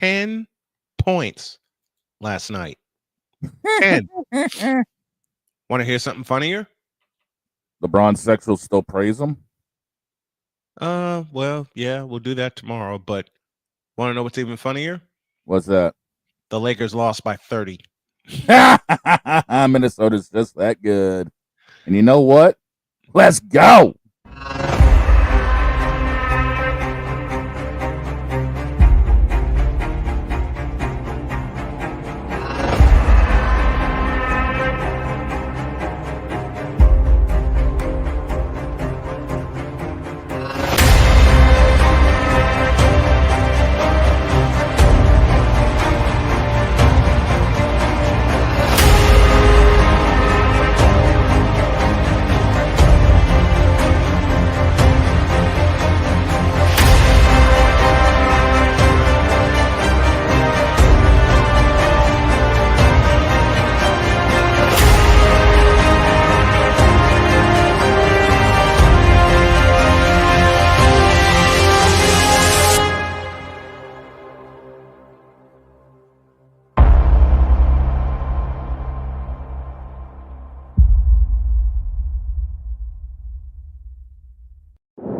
10 points last night. 10. Want to hear something funnier? LeBron sexuals still praise him. Well, yeah, we'll do that tomorrow. But want to know what's even funnier? What's that? The Lakers lost by 30. Minnesota's just that good. And you know what? Let's go.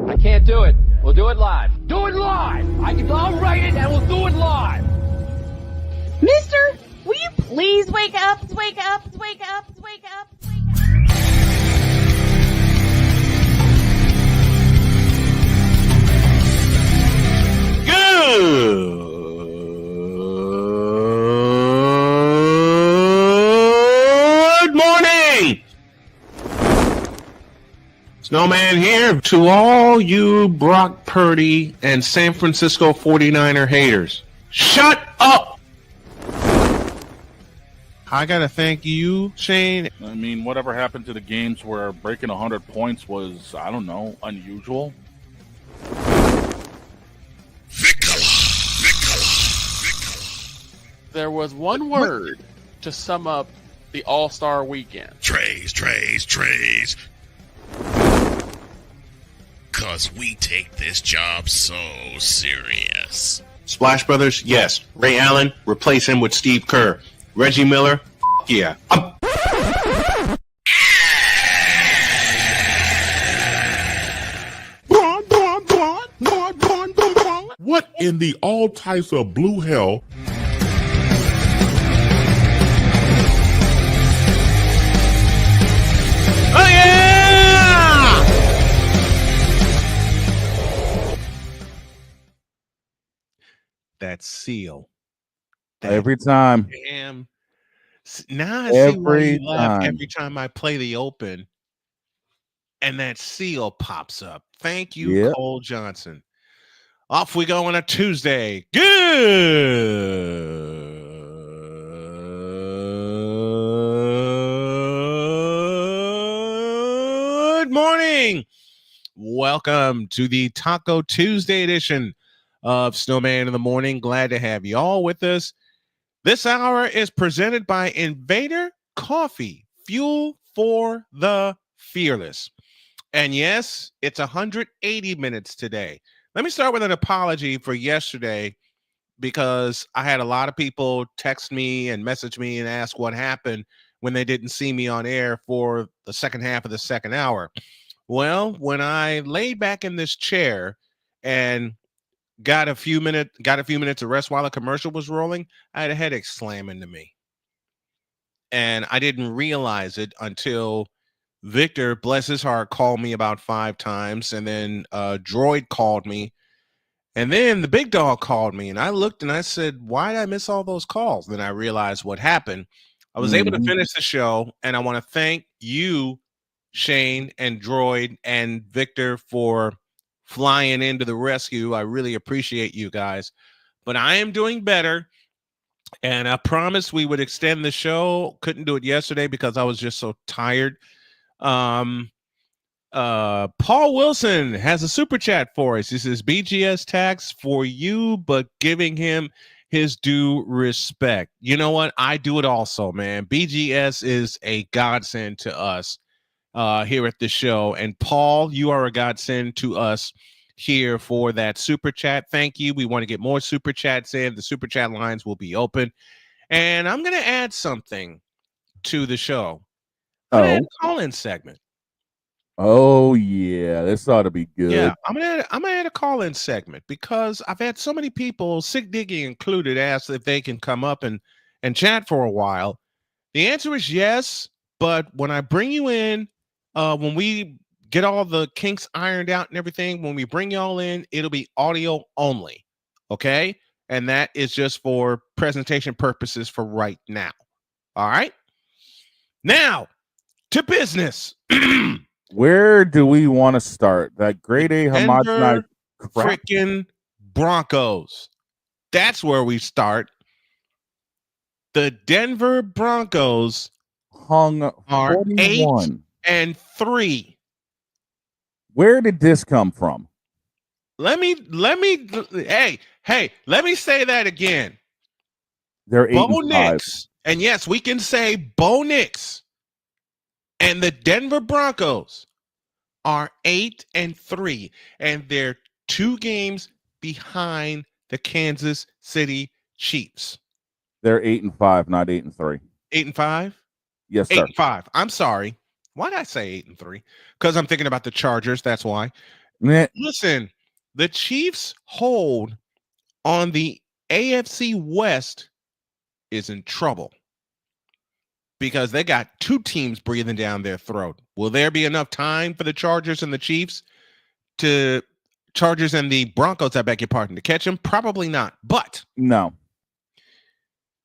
I can't do it. We'll do it live. Do it live! I'll write it and we'll do it live! Mister, will you please wake up, wake up, wake up, wake up, wake up? Good morning! Snowman here to all you Brock Purdy and San Francisco 49er haters. Shut up! I gotta thank you, Shane. I mean, whatever happened to the games where breaking 100 points was, I don't know, unusual? There was one word to sum up the All-Star weekend. Trays. Cause we take this job so serious. Splash Brothers, yes. Ray Allen, replace him with Steve Kerr. Reggie Miller, yeah. What in the all types of blue hell? Oh yeah! That seal. That Every time. damn. Now I see why Every you laugh time. every time I play the open, and that seal pops up. Thank you, Yep. Cole Johnson. Off we go on a Tuesday. Good morning. Welcome to the Taco Tuesday edition of Snowman in the Morning. Glad to have you all with us. This hour is presented by Invader Coffee, fuel for the fearless. And yes, it's 180 minutes today. Let me start with an apology for yesterday because I had a lot of people text me and message me and ask what happened when they didn't see me on air for the second half of the second hour. Well, when I laid back in this chair and got a few minutes of rest while the commercial was rolling, I had a headache slam into me. And I didn't realize it until Victor, bless his heart, called me about 5 times, and then Droid called me, and then the big dog called me, and I looked and I said, why did I miss all those calls? Then I realized what happened. I was able to finish the show, and I want to thank you, Shane and Droid and Victor, for flying into the rescue. I really appreciate you guys, but I am doing better. And I promised we would extend the show. Couldn't do it yesterday because I was just so tired. Paul Wilson has a super chat for us. This is BGS tax for you, but giving him his due respect. You know what? I do it also, man. BGS is a godsend to us here at the show. And Paul, you are a godsend to us here for that super chat. Thank you. We want to get more super chats in. The super chat lines will be open. And I'm going to add something to the show. I'm going to add a call-in segment. Oh yeah, this ought to be good. Yeah, I'm gonna add a call-in segment because I've had so many people, Sick Diggy included, ask if they can come up and chat for a while. The answer is yes, but when I bring you in, when we get all the kinks ironed out and everything, when we bring y'all in, it'll be audio only. Okay, and that is just for presentation purposes for right now. All right. Now to business. Where do we want to start? That grade A homogenized crap. Freaking Broncos. That's where we start. The Denver Broncos hung are 41. 8-3. Where did this come from? Let me let me say that again. They're 8-5. Bo Nix. And yes, we can say Bo Nix and the Denver Broncos are 8-3, and they're 2 games behind the Kansas City Chiefs. They're 8-5, not 8-3. 8-5? Yes, sir. 8-5. I'm sorry. Why did I say 8-3? Because I'm thinking about the Chargers. That's why. Meh. Listen, the Chiefs' hold on the AFC West is in trouble because they got 2 teams breathing down their throat. Will there be enough time for the Chargers and the Chiefs Chargers and the Broncos, I beg your pardon, to catch them? Probably not. But no.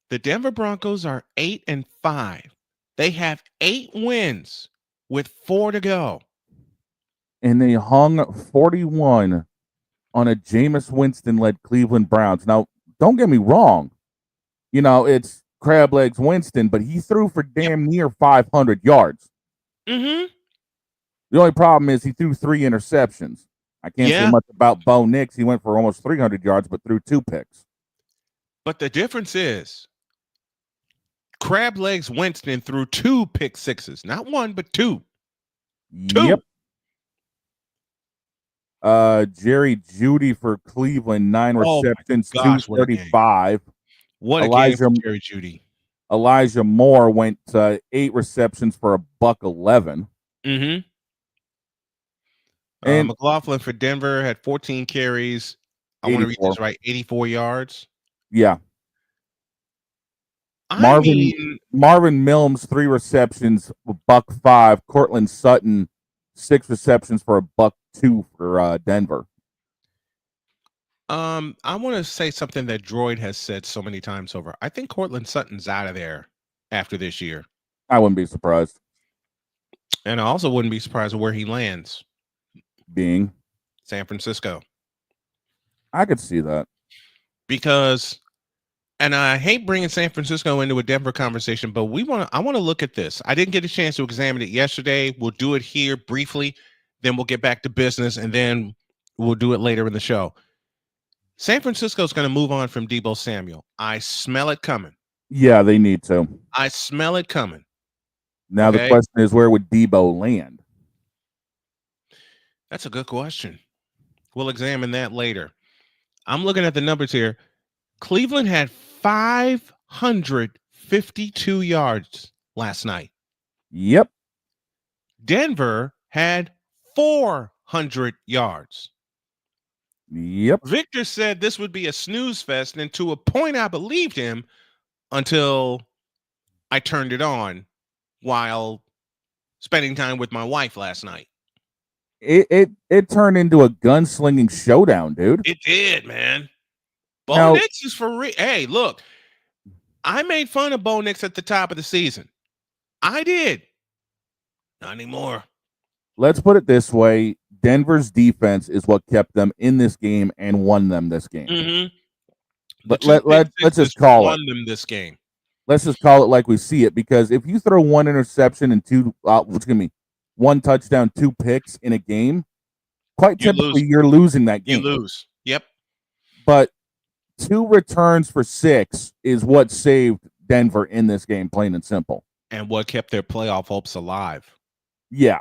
The Denver Broncos are 8-5. They have 8 wins with 4 to go. And they hung 41 on a Jameis Winston-led Cleveland Browns. Now, don't get me wrong. You know, it's Crab Legs Winston, but he threw for damn near 500 yards. Mm-hmm. The only problem is he threw 3 interceptions. I can't say much about Bo Nix. He went for almost 300 yards, but threw 2 picks. But the difference is Crab Legs Winston threw 2 pick sixes. Not 1, but 2. 2. Yep. Jerry Jeudy for Cleveland, 9 receptions, 235. What a game for Jerry Jeudy. Elijah Moore went 8 receptions for $111. Mm-hmm. And McLaughlin for Denver had 14 carries. I want to read this right. 84 yards. Yeah. Marvin Mills, 3 receptions, $105. Cortland Sutton, 6 receptions for $102 for Denver. I want to say something that Droid has said so many times over. I think Cortland Sutton's out of there after this year. I wouldn't be surprised. And I also wouldn't be surprised where he lands. Being San Francisco. I could see that. Because, and I hate bringing San Francisco into a Denver conversation, but I want to look at this. I didn't get a chance to examine it yesterday. We'll do it here briefly. Then we'll get back to business, and then we'll do it later in the show. San Francisco's going to move on from Deebo Samuel. I smell it coming. Yeah, they need to. I smell it coming. Now the question is, where would Deebo land? That's a good question. We'll examine that later. I'm looking at the numbers here. Cleveland had 552 yards last night. Yep. Denver had 400 yards. Yep. Victor said this would be a snooze fest, and to a point I believed him until I turned it on while spending time with my wife last night. It turned into a gunslinging showdown, dude. It did, man. Bo Nix is for real. Hey, look, I made fun of Bo Nix at the top of the season. I did. Not anymore. Let's put it this way. Denver's defense is what kept them in this game and won them this game. Mm-hmm. But let's just call it. Won them this game. Let's just call it like we see it, because if you throw 1 interception and 2, 1 touchdown, 2 picks in a game, quite typically you're losing that game. You lose. Yep. But 2 returns for 6 is what saved Denver in this game, plain and simple. And what kept their playoff hopes alive. Yeah.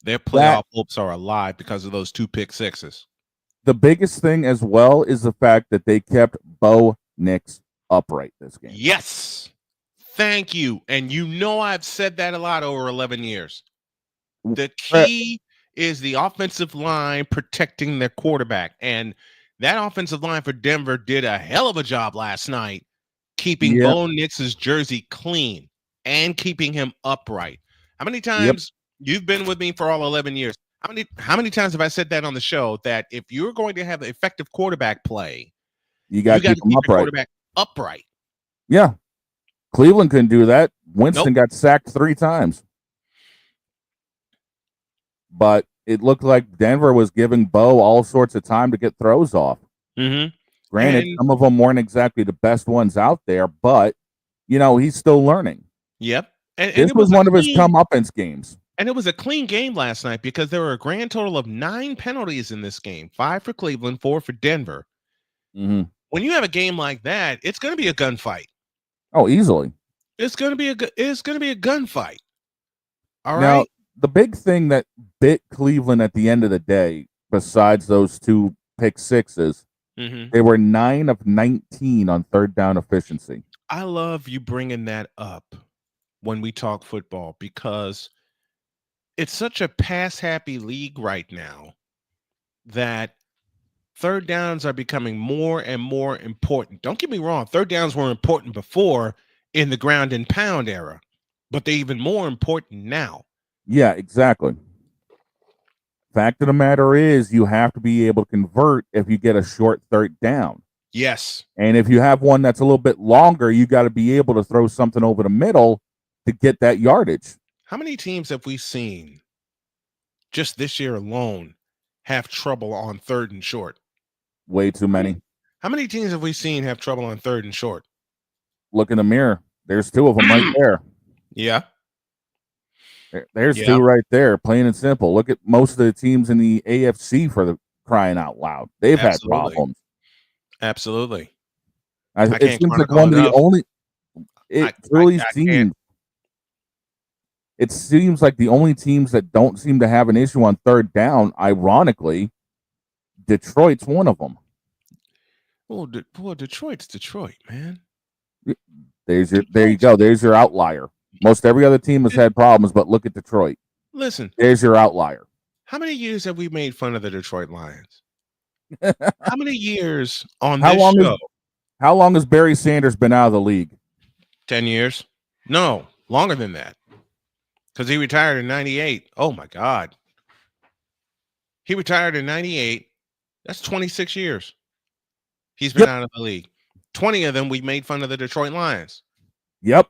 Their playoff hopes are alive because of those 2 pick sixes. the biggest thing as well is the fact that they kept Bo Nix upright this game. Yes. Thank you. And I've said that a lot over 11 years. The key is the offensive line protecting their quarterback. And that offensive line for Denver did a hell of a job last night keeping Bo Nix's jersey clean and keeping him upright. How many times you've been with me for all 11 years? How many times have I said that on the show that if you're going to have effective quarterback play, you got to keep your quarterback upright? Yeah. Cleveland couldn't do that. Winston got sacked 3 times. But it looked like Denver was giving Bo all sorts of time to get throws off. Mm-hmm. Granted, some of them weren't exactly the best ones out there, but, he's still learning. Yep. And this was one of his comeuppance games. And it was a clean game last night because there were a grand total of 9 penalties in this game. 5 for Cleveland, 4 for Denver. Mm-hmm. When you have a game like that, it's going to be a gunfight. Oh, easily. It's going to be a gunfight. All now, right. The big thing that bit Cleveland at the end of the day, besides those 2 pick sixes, they were 9 of 19 on third down efficiency. I love you bringing that up when we talk football because it's such a pass-happy league right now that third downs are becoming more and more important. Don't get me wrong. Third downs were important before in the ground and pound era, but they're even more important now. Yeah, exactly. Fact of the matter is you have to be able to convert if you get a short third down. Yes. And if you have one that's a little bit longer, you got to be able to throw something over the middle to get that yardage. How many teams have we seen just this year alone have trouble on third and short? Way too many. How many teams have we seen have trouble on third and short? Look in the mirror. There's 2 of them right there. Yeah. There's 2 right there, plain and simple. Look at most of the teams in the AFC for the crying out loud. They've had problems. Absolutely. It seems like one of the only. It seems like the only teams that don't seem to have an issue on third down, ironically, Detroit's one of them. Well, Detroit's Detroit, man. There you go. There's your outlier. Most every other team has had problems, but look at Detroit. Listen. There's your outlier. How many years have we made fun of the Detroit Lions? How many years on this show? How long has Barry Sanders been out of the league? 10 years? No, longer than that. Because he retired in 98. Oh, my God. He retired in 98. That's 26 years. He's been out of the league. 20 of them, we made fun of the Detroit Lions. Yep.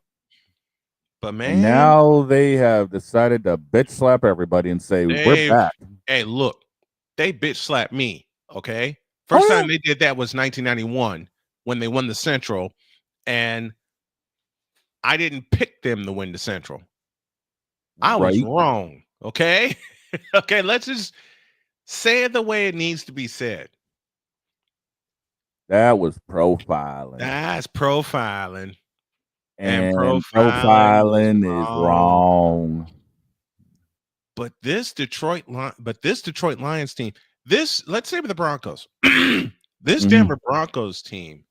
But, man. And now they have decided to bitch slap everybody and say, we're back. Hey, look. They bitch slapped me, okay? First time they did that was 1991 when they won the Central. And I didn't pick them to win the Central. I was wrong, okay? Okay, let's just say it the way it needs to be said. That was profiling. That's profiling. And profiling is wrong. But this Detroit Lions team, let's say with the Broncos, this Denver Broncos team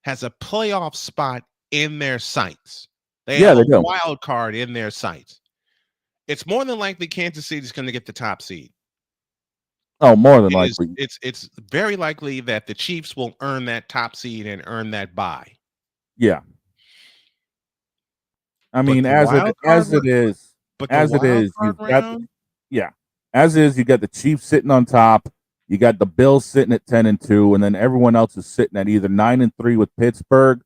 has a playoff spot in their sights. They have a wild card in their sights. It's more than likely Kansas City is going to get the top seed. Oh, more than likely. It's very likely that the Chiefs will earn that top seed and earn that bye. Yeah. I mean, as it is, you've got you got the Chiefs sitting on top. You got the Bills sitting at 10-2, and then everyone else is sitting at either 9-3 with Pittsburgh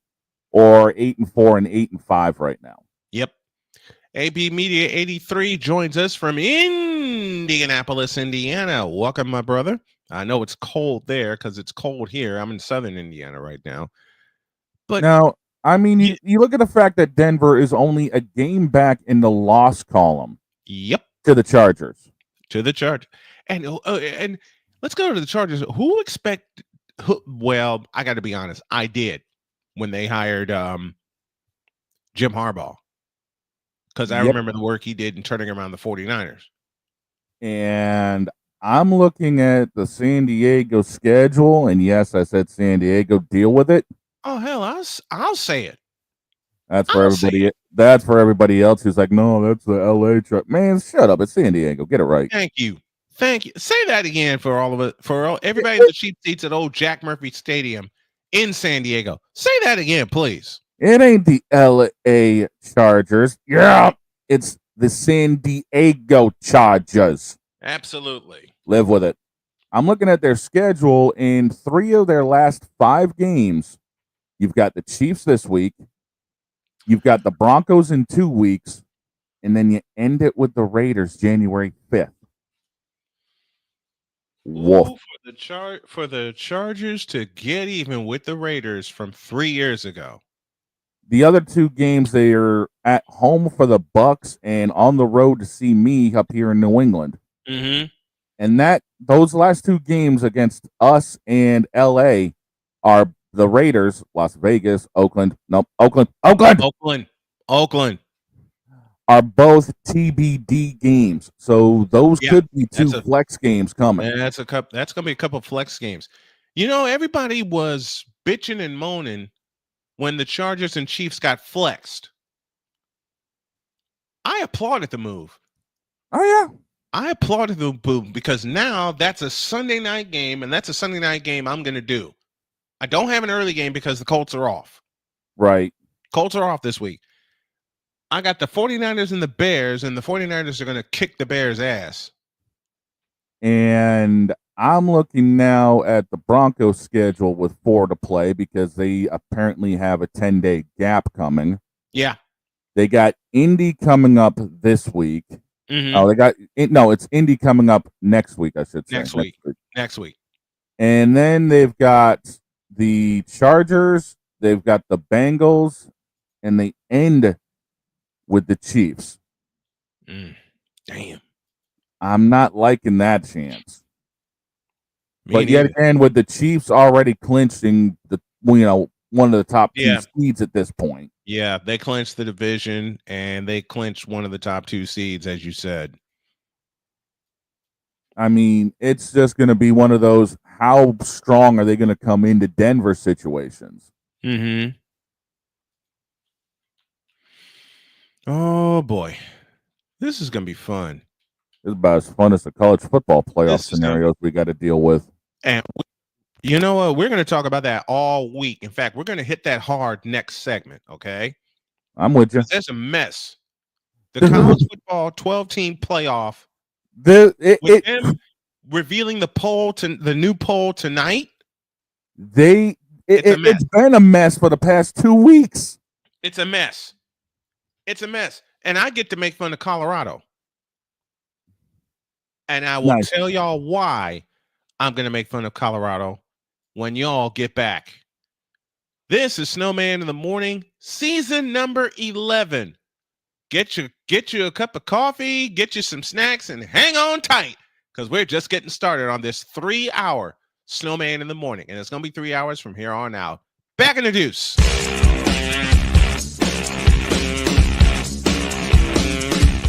or 8-4 and 8-5 right now. Yep. AB Media 83 joins us from Indianapolis, Indiana. Welcome, my brother. I know it's cold there because it's cold here. I'm in southern Indiana right now. But now, I mean, you look at the fact that Denver is only a game back in the loss column. Yep. To the Chargers. And let's go to the Chargers. Well, I got to be honest. I did when they hired Jim Harbaugh. Because I remember the work he did in turning around the 49ers. And I'm looking at the San Diego schedule, and yes, I said San Diego. Deal with it. Oh hell, I'll say it. That's for I'll say everybody. it. That's for everybody else who's like, no, that's the LA truck. Man, shut up. It's San Diego. Get it right. Thank you. Thank you. Say that again for all of it. Everybody in the cheap seats at old Jack Murphy Stadium in San Diego. Say that again, please. It ain't the LA Chargers. Yeah, it's the San Diego Chargers. Absolutely. Live with it. I'm looking at their schedule. In 3 of their last 5 games, you've got the Chiefs this week. You've got the Broncos in 2 weeks. And then you end it with the Raiders January 5th. Woof. Ooh, for the Chargers to get even with the Raiders from 3 years ago. The other 2 games, they are at home for the Bucks and on the road to see me up here in New England. Mm-hmm. And those last 2 games against us and LA are the Raiders, Las Vegas, Oakland are both TBD games. So those could be 2 flex games coming. That's gonna be a couple of flex games. You know, everybody was bitching and moaning when the Chargers and Chiefs got flexed. I applauded the move. Oh yeah. I applauded the move because now that's a Sunday night game, and that's a Sunday night game I'm gonna do. I don't have an early game because the Colts are off. Right. Colts are off this week. I got the 49ers and the Bears, and the 49ers are going to kick the Bears' ass. And I'm looking now at the Broncos schedule with 4 to play because they apparently have a 10-day gap coming. Yeah. They got Indy coming up this week. Mm-hmm. Oh, it's Indy coming up next week, I should say. Next week. And then they've got the Chargers, they've got the Bengals, and they end with the Chiefs. Damn. I'm not liking that chance. But yet again, with the Chiefs already clinching one of the top 2 seeds at this point. Yeah, they clinched the division and they clinched one of the top 2 seeds, as you said. I mean, it's just going to be one of those, how strong are they going to come into Denver situations? Mm-hmm. Oh, boy. This is going to be fun. It's about as fun as the college football playoff scenarios we got to deal with. And you know what? We're going to talk about that all week. In fact, we're going to hit that hard next segment, okay? I'm with you. There's a mess. The college football 12-team playoff, with them revealing the new poll tonight, it's been a mess for the past 2 weeks. It's a mess. It's a mess. And I get to make fun of Colorado. And I will tell y'all why I'm going to make fun of Colorado when y'all get back. This is Snowman in the Morning, season number 11. Get you a cup of coffee, get you some snacks, and hang on tight, because we're just getting started on this 3-hour Snowman in the Morning. And it's going to be 3 hours from here on out. Back in the deuce.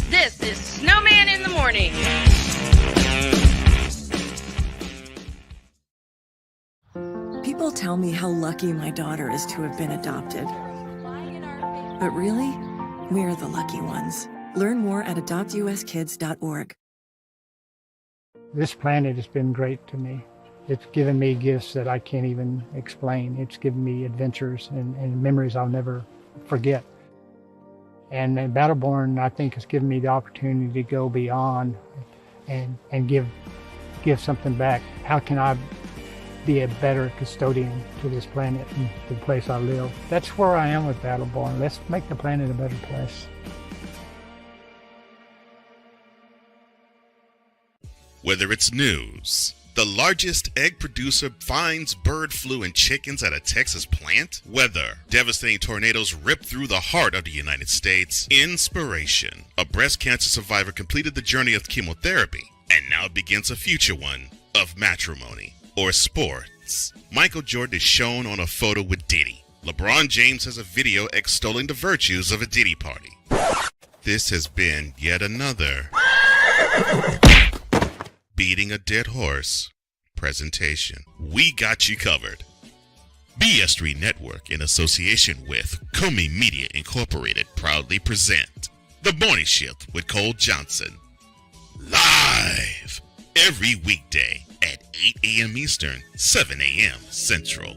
This is Snowman in the Morning. People tell me how lucky my daughter is to have been adopted. But really, we're the lucky ones. Learn more at adoptuskids.org. This planet has been great to me. It's given me gifts that I can't even explain. It's given me adventures and memories I'll never forget. And Battleborn, I think, has given me the opportunity to go beyond and give something back. How can I be a better custodian to this planet and the place I live? That's where I am with Battleborn. Let's make the planet a better place. Whether it's news, the largest egg producer finds bird flu in chickens at a Texas plant, weather, devastating tornadoes rip through the heart of the United States, inspiration, a breast cancer survivor completed the journey of chemotherapy, and now begins a future one of matrimony or sports. Michael Jordan is shown on a photo with Diddy. LeBron James has a video extolling the virtues of a Diddy party. This has been yet another beating a dead horse presentation. We got you covered. BS3 Network, in association with Comey Media Incorporated, proudly present The Morning Shift with Cole Johnson. Live every weekday at 8 a.m. Eastern, 7 a.m. Central.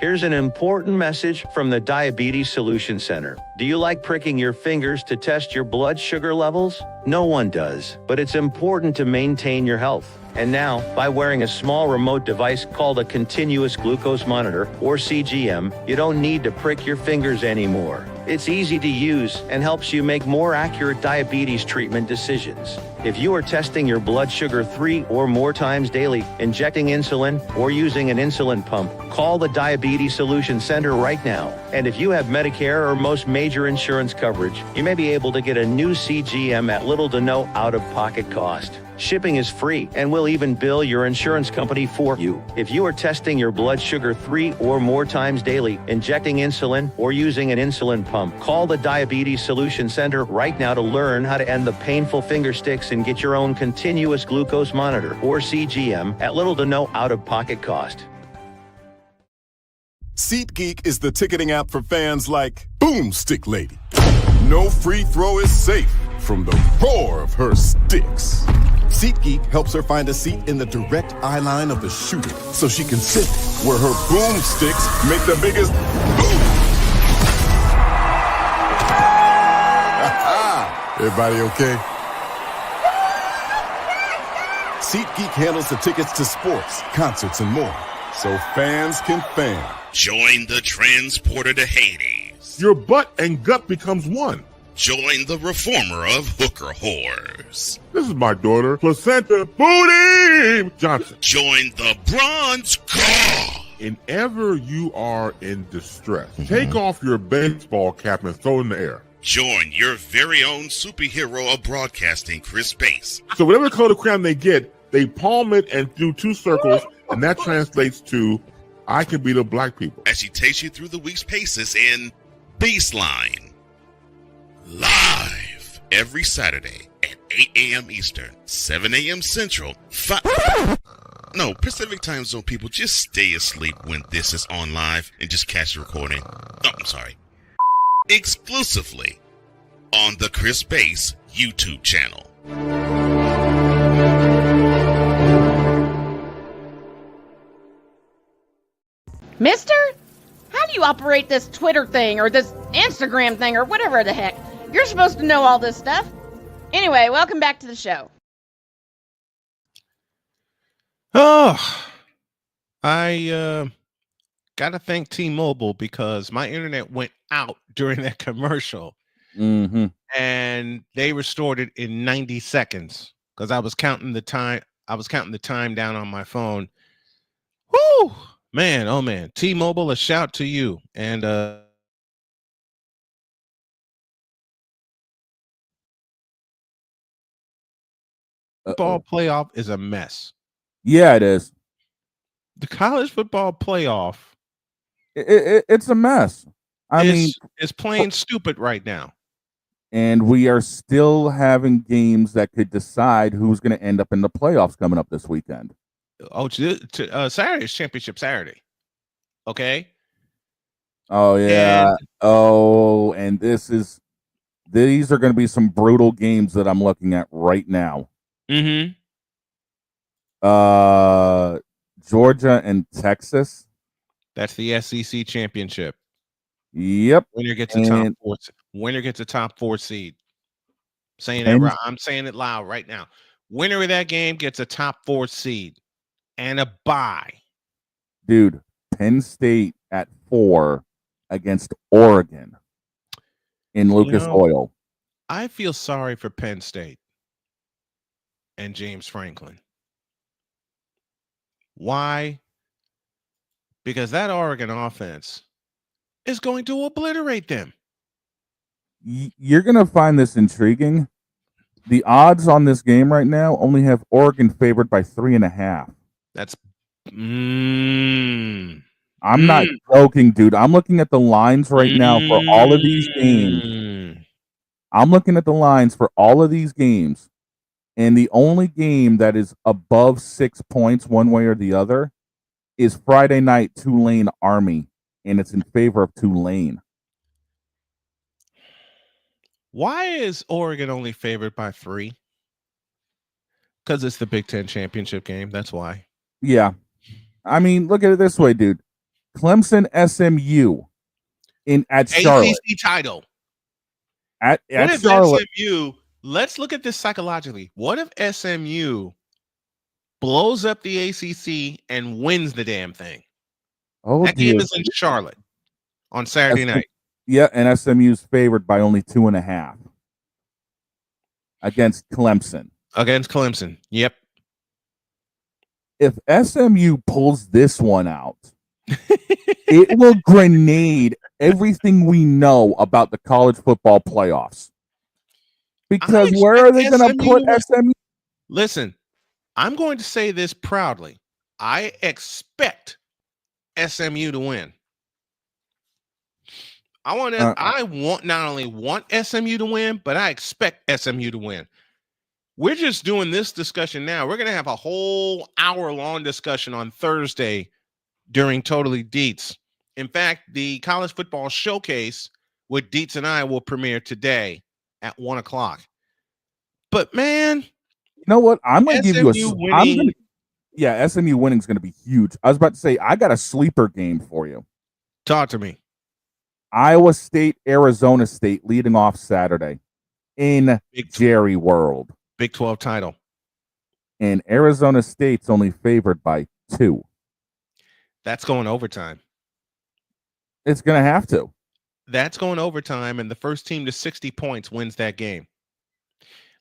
Here's an important message from the Diabetes Solution Center. Do you like pricking your fingers to test your blood sugar levels? No one does, but it's important to maintain your health. And now, by wearing a small remote device called a continuous glucose monitor, or CGM, you don't need to prick your fingers anymore. It's easy to use and helps you make more accurate diabetes treatment decisions. If you are testing your blood sugar 3 or more times daily, injecting insulin, or using an insulin pump, call the Diabetes Solution Center right now. And if you have Medicare or most major insurance coverage, you may be able to get a new CGM at little to no out-of-pocket cost. Shipping is free, and we'll even bill your insurance company for you. If you are testing your blood sugar 3 or more times daily, injecting insulin, or using an insulin pump, call the Diabetes Solution Center right now to learn how to end the painful finger sticks and get your own continuous glucose monitor, or CGM, at little to no out-of-pocket cost. SeatGeek is the ticketing app for fans like Boomstick Lady. No free throw is safe from the roar of her sticks. SeatGeek helps her find a seat in the direct eye line of the shooter so she can sit where her boomsticks make the biggest boom. Everybody okay? SeatGeek handles the tickets to sports, concerts, and more, so fans can fan. Join the transporter to Hades. Your butt and gut becomes one. Join the reformer of hooker whores. This is my daughter, Placenta Booty Johnson. Join the bronze car. Whenever you are in distress, take off your baseball cap and throw it in the air. Join your very own superhero of broadcasting, Chris Bass. So whatever color crown they get, they palm it and do 2 circles, and that translates to, I can beat up black people. As she takes you through the week's paces in Baseline. Live every Saturday at 8 a.m. Eastern, 7 a.m. Central, No, Pacific Time Zone people, just stay asleep when this is on live and just catch the recording. Oh, I'm sorry. Exclusively on the Chris Bass YouTube channel. Mister, how do you operate this Twitter thing or this Instagram thing or whatever the heck? You're supposed to know all this stuff. Anyway, welcome back to the show. Oh, I gotta thank T-Mobile because my internet went out during that commercial, and they restored it in 90 seconds because I was counting the time. I was counting the time down on my phone. Whoo, man! Oh man, T-Mobile, a shout to you. And football playoff is a mess. Yeah, it is. The college football playoff, it's a mess. I mean, it's plain stupid right now. And we are still having games that could decide who's going to end up in the playoffs coming up this weekend. Oh, Saturday is championship Saturday. Okay. Oh yeah. And these are going to be some brutal games that I'm looking at right now. Georgia and Texas. That's the SEC championship. Yep. Winner gets a top 4. Winner gets a top 4 seed. I'm saying it loud right now. Winner of that game gets a top 4 seed and a bye. Dude, Penn State at 4 against Oregon in Lucas Oil. I feel sorry for Penn State and James Franklin. Why? Because that Oregon offense is going to obliterate them. You're going to find this intriguing. The odds on this game right now only have Oregon favored by 3.5. That's I'm not joking, dude. I'm looking at the lines right now for all of these games. I'm looking at the lines for all of these games. And the only game that is above 6 points one way or the other is Friday night Tulane Army. And it's in favor of Tulane. Why is Oregon only favored by 3? Because it's the Big Ten championship game. That's why. Yeah. I mean, look at it this way, dude. Clemson SMU at Charlotte. ACC title. At what Charlotte. If SMU, let's look at this psychologically. What if SMU blows up the ACC and wins the damn thing? Oh, that game is in Charlotte on Saturday night. Yeah, and SMU's favored by only 2.5 against Clemson. Yep. If SMU pulls this one out, it will grenade everything we know about the college football playoffs. Because where are they going to put SMU? Listen, I'm going to say this proudly. I expect SMU to win. I not only want SMU to win, but I expect SMU to win. We're just doing this discussion now. We're going to have a whole hour-long discussion on Thursday during Totally Deets. In fact, the college football showcase with Deets and I will premiere today at 1 o'clock. But man, you know what? I'm going to give you a. SMU winning is going to be huge. I was about to say I got a sleeper game for you. Talk to me. Iowa State, Arizona State leading off Saturday in Jerry World. Big 12 title. And Arizona State's only favored by 2. That's going overtime. It's going to have to. That's going overtime, and the first team to 60 points wins that game.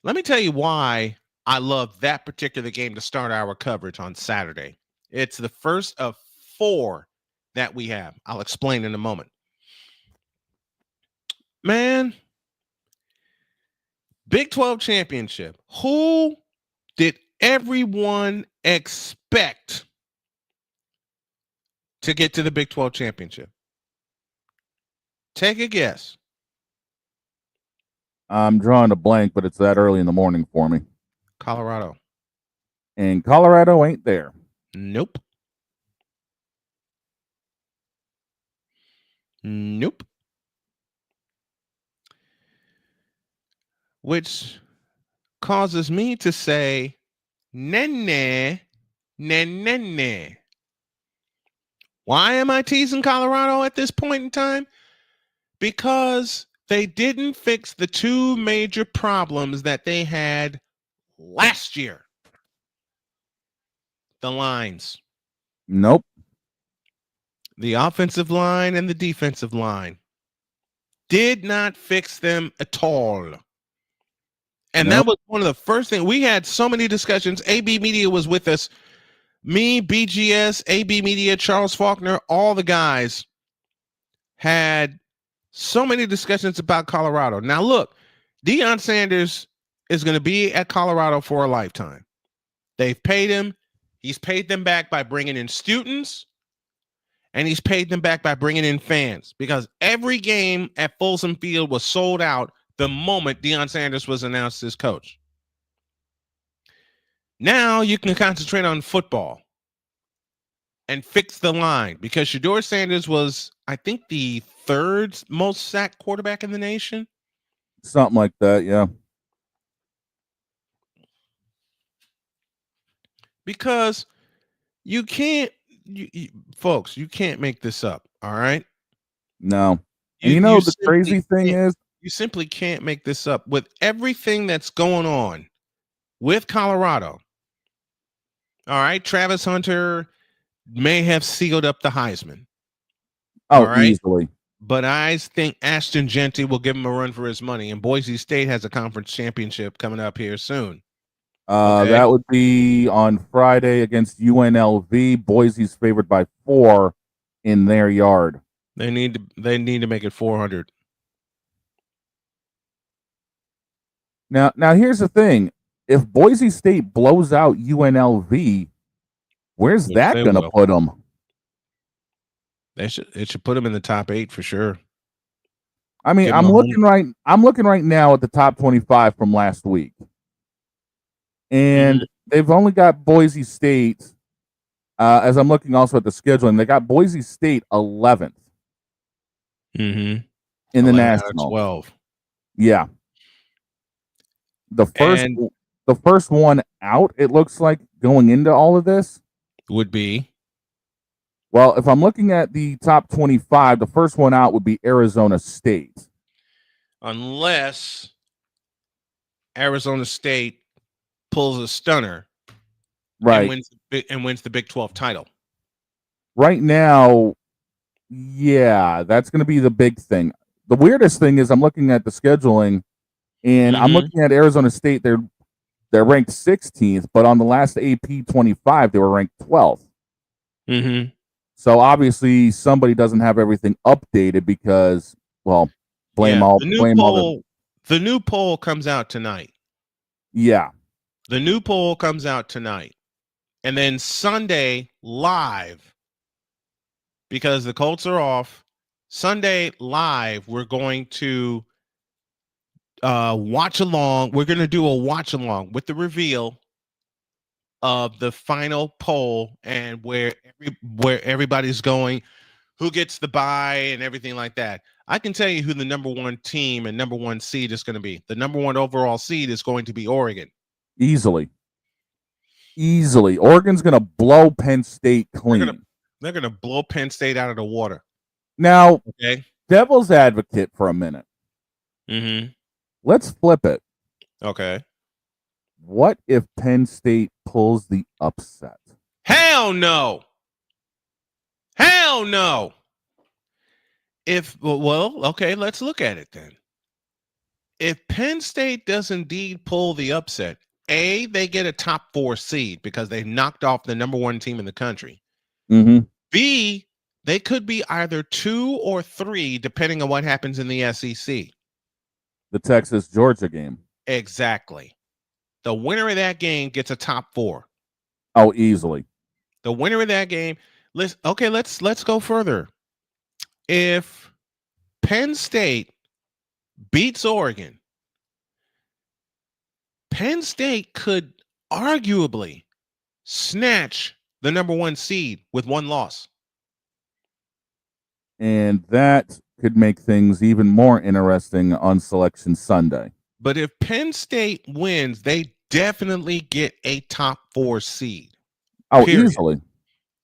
Let me tell you why I love that particular game to start our coverage on Saturday. It's the first of 4 that we have. I'll explain in a moment. Man, Big 12 championship. Who did everyone expect to get to the Big 12 championship? Take a guess. I'm drawing a blank, but it's that early in the morning for me. Colorado. And Colorado ain't there. Nope. Which causes me to say, nah. Why am I teasing Colorado at this point in time? Because they didn't fix the 2 major problems that they had last year. The lines. Nope. The offensive line and the defensive line did not fix them at all. And that was one of the first things. We had so many discussions. AB Media was with us. Me, BGS, AB Media, Charles Faulkner, all the guys had so many discussions about Colorado. Now, look, Deion Sanders is going to be at Colorado for a lifetime. They've paid him. He's paid them back by bringing in students, and he's paid them back by bringing in fans, because every game at Folsom Field was sold out the moment Deion Sanders was announced as coach. Now you can concentrate on football and fix the line, because Shedeur Sanders was, I think, the 3rd most sacked quarterback in the nation. Something like that, yeah. Because you can't, folks, you can't make this up, all right? No. And you know the crazy thing is? You simply can't make this up. With everything that's going on with Colorado, all right, Travis Hunter may have sealed up the Heisman. Oh, right? Easily. But I think Ashton Genty will give him a run for his money, and Boise State has a conference championship coming up here soon. Okay? That would be on Friday against UNLV. Boise's favored by 4 in their yard. They need to make it 400. Now here's the thing. If Boise State blows out UNLV, where's that going to put them? It should put them in the top 8 for sure. I mean, I'm looking right now at the top 25 from last week. And they've only got Boise State. As I'm looking also at the scheduling, they got Boise State 11th Mm-hmm. in the national. 12. Yeah. The first one out, it looks like, going into all of this would be. Well, if I'm looking at the top 25, the first one out would be Arizona State. Unless Arizona State pulls a stunner, right, and wins the Big 12 title. Right now, yeah, that's going to be the big thing. The weirdest thing is I'm looking at the scheduling, and I'm looking at Arizona State. They're ranked 16th, but on the last AP 25, they were ranked 12th. Mm-hmm. So obviously, somebody doesn't have everything updated because, well, the new poll comes out tonight. Yeah. The new poll comes out tonight. And then Sunday live, because the Colts are off, Sunday live, we're going to watch along. We're going to do a watch along with the reveal of the final poll and where everybody's going, who gets the bye and everything like that. I can tell you who the number 1 team and number 1 seed is going to be. The number 1 overall seed is going to be Oregon. Easily. Oregon's going to blow Penn State clean. They're going to blow Penn State out of the water. Now, okay, devil's advocate for a minute. Mm-hmm. Let's flip it. Okay. What if Penn State pulls the upset? Hell no. Hell no. Okay, let's look at it then. If Penn State does indeed pull the upset, A, they get a top 4 seed because they knocked off the number 1 team in the country. Mm-hmm. B, they could be either 2 or 3, depending on what happens in the SEC. The Texas-Georgia game. Exactly. The winner of that game gets a top 4. Oh, easily. The winner of that game. Let's go further. If Penn State beats Oregon, Penn State could arguably snatch the number 1 seed with 1 loss. And that could make things even more interesting on Selection Sunday. But if Penn State wins, they definitely get a top 4 seed. Oh, period. Easily.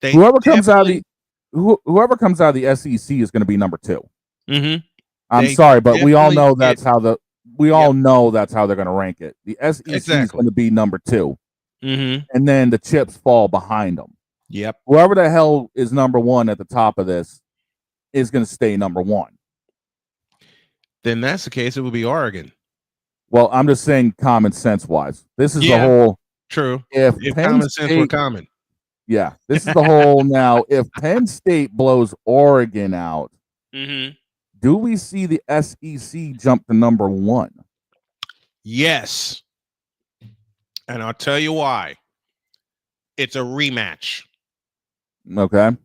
Whoever comes out of the SEC is going to be number 2. Mm-hmm. I'm sorry, but we all know that's how know that's how they're going to rank it. The SEC is going to be number 2, and then the chips fall behind them. Yep. Whoever the hell is number 1 at the top of this is going to stay number 1. Then that's the case. It would be Oregon. Well, I'm just saying common sense wise. This is the whole. True. If common sense were common. Yeah. This is the whole now. If Penn State blows Oregon out, do we see the SEC jump to number 1? Yes. And I'll tell you why. It's a rematch. Okay.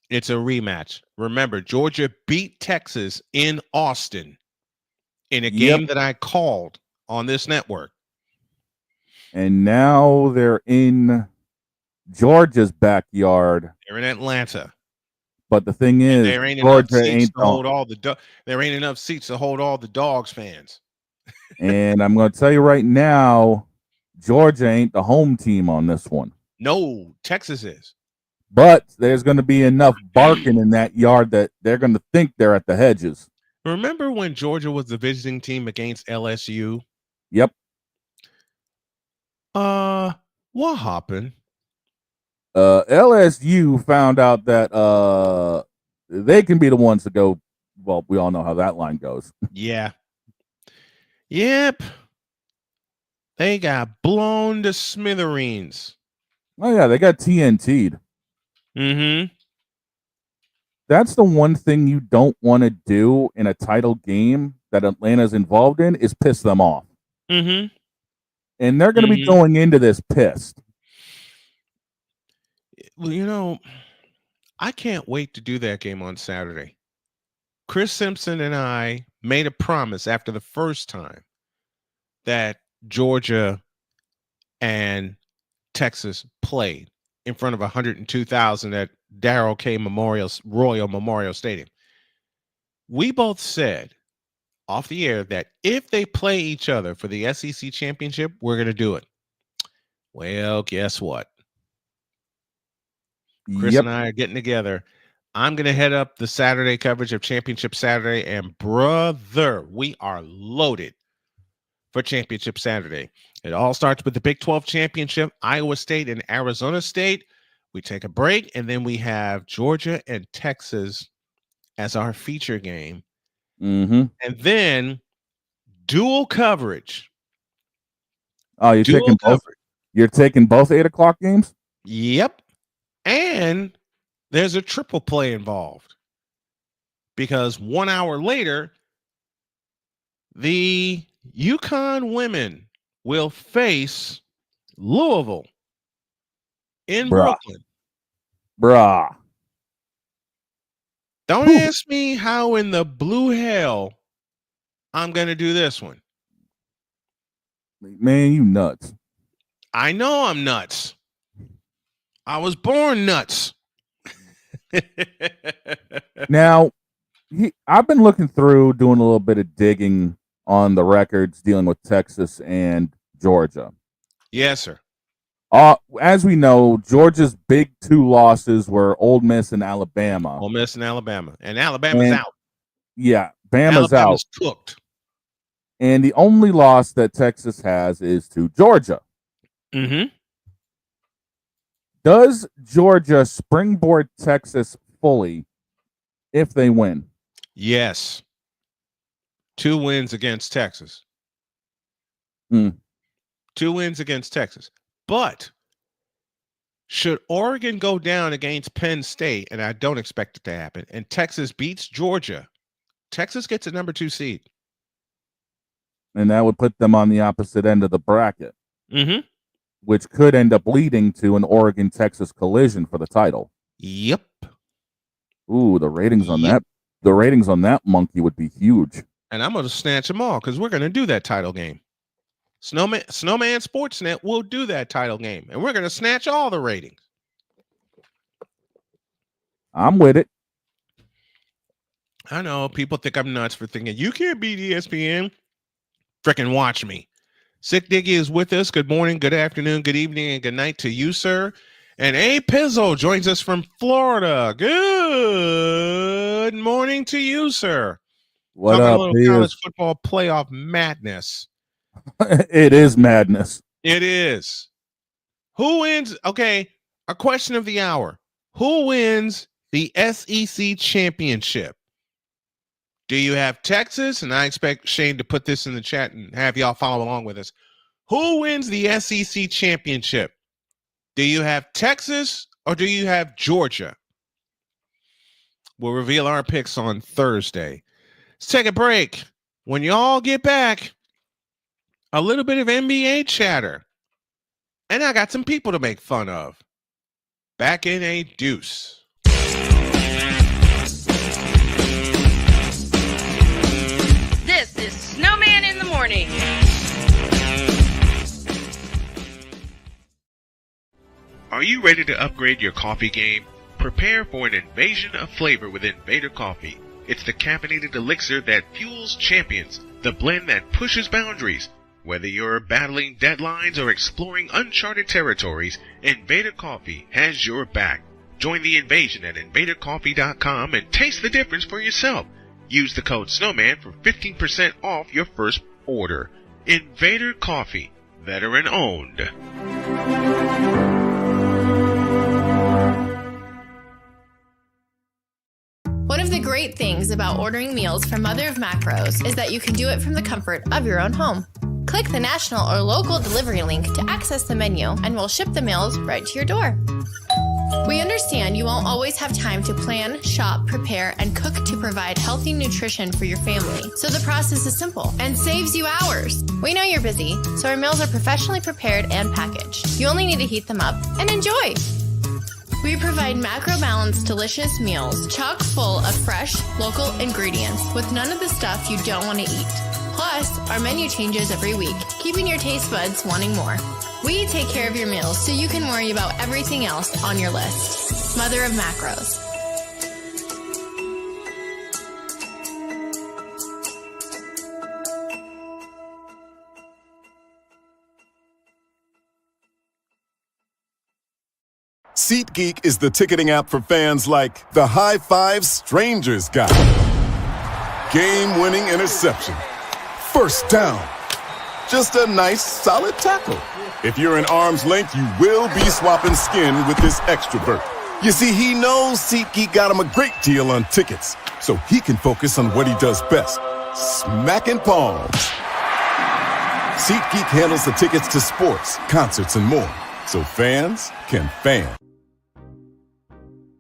It's a rematch. Remember, Georgia beat Texas in Austin in a game that I called on this network. And now they're in Georgia's backyard. They're in Atlanta. But the thing is, there ain't Georgia enough seats ain't to hold all the there ain't enough seats to hold all the Dogs fans. And I'm going to tell you right now, Georgia ain't the home team on this one. No, Texas is. But there's going to be enough barking in that yard that they're going to think they're at the hedges. Remember when Georgia was the visiting team against LSU? Yep. What happened? LSU found out that they can be the ones to go. Well, we all know how that line goes. Yeah. Yep. They got blown to smithereens. Oh, yeah, they got TNT'd. Mm-hmm. That's the one thing you don't want to do in a title game that Atlanta's involved in is piss them off. Mm-hmm. And they're going to be going into this pissed. Well, I can't wait to do that game on Saturday. Chris Simpson and I made a promise after the first time that Georgia and Texas played in front of 102,000 at Darrell K. Royal Memorial Stadium. We both said off the air that if they play each other for the SEC championship, we're going to do it. Well, guess what? Chris and I are getting together. I'm going to head up the Saturday coverage of Championship Saturday, and brother, we are loaded for Championship Saturday. It all starts with the Big 12 Championship, Iowa State and Arizona State. We take a break, and then we have Georgia and Texas as our feature game. Mm-hmm. And then dual coverage. Oh, you're taking both? You're taking both 8 o'clock games? Yep. And there's a triple play involved because 1 hour later, the UConn women will face Louisville in Brooklyn. Bruh. Don't ask me how in the blue hell I'm going to do this one. Man, you nuts. I know I'm nuts. I was born nuts. Now, I've been looking through, doing a little bit of digging on the records dealing with Texas and Georgia. Yes, sir. As we know, Georgia's big 2 losses were Ole Miss and Alabama. Ole Miss and Alabama. And Alabama's out. Yeah, Bama's out. Cooked. And the only loss that Texas has is to Georgia. Mm-hmm. Does Georgia springboard Texas fully if they win? Yes. 2 wins against Texas. 2 wins against Texas. But should Oregon go down against Penn State, and I don't expect it to happen, and Texas beats Georgia, Texas gets a number 2 seed. And that would put them on the opposite end of the bracket. Mm-hmm. Which could end up leading to an Oregon-Texas collision for the title. Yep. Ooh, the ratings on that. The ratings on that monkey would be huge. And I'm going to snatch them all because we're going to do that title game. Snowman Sportsnet will do that title game, and we're going to snatch all the ratings. I'm with it. I know people think I'm nuts for thinking you can't beat ESPN. Frickin' watch me. Sick Diggy is with us. Good morning, good afternoon, good evening, and good night to you, sir. And A. Pizzo joins us from Florida. Good morning to you, sir. What Talking up, a little college football playoff madness. It is madness. It is. Who wins? Okay, a question of the hour. Who wins the SEC championship? Do you have Texas? And I expect Shane to put this in the chat and have y'all follow along with us. Who wins the SEC championship? Do you have Texas or do you have Georgia? We'll reveal our picks on Thursday. Let's take a break. When y'all get back, a little bit of NBA chatter. And I got some people to make fun of. Back in a deuce. This is Snowman in the Morning. Are you ready to upgrade your coffee game? Prepare for an invasion of flavor with Invader Coffee. It's the caffeinated elixir that fuels champions, the blend that pushes boundaries. Whether you're battling deadlines or exploring uncharted territories, Invader Coffee has your back. Join the invasion at invadercoffee.com and taste the difference for yourself. Use the code Snowman for 15% off your first order. Invader Coffee, veteran owned. One of the great things about ordering meals from Mother of Macros is that you can do it from the comfort of your own home. Click the national or local delivery link to access the menu, and we'll ship the meals right to your door. We understand you won't always have time to plan, shop, prepare, and cook to provide healthy nutrition for your family, so the process is simple and saves you hours. We know you're busy, so our meals are professionally prepared and packaged. You only need to heat them up and enjoy. We provide macro-balanced, delicious meals chock full of fresh, local ingredients with none of the stuff you don't want to eat. Plus, our menu changes every week, keeping your taste buds wanting more. We take care of your meals so you can worry about everything else on your list. Mother of Macros. SeatGeek is the ticketing app for fans like the High Five Strangers guy. Game-winning interception. First down. Just a nice, solid tackle. If you're in arm's length, you will be swapping skin with this extrovert. You see, he knows SeatGeek got him a great deal on tickets, so he can focus on what he does best, smacking palms. SeatGeek handles the tickets to sports, concerts, and more, so fans can fan.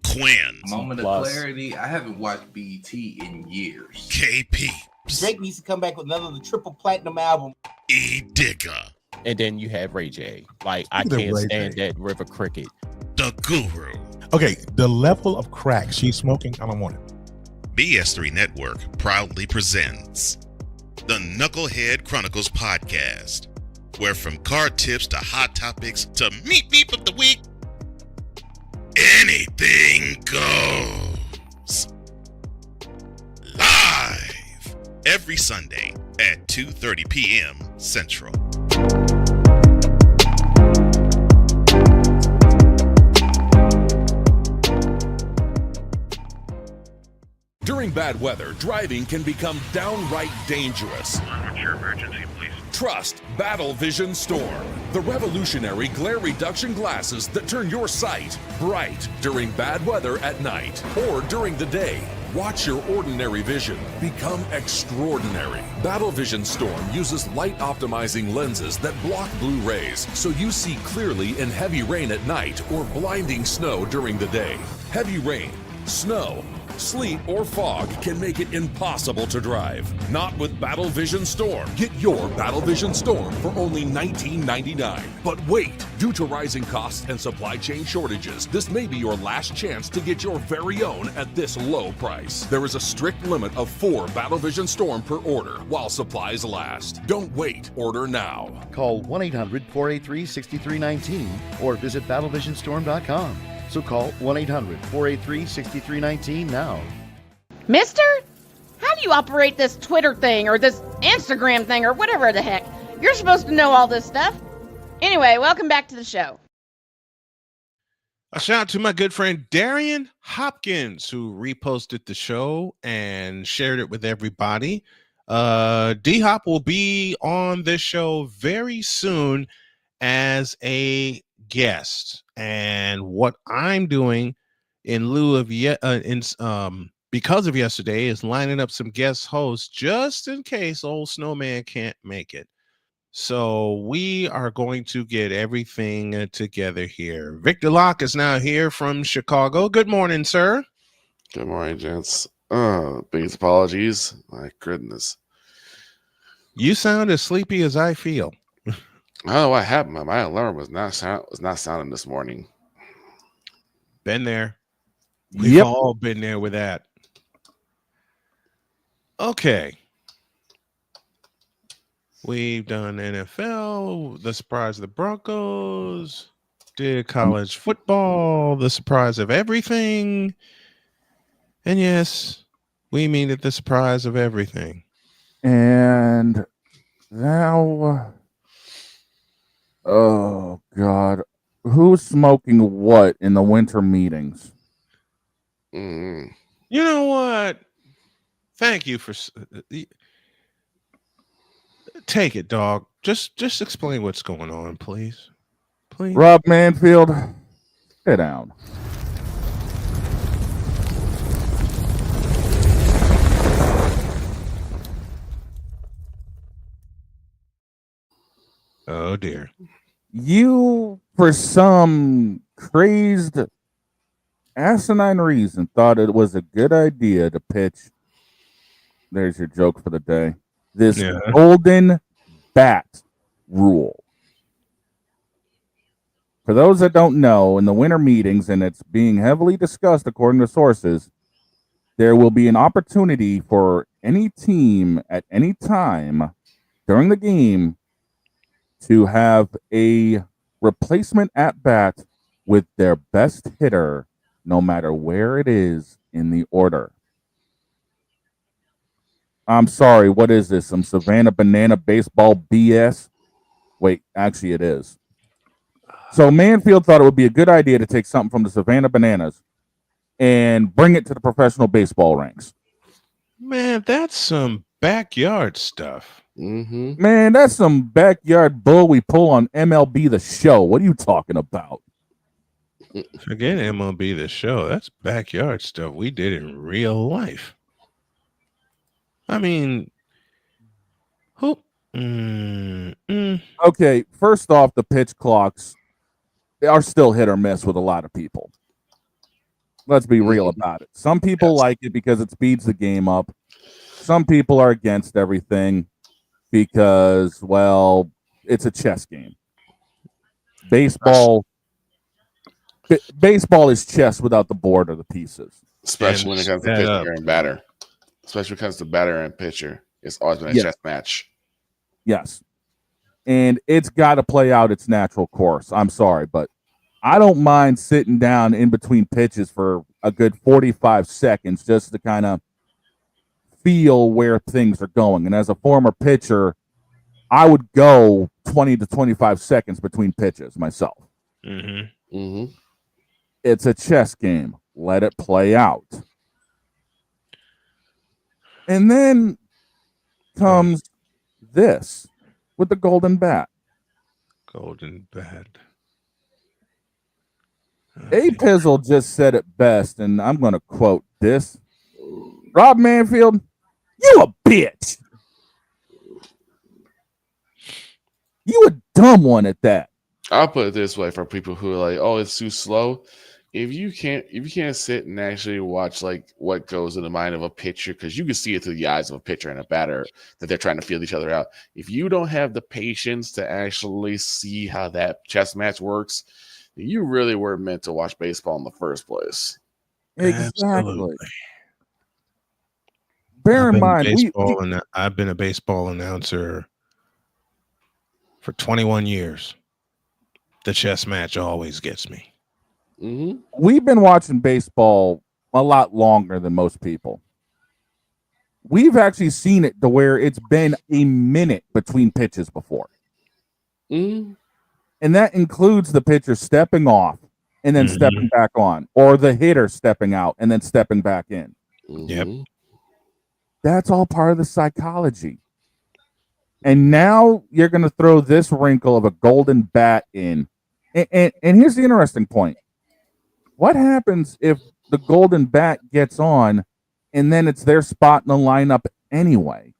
Quinn. Moment of clarity. I haven't watched BET in years. KP. Drake needs to come back with another triple platinum album. E Digger. And then you have Ray J. Like, I can't stand that River Cricket. The Guru. Okay, the level of crack she's smoking, I don't want it. BS3 Network proudly presents the Knucklehead Chronicles podcast, where from card tips to hot topics to meep of the week, anything goes. Live every Sunday at 2:30 p.m. Central. During bad weather, driving can become downright dangerous. What's your emergency, please? Trust Battle Vision Storm, the revolutionary glare reduction glasses that turn your sight bright during bad weather at night or during the day. Watch your ordinary vision become extraordinary. Battle Vision Storm uses light optimizing lenses that block blue rays so you see clearly in heavy rain at night or blinding snow during the day. Heavy rain, snow, sleet, or fog can make it impossible to drive. Not with Battle Vision Storm. Get your Battle Vision Storm for only $19.99. But wait, due to rising costs and supply chain shortages, this may be your last chance to get your very own at this low price. There is a strict limit of 4 Battle Vision Storm per order while supplies last. Don't wait, order now. Call 1-800-483-6319 or visit battlevisionstorm.com. So call 1-800-483-6319 now. Mister? How do you operate this Twitter thing or this Instagram thing or whatever the heck? You're supposed to know all this stuff. Anyway, welcome back to the show. A shout out to my good friend Darian Hopkins, who reposted the show and shared it with everybody. D-Hop will be on this show very soon as a guest, and what I'm doing in lieu of because of yesterday is lining up some guest hosts just in case old Snowman can't make it. So we are going to get everything together here. Victor Locke is now here from Chicago. Good morning, sir. Good morning, gents. Biggest apologies. My goodness. You sound as sleepy as I feel. I don't know what happened. My alarm was not sounding this morning. Been there. We've all been there with that. Okay. We've done NFL, the surprise of the Broncos, did college football, the surprise of everything. And yes, we mean it, the surprise of everything. And now... Oh, God. Who's smoking what in the winter meetings? You know what? Thank you for... Take it, dog. Just explain what's going on, please. Please. Rob Manfield, sit down. Oh, dear. You, for some crazed, asinine reason, thought it was a good idea to pitch. There's your joke for the day. This golden bat rule. For those that don't know, in the winter meetings, and it's being heavily discussed according to sources, there will be an opportunity for any team at any time during the game to have a replacement at bat with their best hitter, no matter where it is in the order. I'm sorry, what is this? Some Savannah Banana baseball BS? Wait, actually it is. So Manfield thought it would be a good idea to take something from the Savannah Bananas and bring it to the professional baseball ranks. Man, that's some backyard stuff. Man, that's some backyard bull we pull on MLB The Show. What are you talking about? Forget MLB The Show. That's backyard stuff we did in real life. I mean, who? Okay, first off, the pitch clocks are still hit or miss with a lot of people. Let's be real about it. Some people like it because it speeds the game up. Some people are against everything because, well, it's a chess game. Baseball is chess without the board or the pieces. Especially when it comes to pitcher and batter. Especially when it comes to batter and pitcher. It's always been a chess match. Yes. And it's got to play out its natural course. I'm sorry, but I don't mind sitting down in between pitches for a good 45 seconds just to kind of feel where things are going. And as a former pitcher, I would go 20 to 25 seconds between pitches myself. It's a chess game. Let it play out. And then comes this with the golden bat. Golden bat. A Pizzle just said it best, and I'm going to quote this. Rob Manfield, you a bitch. You a dumb one at that. I'll put it this way for people who are like, oh, it's too slow. If you can't sit and actually watch like what goes in the mind of a pitcher, because you can see it through the eyes of a pitcher and a batter that they're trying to feel each other out. If you don't have the patience to actually see how that chess match works, you really weren't meant to watch baseball in the first place. Exactly. Absolutely. Bear in mind, I've been a baseball announcer for 21 years. The chess match always gets me. We've been watching baseball a lot longer than most people. We've actually seen it to where it's been a minute between pitches before. And that includes the pitcher stepping off and then stepping back on, or the hitter stepping out and then stepping back in. Yep. That's all part of the psychology. And now you're going to throw this wrinkle of a golden bat in. And here's the interesting point. What happens if the golden bat gets on and then it's their spot in the lineup anyway?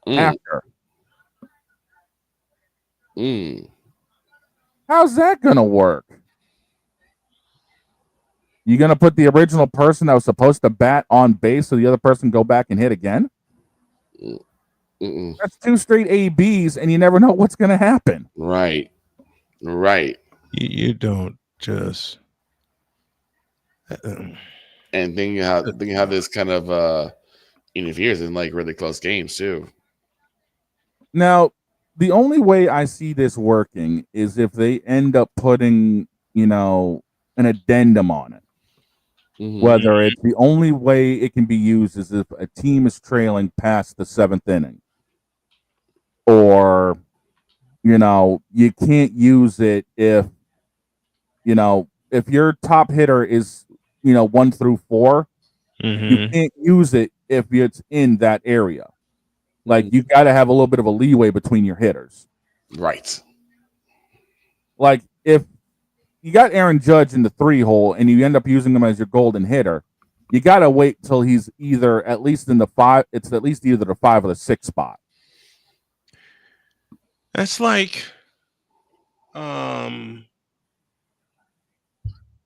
After. How's that going to work? You going to put the original person that was supposed to bat on base so the other person go back and hit again? That's two straight ABs, and you never know what's going to happen. Right. You don't just... And thinking how this kind of interferes in like really close games too. Now, the only way I see this working is if they end up putting, an addendum on it. Whether it's the only way it can be used is if a team is trailing past the 7th inning. Or, you can't use it if your top hitter is 1 through 4, you can't use it if it's in that area. Like, you got to have a little bit of a leeway between your hitters. Right. Like, if you got Aaron Judge in the 3 hole and you end up using him as your golden hitter, you got to wait till he's either at least in the 5. It's at least either the 5 or the 6 spot. That's like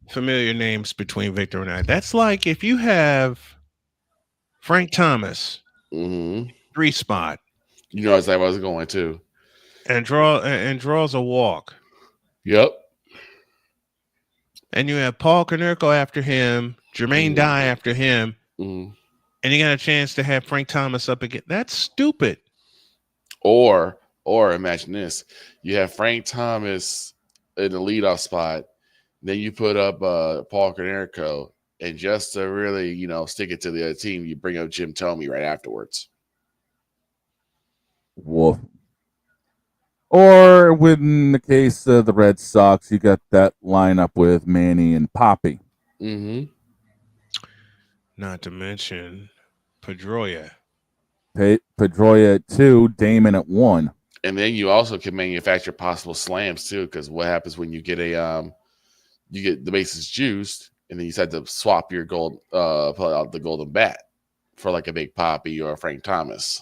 familiar names between Victor and I. That's like if you have Frank Thomas, 3 spot. You know exactly what I was going to. And draws a walk. Yep. and you have Paul Konerko after him, Jermaine Dye after him, and you got a chance to have Frank Thomas up again. That's stupid. Or imagine this: you have Frank Thomas in the leadoff spot, then you put up Paul Konerko, and just to really stick it to the other team, you bring up Jim Thome right afterwards. Woof. Or within the case of the Red Sox, you got that lineup with Manny and Poppy. Mm-hmm. Not to mention Pedroia. Pedroia at 2, Damon at 1. And then you also can manufacture possible slams too, because what happens when you get you get the bases juiced, and then you decide to swap your pull out the golden bat for like a big Poppy or a Frank Thomas.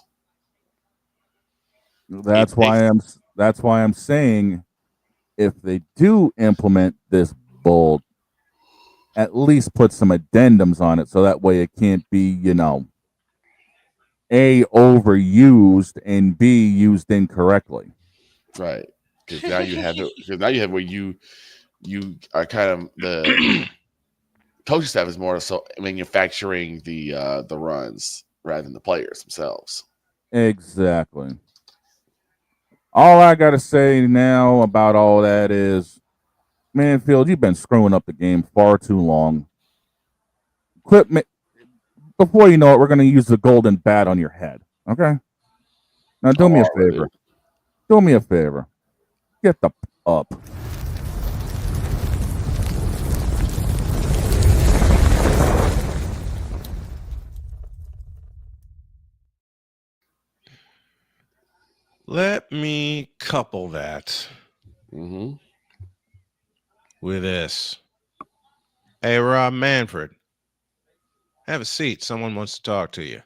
That's why I'm saying if they do implement this bold, at least put some addendums on it so that way it can't be, A, overused, and B, used incorrectly. Right. Because now you have where you are kind of the coaching staff is more so manufacturing the runs rather than the players themselves. Exactly. All I got to say now about all that is, Manfield, you've been screwing up the game far too long. Before you know it, we're going to use the golden bat on your head. Okay? Now do me a favor. Do me a favor. Get the up. Let me couple that with this. Hey, Rob Manfred, have a seat. Someone wants to talk to you.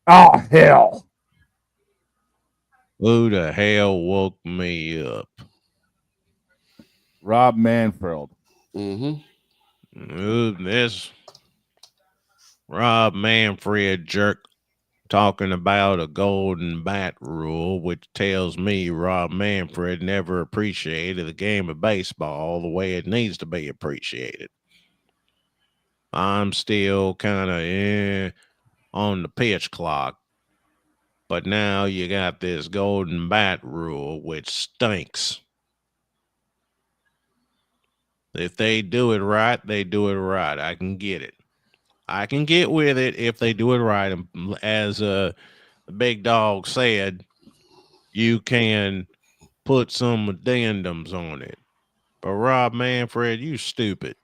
Oh, hell. Who the hell woke me up? Rob Manfred. This Rob Manfred jerk talking about a golden bat rule, which tells me Rob Manfred never appreciated the game of baseball the way it needs to be appreciated. I'm still kind of on the pitch clock, but now you got this golden bat rule, which stinks. If they do it right, they do it right. I can get it. I can get with it if they do it right. As the big dog said, you can put some addendums on it. But Rob Manfred, you stupid.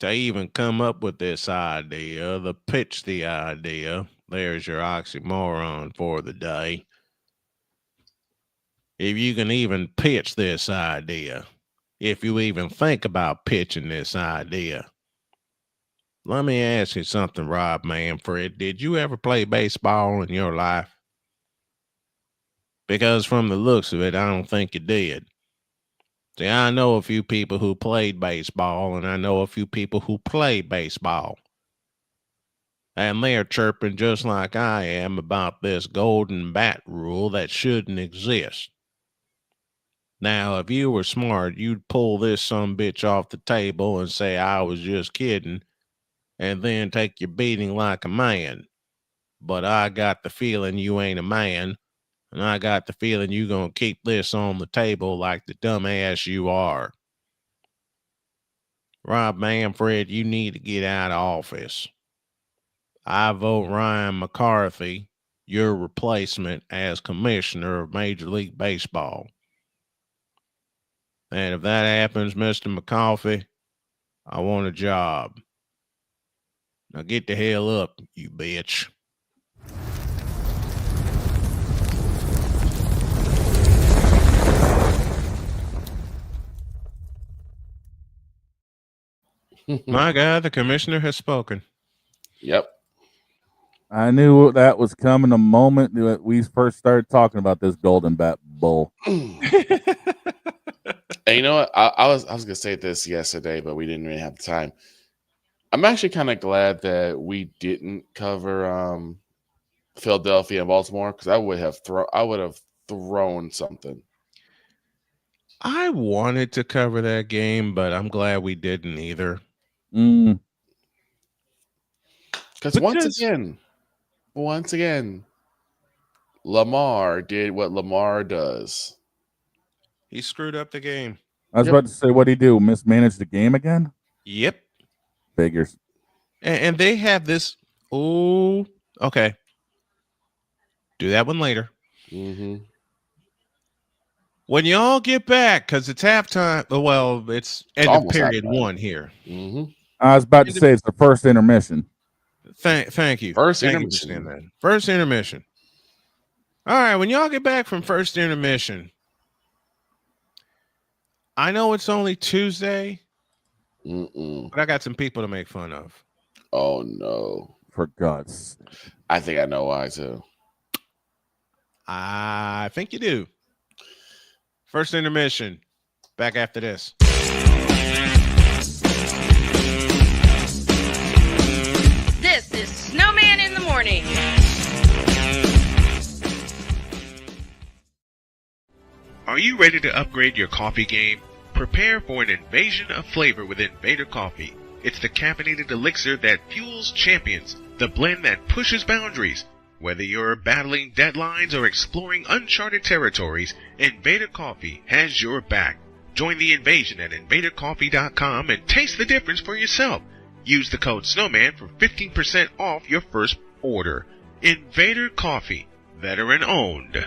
To even come up with this idea, to pitch the idea, there's your oxymoron for the day. If you can even pitch this idea, if you even think about pitching this idea. Let me ask you something, Rob Manfred. Did you ever play baseball in your life? Because from the looks of it, I don't think you did. See, I know a few people who played baseball, and I know a few people who play baseball. And they're chirping just like I am about this golden bat rule that shouldn't exist. Now, if you were smart, you'd pull this sumbitch off the table and say I was just kidding, and then take your beating like a man. But I got the feeling you ain't a man, and I got the feeling you gonna keep this on the table like the dumbass you are. Rob Manfred, you need to get out of office. I vote Ryan McCarthy, your replacement as commissioner of Major League Baseball. And if that happens, Mr. McCarthy, I want a job. Now get the hell up, you bitch. My God, the commissioner has spoken. Yep. I knew that was coming the moment that we first started talking about this golden bat bull. And you know what? I was gonna say this yesterday, but we didn't really have the time. I'm actually kind of glad that we didn't cover Philadelphia and Baltimore, because I would have thrown something. I wanted to cover that game, but I'm glad we didn't either. Because once again, Lamar did what Lamar does. He screwed up the game. I was about to say, what'd he do? Mismanage the game again? Yep. Figures. And they have this. Oh, okay. Do that one later. Mm-hmm. When y'all get back, because it's halftime. Well, it's end of period one here. Mm-hmm. I was about to say it's the first intermission. Thank you. First Thank intermission. You for saying that. First intermission. All right. When y'all get back from first intermission, I know it's only Tuesday, but I got some people to make fun of. Oh, no. For God's sake. I think I know why, too. I think you do. First intermission. Back after this. This is Snowman in the Morning. Are you ready to upgrade your coffee game? Prepare for an invasion of flavor with Invader Coffee. It's the caffeinated elixir that fuels champions, the blend that pushes boundaries. Whether you're battling deadlines or exploring uncharted territories, Invader Coffee has your back. Join the invasion at invadercoffee.com and taste the difference for yourself. Use the code Snowman for 15% off your first order. Invader Coffee, veteran owned.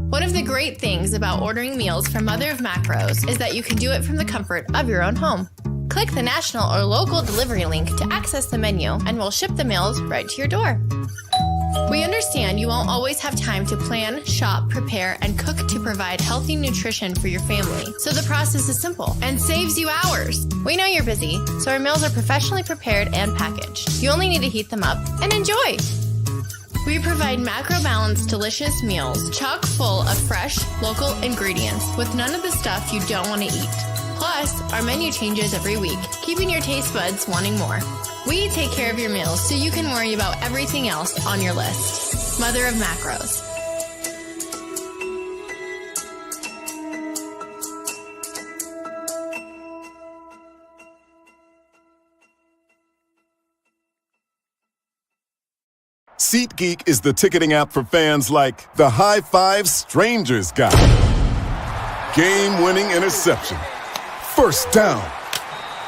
One of the great things about ordering meals from Mother of Macros is that you can do it from the comfort of your own home. Click the national or local delivery link to access the menu, and we'll ship the meals right to your door. We understand you won't always have time to plan, shop, prepare, and cook to provide healthy nutrition for your family, so the process is simple and saves you hours. We know you're busy, so our meals are professionally prepared and packaged. You only need to heat them up and enjoy. We provide macro-balanced, delicious meals chock full of fresh, local ingredients with none of the stuff you don't want to eat. Plus, our menu changes every week, keeping your taste buds wanting more. We take care of your meals so you can worry about everything else on your list. Mother of Macros. SeatGeek is the ticketing app for fans like the High Five Strangers guy. Game-winning interception. First down.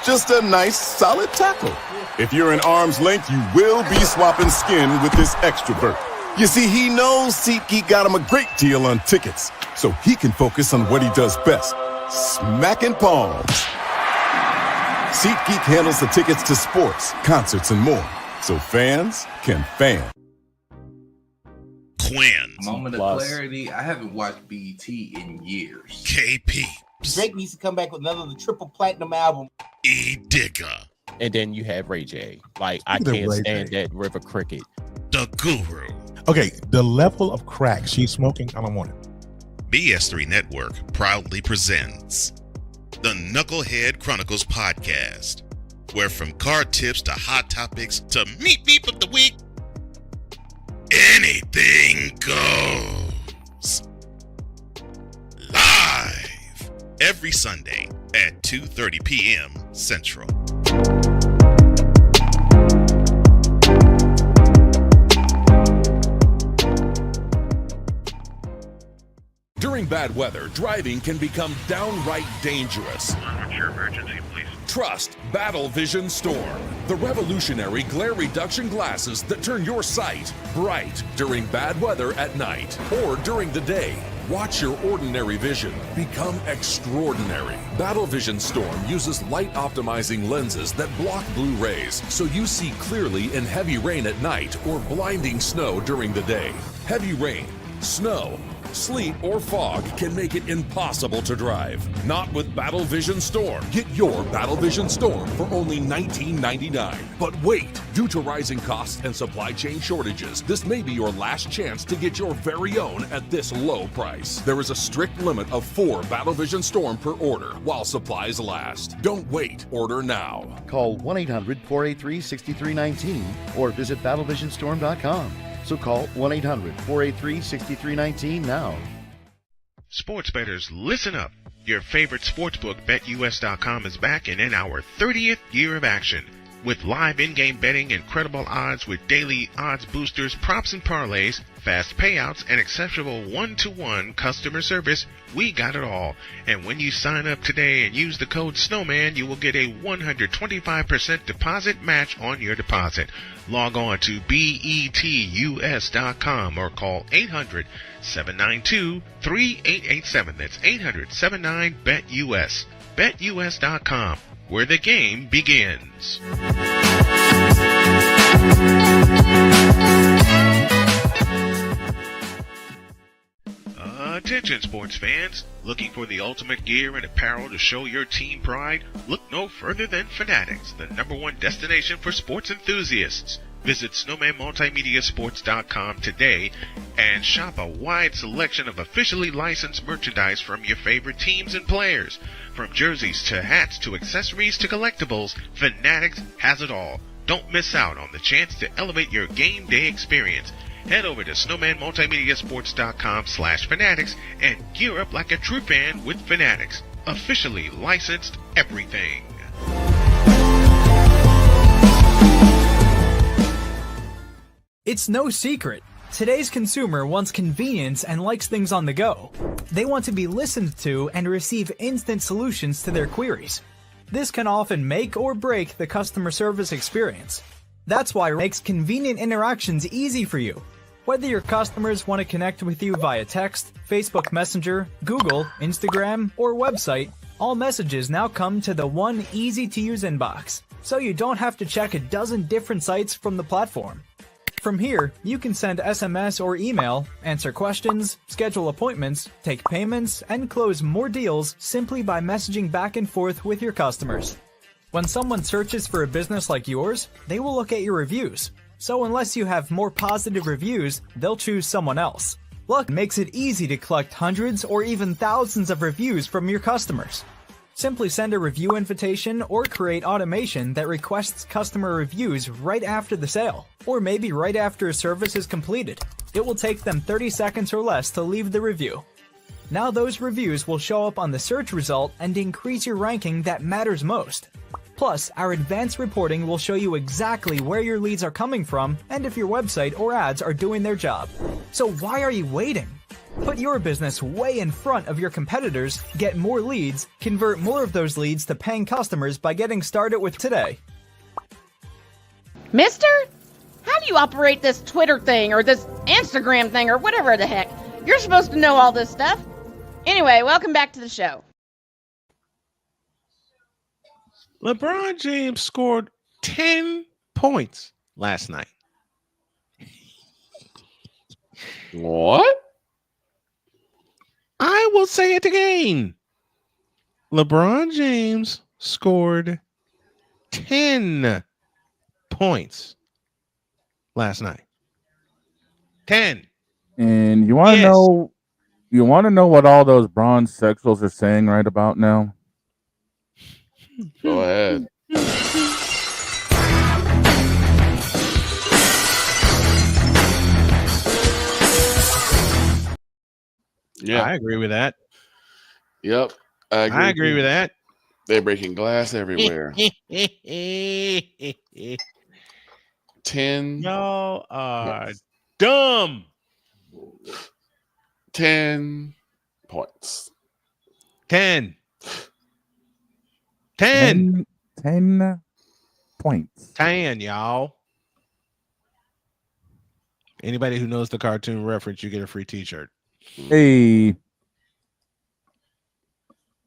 Just a nice, solid tackle. If you're in arm's length, you will be swapping skin with this extrovert. You see, he knows SeatGeek got him a great deal on tickets, so he can focus on what he does best, smacking palms. SeatGeek handles the tickets to sports, concerts, and more, so fans can fan. Quinn. Moment of clarity. I haven't watched BT in years. KP. Drake needs to come back with another triple platinum album. E Digger. And then you have Ray J. Like, I can't stand that River Cricket. The Guru. Okay, the level of crack she's smoking, I don't want it. BS3 Network proudly presents the Knucklehead Chronicles podcast, where from card tips to hot topics to meat beef of the week, anything goes. Live every Sunday at 2:30 p.m. Central. During bad weather, driving can become downright dangerous. What's your emergency, please? Trust Battle Vision Storm, the revolutionary glare reduction glasses that turn your sight bright during bad weather at night or during the day. Watch your ordinary vision become extraordinary. Battle Vision Storm uses light optimizing lenses that block blue rays, so you see clearly in heavy rain at night or blinding snow during the day. Heavy rain, Snow, sleet, or fog can make it impossible to drive. Not with Battle Vision Storm. Get your Battle Vision Storm for only $19.99. But wait, due to rising costs and supply chain shortages, this may be your last chance to get your very own at this low price. There is a strict limit of 4 Battle Vision Storm per order while supplies last. Don't wait, order now. Call 1-800-483-6319 or visit battlevisionstorm.com. So call 1-800-483-6319 now. Sports bettors, listen up. Your favorite sportsbook, BetUS.com, is back and in our 30th year of action. With live in-game betting, incredible odds with daily odds boosters, props and parlays, fast payouts, and exceptional one-to-one customer service, we got it all. And when you sign up today and use the code Snowman, you will get a 125% deposit match on your deposit. Log on to BETUS.com or call 800-792-3887. That's 800-79-BET-US. BetUS.com, where the game begins. Attention sports fans, looking for the ultimate gear and apparel to show your team pride? Look no further than Fanatics, the #1 destination for sports enthusiasts. Visit SnowmanMultimediaSports.com today and shop a wide selection of officially licensed merchandise from your favorite teams and players. From jerseys to hats to accessories to collectibles, Fanatics has it all. Don't miss out on the chance to elevate your game day experience. Head over to SnowmanMultimediaSports.com/Fanatics and gear up like a true fan with Fanatics. Officially licensed everything. It's no secret. Today's consumer wants convenience and likes things on the go. They want to be listened to and receive instant solutions to their queries. This can often make or break the customer service experience. That's why it makes convenient interactions easy for you. Whether your customers want to connect with you via text, Facebook Messenger, Google, Instagram, or website, all messages now come to the one easy-to-use inbox, so you don't have to check a dozen different sites from the platform. From here, you can send SMS or email, answer questions, schedule appointments, take payments, and close more deals simply by messaging back and forth with your customers. When someone searches for a business like yours, they will look at your reviews. So unless you have more positive reviews, they'll choose someone else. Luck makes it easy to collect hundreds or even thousands of reviews from your customers. Simply send a review invitation or create automation that requests customer reviews right after the sale, or maybe right after a service is completed. It will take them 30 seconds or less to leave the review. Now those reviews will show up on the search result and increase your ranking that matters most. Plus, our advanced reporting will show you exactly where your leads are coming from and if your website or ads are doing their job. So why are you waiting? Put your business way in front of your competitors, get more leads, convert more of those leads to paying customers by getting started with today. Mister? How do you operate this Twitter thing or this Instagram thing or whatever the heck? You're supposed to know all this stuff. Anyway, welcome back to the show. LeBron James scored 10 points last night. What? I will say it again. LeBron James scored 10 points last night. 10. And you want to know? You want to know what all those bronze sexuals are saying right about now? Go ahead. Yeah, I agree with that. Yep, I agree with that. They're breaking glass everywhere. 10. Y'all are dumb. 10 points. 10. 10. 10 points. 10, y'all. Anybody who knows the cartoon reference, you get a free t-shirt. Hey.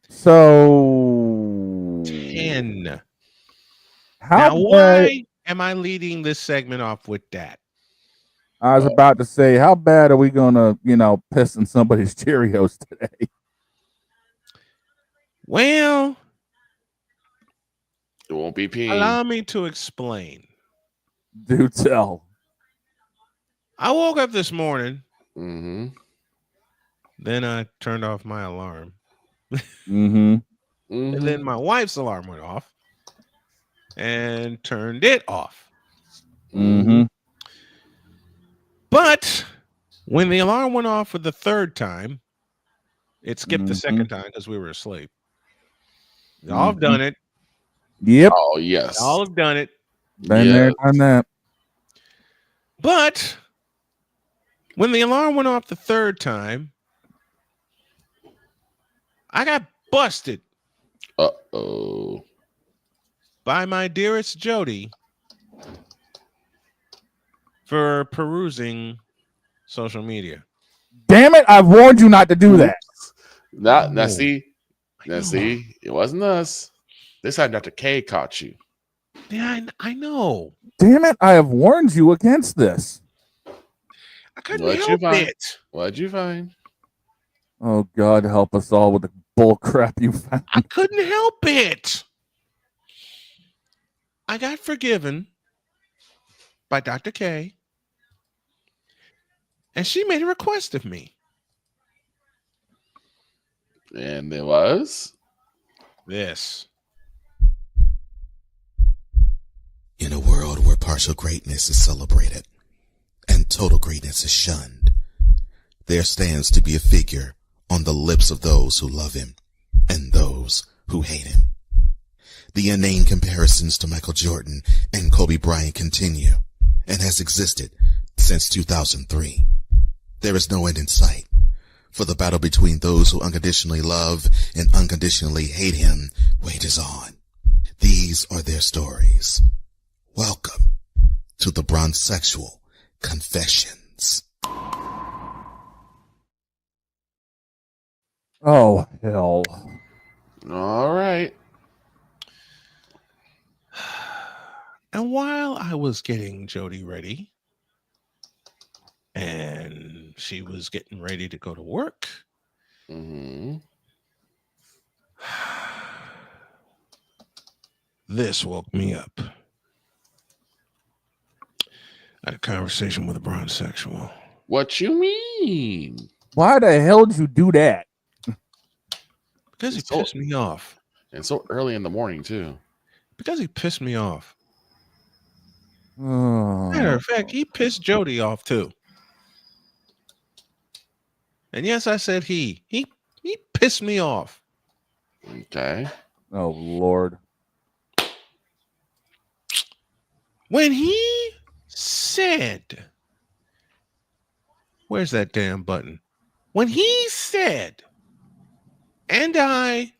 So 10. How now, why am I leading this segment off with that? I was about to say, how bad are we gonna, piss in somebody's Cheerios today? Well, it won't be peeing. Allow me to explain. Do tell. I woke up this morning. Mm-hmm. Then I turned off my alarm. Mm-hmm. And then my wife's alarm went off and turned it off. Mm-hmm. But when the alarm went off for the third time, it skipped the second time because we were asleep. Y'all have done it. Yep. Oh, yes. Y'all have done it. Been there, done that. But when the alarm went off the third time, I got busted. Uh-oh. By my dearest Jody for perusing social media. Damn it, I've warned you not to do that. Now see, it wasn't us. This time Dr. K caught you. Yeah, I know. Damn it, I have warned you against this. I couldn't help it. What'd you find? Oh, God, help us all with the bull crap you found. I couldn't help it. I got forgiven by Dr. K, and she made a request of me. And it was? This. In a world where partial greatness is celebrated and total greatness is shunned, there stands to be a figure on the lips of those who love him and those who hate him. The inane comparisons to Michael Jordan and Kobe Bryant continue and has existed since 2003. There is no end in sight, for the battle between those who unconditionally love and unconditionally hate him wages on. These are their stories. Welcome to the Bronzexual Confessions. Oh, hell. All right. And while I was getting Jody ready, and she was getting ready to go to work, this woke me up. I had a conversation with a Bronzexual. What you mean? Why the hell did you do that? Because he pissed me off. And so early in the morning, too. Because he pissed me off. Oh. Matter of fact, he pissed Jody off, too. And yes, I said he pissed me off. Okay. Oh, Lord. When he said, where's that damn button? When he said, and I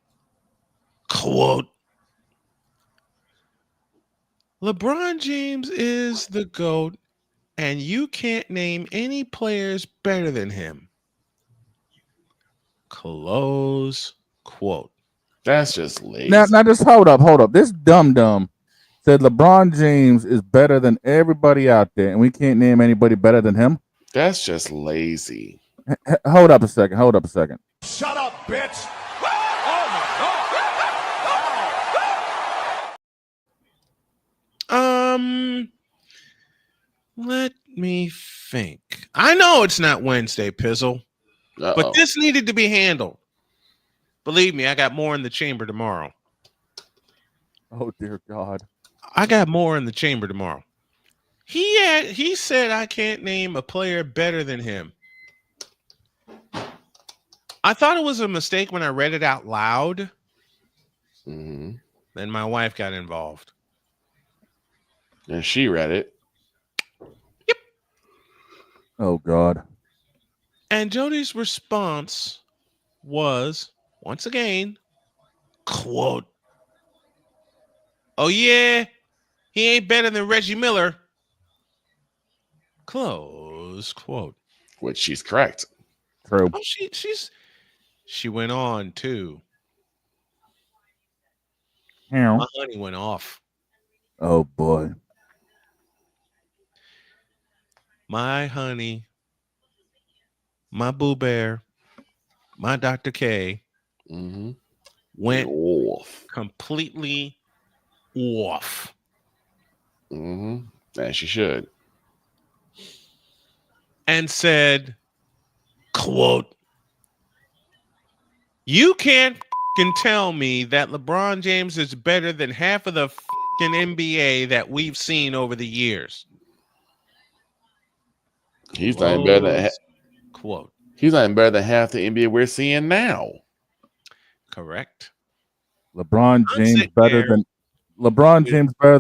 quote, LeBron James is the GOAT, and you can't name any players better than him. Close quote. That's just lazy. Now just hold up. This dum-dum said LeBron James is better than everybody out there, and we can't name anybody better than him. That's just lazy. Hold up a second. Shut up, bitch. Let me think. I know it's not Wednesday, Pizzle, but this needed to be handled. Believe me, I got more in the chamber tomorrow. Oh, dear God. I got more in the chamber tomorrow. He said I can't name a player better than him. I thought it was a mistake when I read it out loud. Then my wife got involved. And she read it. Yep. Oh, God. And Jody's response was, once again, quote, oh, yeah, he ain't better than Reggie Miller. Close quote. Which she's correct. True. Oh, she went on too. Meow. My honey went off. Oh, boy. my honey, my Boo Bear, my Dr. K went completely off. As she should. And said, quote, "You can't tell me that LeBron James is better than half of the NBA that we've seen over the years." He's not even better than quote. He's not even better than half the NBA we're seeing now. Correct. LeBron James better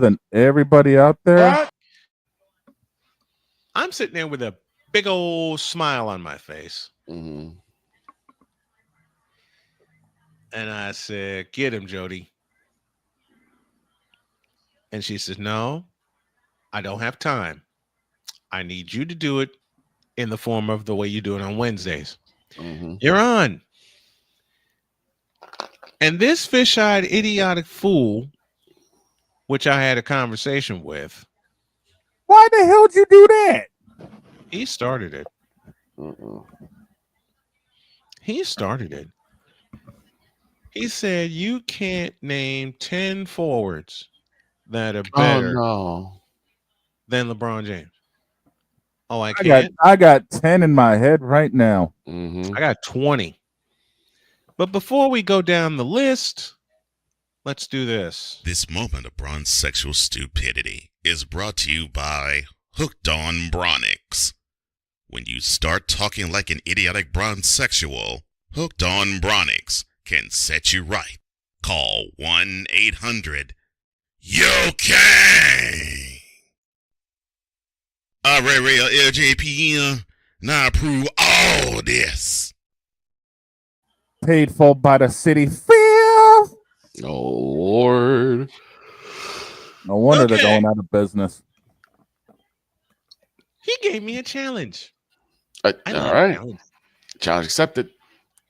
than everybody out there. I'm sitting there with a big old smile on my face. Mm-hmm. And I said, "Get him, Jody." And she says, "No, I don't have time. I need you to do it in the form of the way you do it on Wednesdays." You're on. And this fish-eyed, idiotic fool, which I had a conversation with. Why the hell did you do that? He started it. He started it. He said, "You can't name 10 forwards that are better than LeBron James." Oh, I can't? I got 10 in my head right now. I got 20. But before we go down the list, let's do this. This moment of bronze sexual stupidity is brought to you by Hooked on Bronix. When you start talking like an idiotic bronze sexual, Hooked on Bronix can set you right. Call 1-800-YO-KANG. Real LJPM, now approve all this. Paid for by the city. Phil. Oh, Lord. No wonder they're going out of business. He gave me a challenge. All right. Challenge accepted.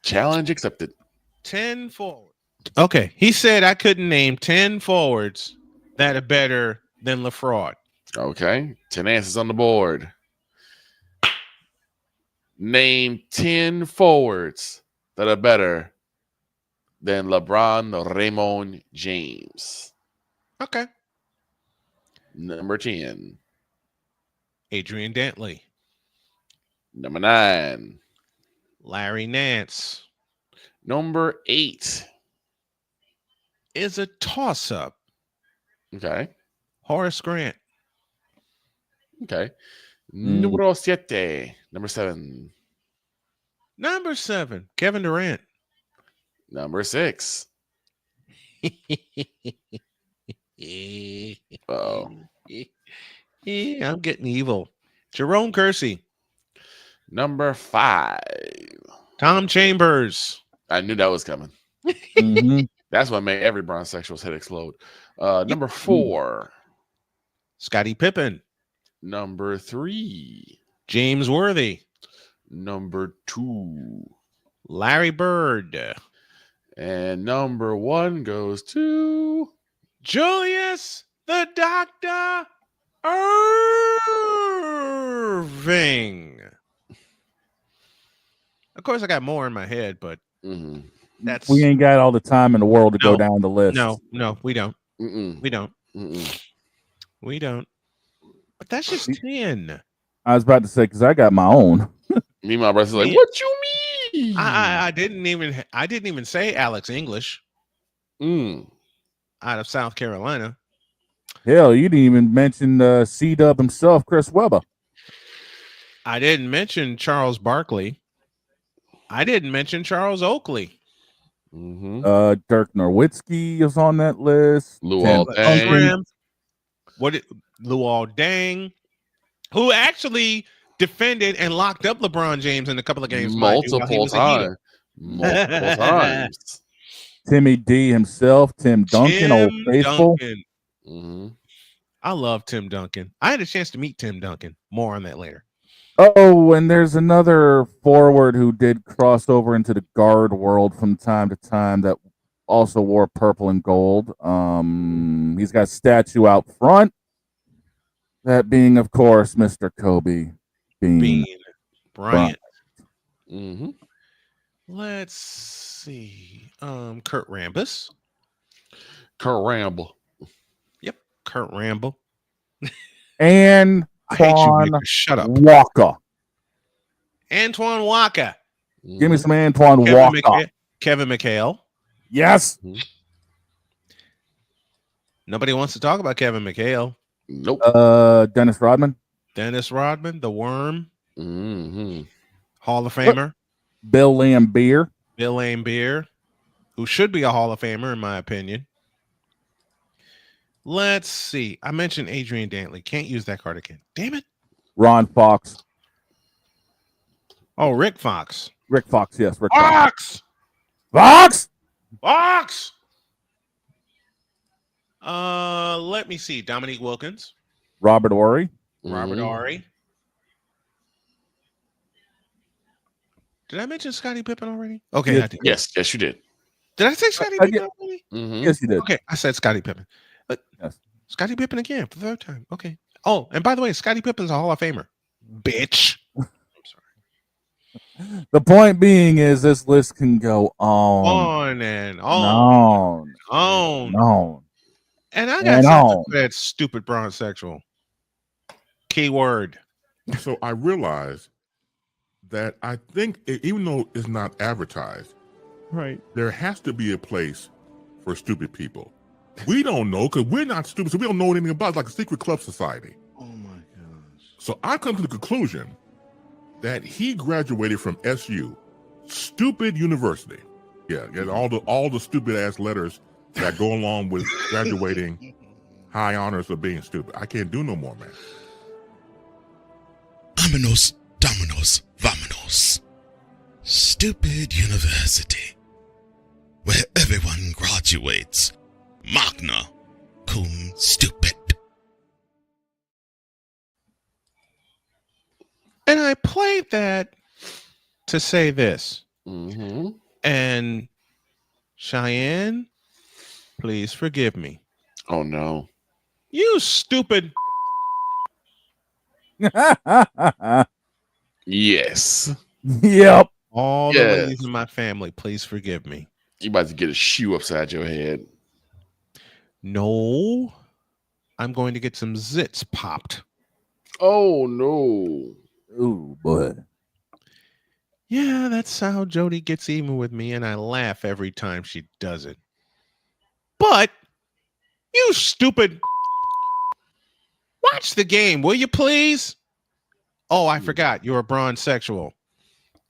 Challenge accepted. 10 forwards. Okay. He said I couldn't name 10 forwards that are better than LaFraud. Okay. 10 answers on the board. Name 10 forwards that are better than LeBron Raymond James. Okay. Number 10. Adrian Dantley. Number 9. Larry Nance. Number 8 is a toss-up. Okay. Horace Grant. Okay. Numero 7. Number 7. Number 7. Kevin Durant. Number 6. Uh-oh. I'm getting evil. Jerome Kersey. Number 5. Tom Chambers. I knew that was coming. That's what made every bronzesexual's head explode. Number 4. Scottie Pippen. Number 3. James Worthy. Number 2. Larry Bird. And number 1 goes to Julius the Doctor Irving. Of course, I got more in my head, but that's we ain't got all the time in the world to go down the list. No, we don't. We don't. We don't. But that's just 10. I was about to say because I got my own. Me and my brother's like, what you mean? I didn't even say Alex English. Out of South Carolina. Hell, you didn't even mention C-Dub himself, Chris Webber. I didn't mention Charles Barkley. I didn't mention Charles Oakley. Dirk Nowitzki is on that list. Luol Deng. Luol Deng, who actually defended and locked up LeBron James in a couple of games. Multiple times. Timmy D himself, Tim Duncan, Old Faithful. I love Tim Duncan. I had a chance to meet Tim Duncan. More on that later. Oh, and there's another forward who did cross over into the guard world from time to time that also wore purple and gold. He's got a statue out front. That being, of course, Mr. Kobe. Bean Bryant. Mm-hmm. Let's see. Kurt Rambis. Kurt Ramble. Yep, Kurt Ramble. And I hate you, Victor. Shut up. Walker. Antoine Walker. Give me some Antoine Walker. Kevin McHale. Yes. Nobody wants to talk about Kevin McHale. Nope. Dennis Rodman. Dennis Rodman, the Worm. Mm-hmm. Hall of Famer. Bill Laimbeer. Bill Laimbeer, who should be a Hall of Famer, in my opinion. Let's see. I mentioned Adrian Dantley. Can't use that card again. Damn it. Ron Fox. Oh, Rick Fox. Rick Fox, yes. Rick Fox. Fox. Fox. Let me see. Dominique Wilkins. Robert Horry. Robert Horry. Did I mention Scottie Pippen already? Okay, yes. I did. Yes, you did. Did I say Scottie Pippen already? Mm-hmm. Yes, you did. Okay, I said Scottie Pippen. Yes. Scottie Pippen again for the third time. Okay. Oh, and by the way, Scottie Pippen's a Hall of Famer. Bitch. The point being is this list can go on and on. And I got something for that stupid bronzexual. Keyword. So I realized that I think even though it's not advertised, right, there has to be a place for stupid people. We don't know because we're not stupid, so we don't know anything about it. It's like a secret club society. Oh my gosh. So I come to the conclusion that he graduated from SU, stupid university. Yeah, all the stupid ass letters that go along with graduating high honors of being stupid. I can't do no more, man. Vámonos, dominos, vámonos. Stupid university, where everyone graduates. Magna cum stupid. And I played that to say this. Mm-hmm. And Cheyenne, please forgive me. Oh no. You stupid. Yes. Yep. All the ladies in my family, please forgive me. You about to get a shoe upside your head. No. I'm going to get some zits popped. Oh no. Oh boy. Yeah, that's how Jody gets even with me, and I laugh every time she does it. But you stupid. Watch the game, will you please? Oh, I forgot. You're a bronzexual.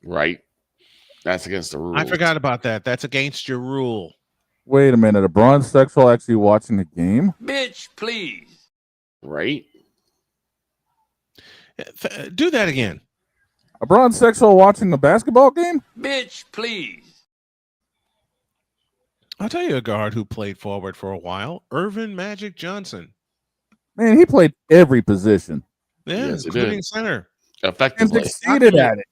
Right. That's against the rules. I forgot about that. That's against your rule. Wait a minute. A bronzexual actually watching the game? Bitch, please. Right. Do that again. A bronzexual watching the basketball game? Bitch, please. I'll tell you a guard who played forward for a while. Irvin Magic Johnson. Man, he played every position. Yeah, Yes, he including did. center. And Effectively. succeeded at it.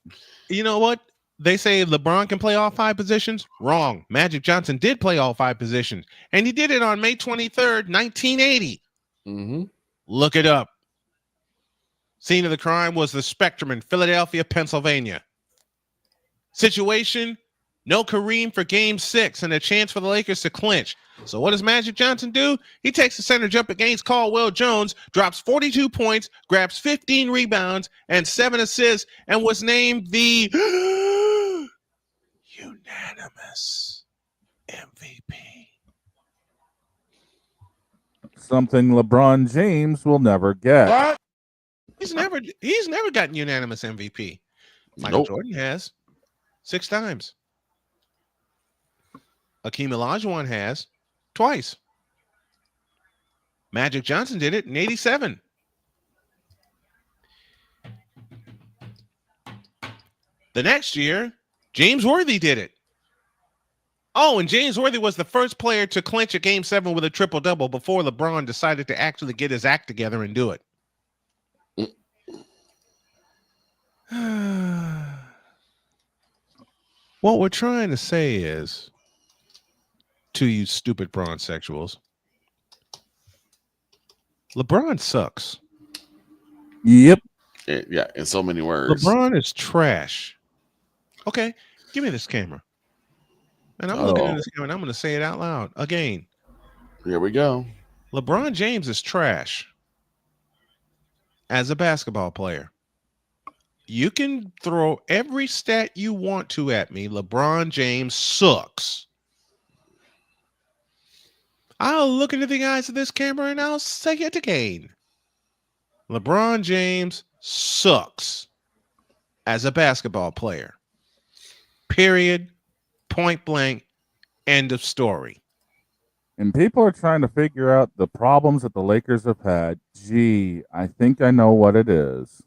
You know what? They say LeBron can play all 5 positions. Wrong. Magic Johnson did play all 5 positions. And he did it on May 23rd, 1980. Mm-hmm. Look it up. Scene of the crime was the Spectrum in Philadelphia, Pennsylvania. Situation, no Kareem for game 6 and a chance for the Lakers to clinch. So what does Magic Johnson do? He takes the center jump against Caldwell Jones, drops 42 points, grabs 15 rebounds and 7 assists, and was named the unanimous MVP. Something LeBron James will never get. What? He's never gotten unanimous MVP. Michael Jordan has 6 times. Akeem Olajuwon has twice. Magic Johnson did it in 87. The next year, James Worthy did it. Oh, and James Worthy was the first player to clinch a game 7 with a triple-double before LeBron decided to actually get his act together and do it. What we're trying to say is, to you stupid bronzexuals, LeBron sucks. Yep. Yeah, in so many words. LeBron is trash. Okay, give me this camera. And I'm looking at this camera and I'm going to say it out loud again. Here we go. LeBron James is trash as a basketball player. You can throw every stat you want to at me. LeBron James sucks. I'll look into the eyes of this camera and I'll say it again. LeBron James sucks as a basketball player. Period. Point blank. End of story. And people are trying to figure out the problems that the Lakers have had. Gee, I think I know what it is.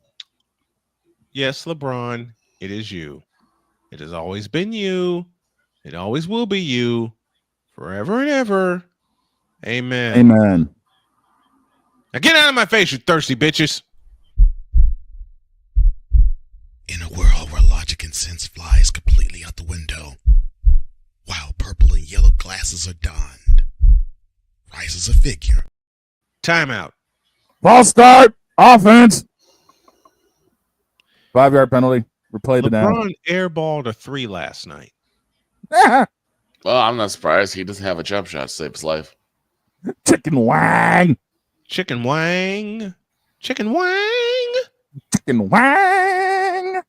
Yes, LeBron, it is you. It has always been you. It always will be you. Forever and ever. Amen. Amen. Now get out of my face, you thirsty bitches. In a world where logic and sense flies completely out the window, while purple and yellow glasses are donned, rises a figure. Timeout. False start. Offense. 5-yard penalty. Replay the down. LeBron airballed a 3 last night. Well, I'm not surprised. He doesn't have a jump shot to save his life. Chicken wang. Chicken wang. Chicken wang. Chicken wang.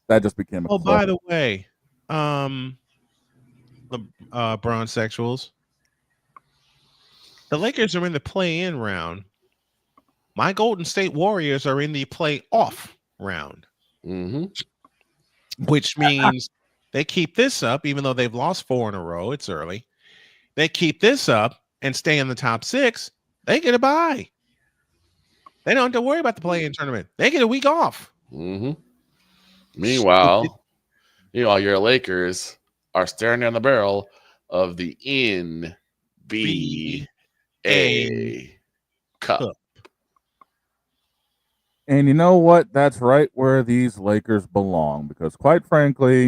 That just became a Oh, by the way, Bronsexuals. The Lakers are in the play-in round. My Golden State Warriors are in the play-off round. Mm-hmm. Which means they keep this up, even though they've lost 4 in a row. It's early. They keep this up and stay in the top 6. They get a bye. They don't have to worry about the play-in tournament. They get a week off. Mm-hmm. Meanwhile, your Lakers are staring down the barrel of the NBA Cup. And you know what? That's right where these Lakers belong. Because quite frankly,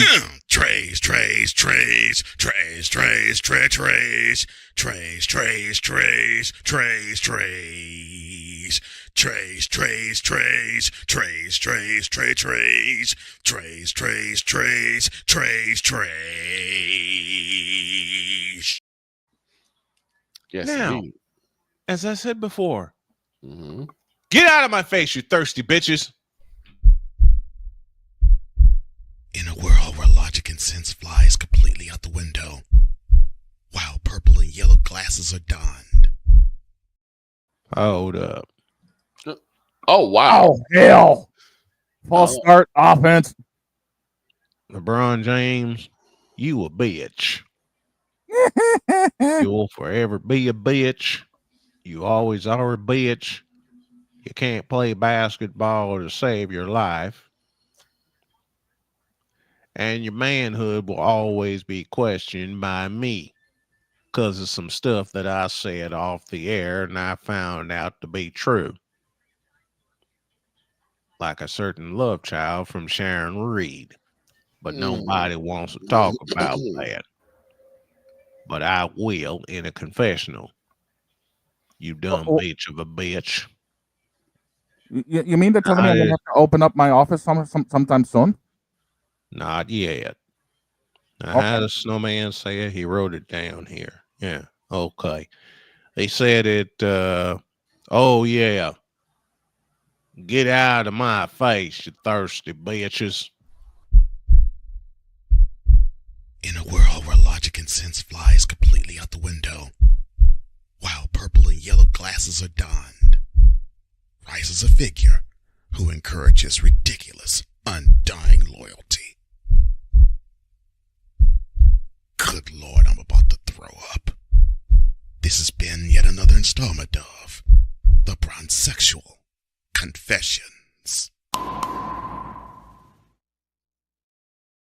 Trays, trays, trays, trays, trays, trays, trays, trays, trays, trays, trays, trays. Trays, trays, trays, trays, trays, trays, trays, trays, trays, trays, trays, trays. Yes, now, indeed. as I said before, Mm-hmm. Get out of my face, you thirsty bitches. In a world where logic and sense flies completely out the window, while purple and yellow glasses are donned. Hold up. Oh, wow. Oh, hell. False start. Offense. LeBron James, you a bitch. You'll forever be a bitch. You always are a bitch. You can't play basketball to save your life. And your manhood will always be questioned by me because of some stuff that I said off the air and I found out to be true. Like a certain love child from Sharon Reed. But nobody wants to talk about that. But I will in a confessional. You dumb bitch of a bitch. You mean to tell me I'm going to have to open up my office sometime soon? Not yet. I had a snowman say it. He wrote it down here. Yeah. Okay. He said it. Oh, yeah. Get out of my face, you thirsty bitches. In a world where logic and sense flies completely out the window, while purple and yellow glasses are donned, rises a figure who encourages ridiculous, undying loyalty. Good Lord, I'm about to throw up. This has been yet another installment of The Bronsexual Confessions.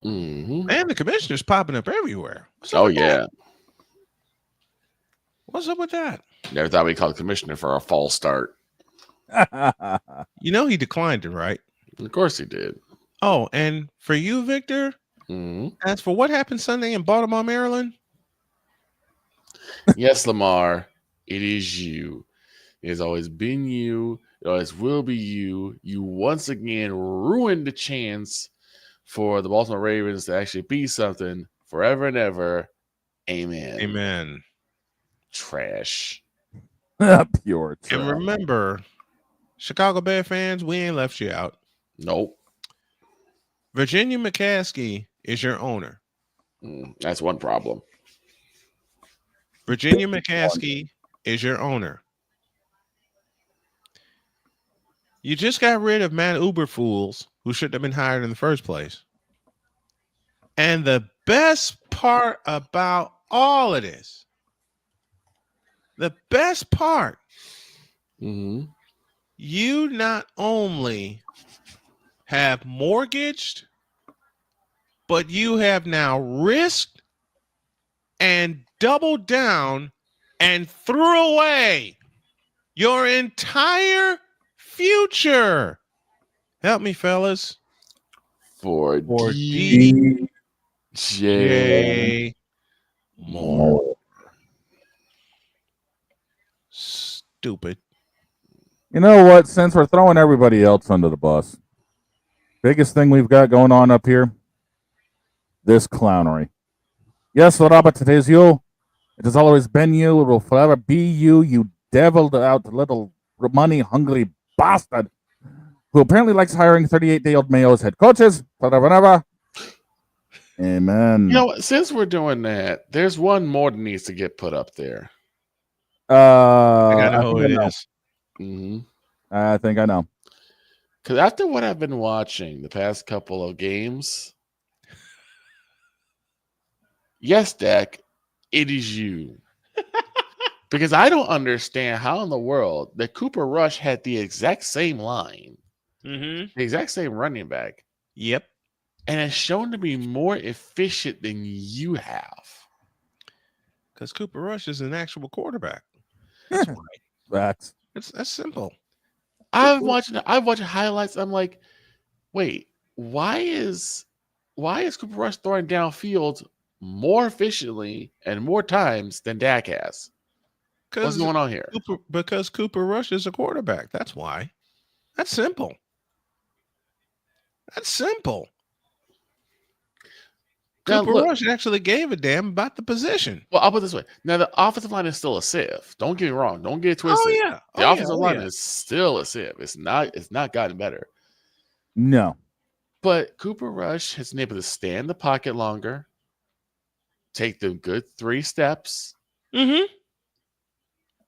Mm-hmm. Man, the commissioner's popping up everywhere. Oh, yeah. What's up with that? Never thought we'd call the commissioner for a false start. You know he declined it, right? Of course he did. Oh, and for you, Victor, as for what happened Sunday in Baltimore, Maryland? Yes, Lamar, it is you. It has always been you. It will be you. You once again ruined the chance for the Baltimore Ravens to actually be something forever and ever. Amen. Amen. Trash. Pure trash. And remember, Chicago Bear fans, we ain't left you out. Nope. Virginia McCaskey is your owner. That's one problem. Virginia McCaskey is your owner. You just got rid of Matt Uberfools, who shouldn't have been hired in the first place. And the best part about all of this, the best part, you not only have mortgaged, but you have now risked and doubled down and threw away your entire future. Help me, fellas. For DJ Moore. Stupid. You know what? Since we're throwing everybody else under the bus, biggest thing we've got going on up here, this clownery. Yes, Robert, it is you. It has always been you. It will forever be you, you deviled out little money-hungry bastard who apparently likes hiring 38-day-old Mayo as head coaches. Forever and ever. Amen. You know what? Since we're doing that, there's one more that needs to get put up there. I gotta know who it is. I think I know. Because after what I've been watching the past couple of games, yes, Dak, it is you. Because I don't understand how in the world that Cooper Rush had the exact same line, the exact same running back. Yep. And it's shown to be more efficient than you have. Because Cooper Rush is an actual quarterback. That's why. That's simple. I've watched highlights. I'm like, wait, why is Cooper Rush throwing downfield more efficiently and more times than Dak has? What's going on here? Because Cooper Rush is a quarterback. That's why. That's simple. That's simple. Cooper Rush actually gave a damn about the position. Well, I'll put it this way. Now, the offensive line is still a sieve. Don't get me wrong. Don't get it twisted. Oh, yeah. The offensive line is still a sieve. It's not gotten better. No. But Cooper Rush has been able to stay in the pocket longer, take the good 3 steps,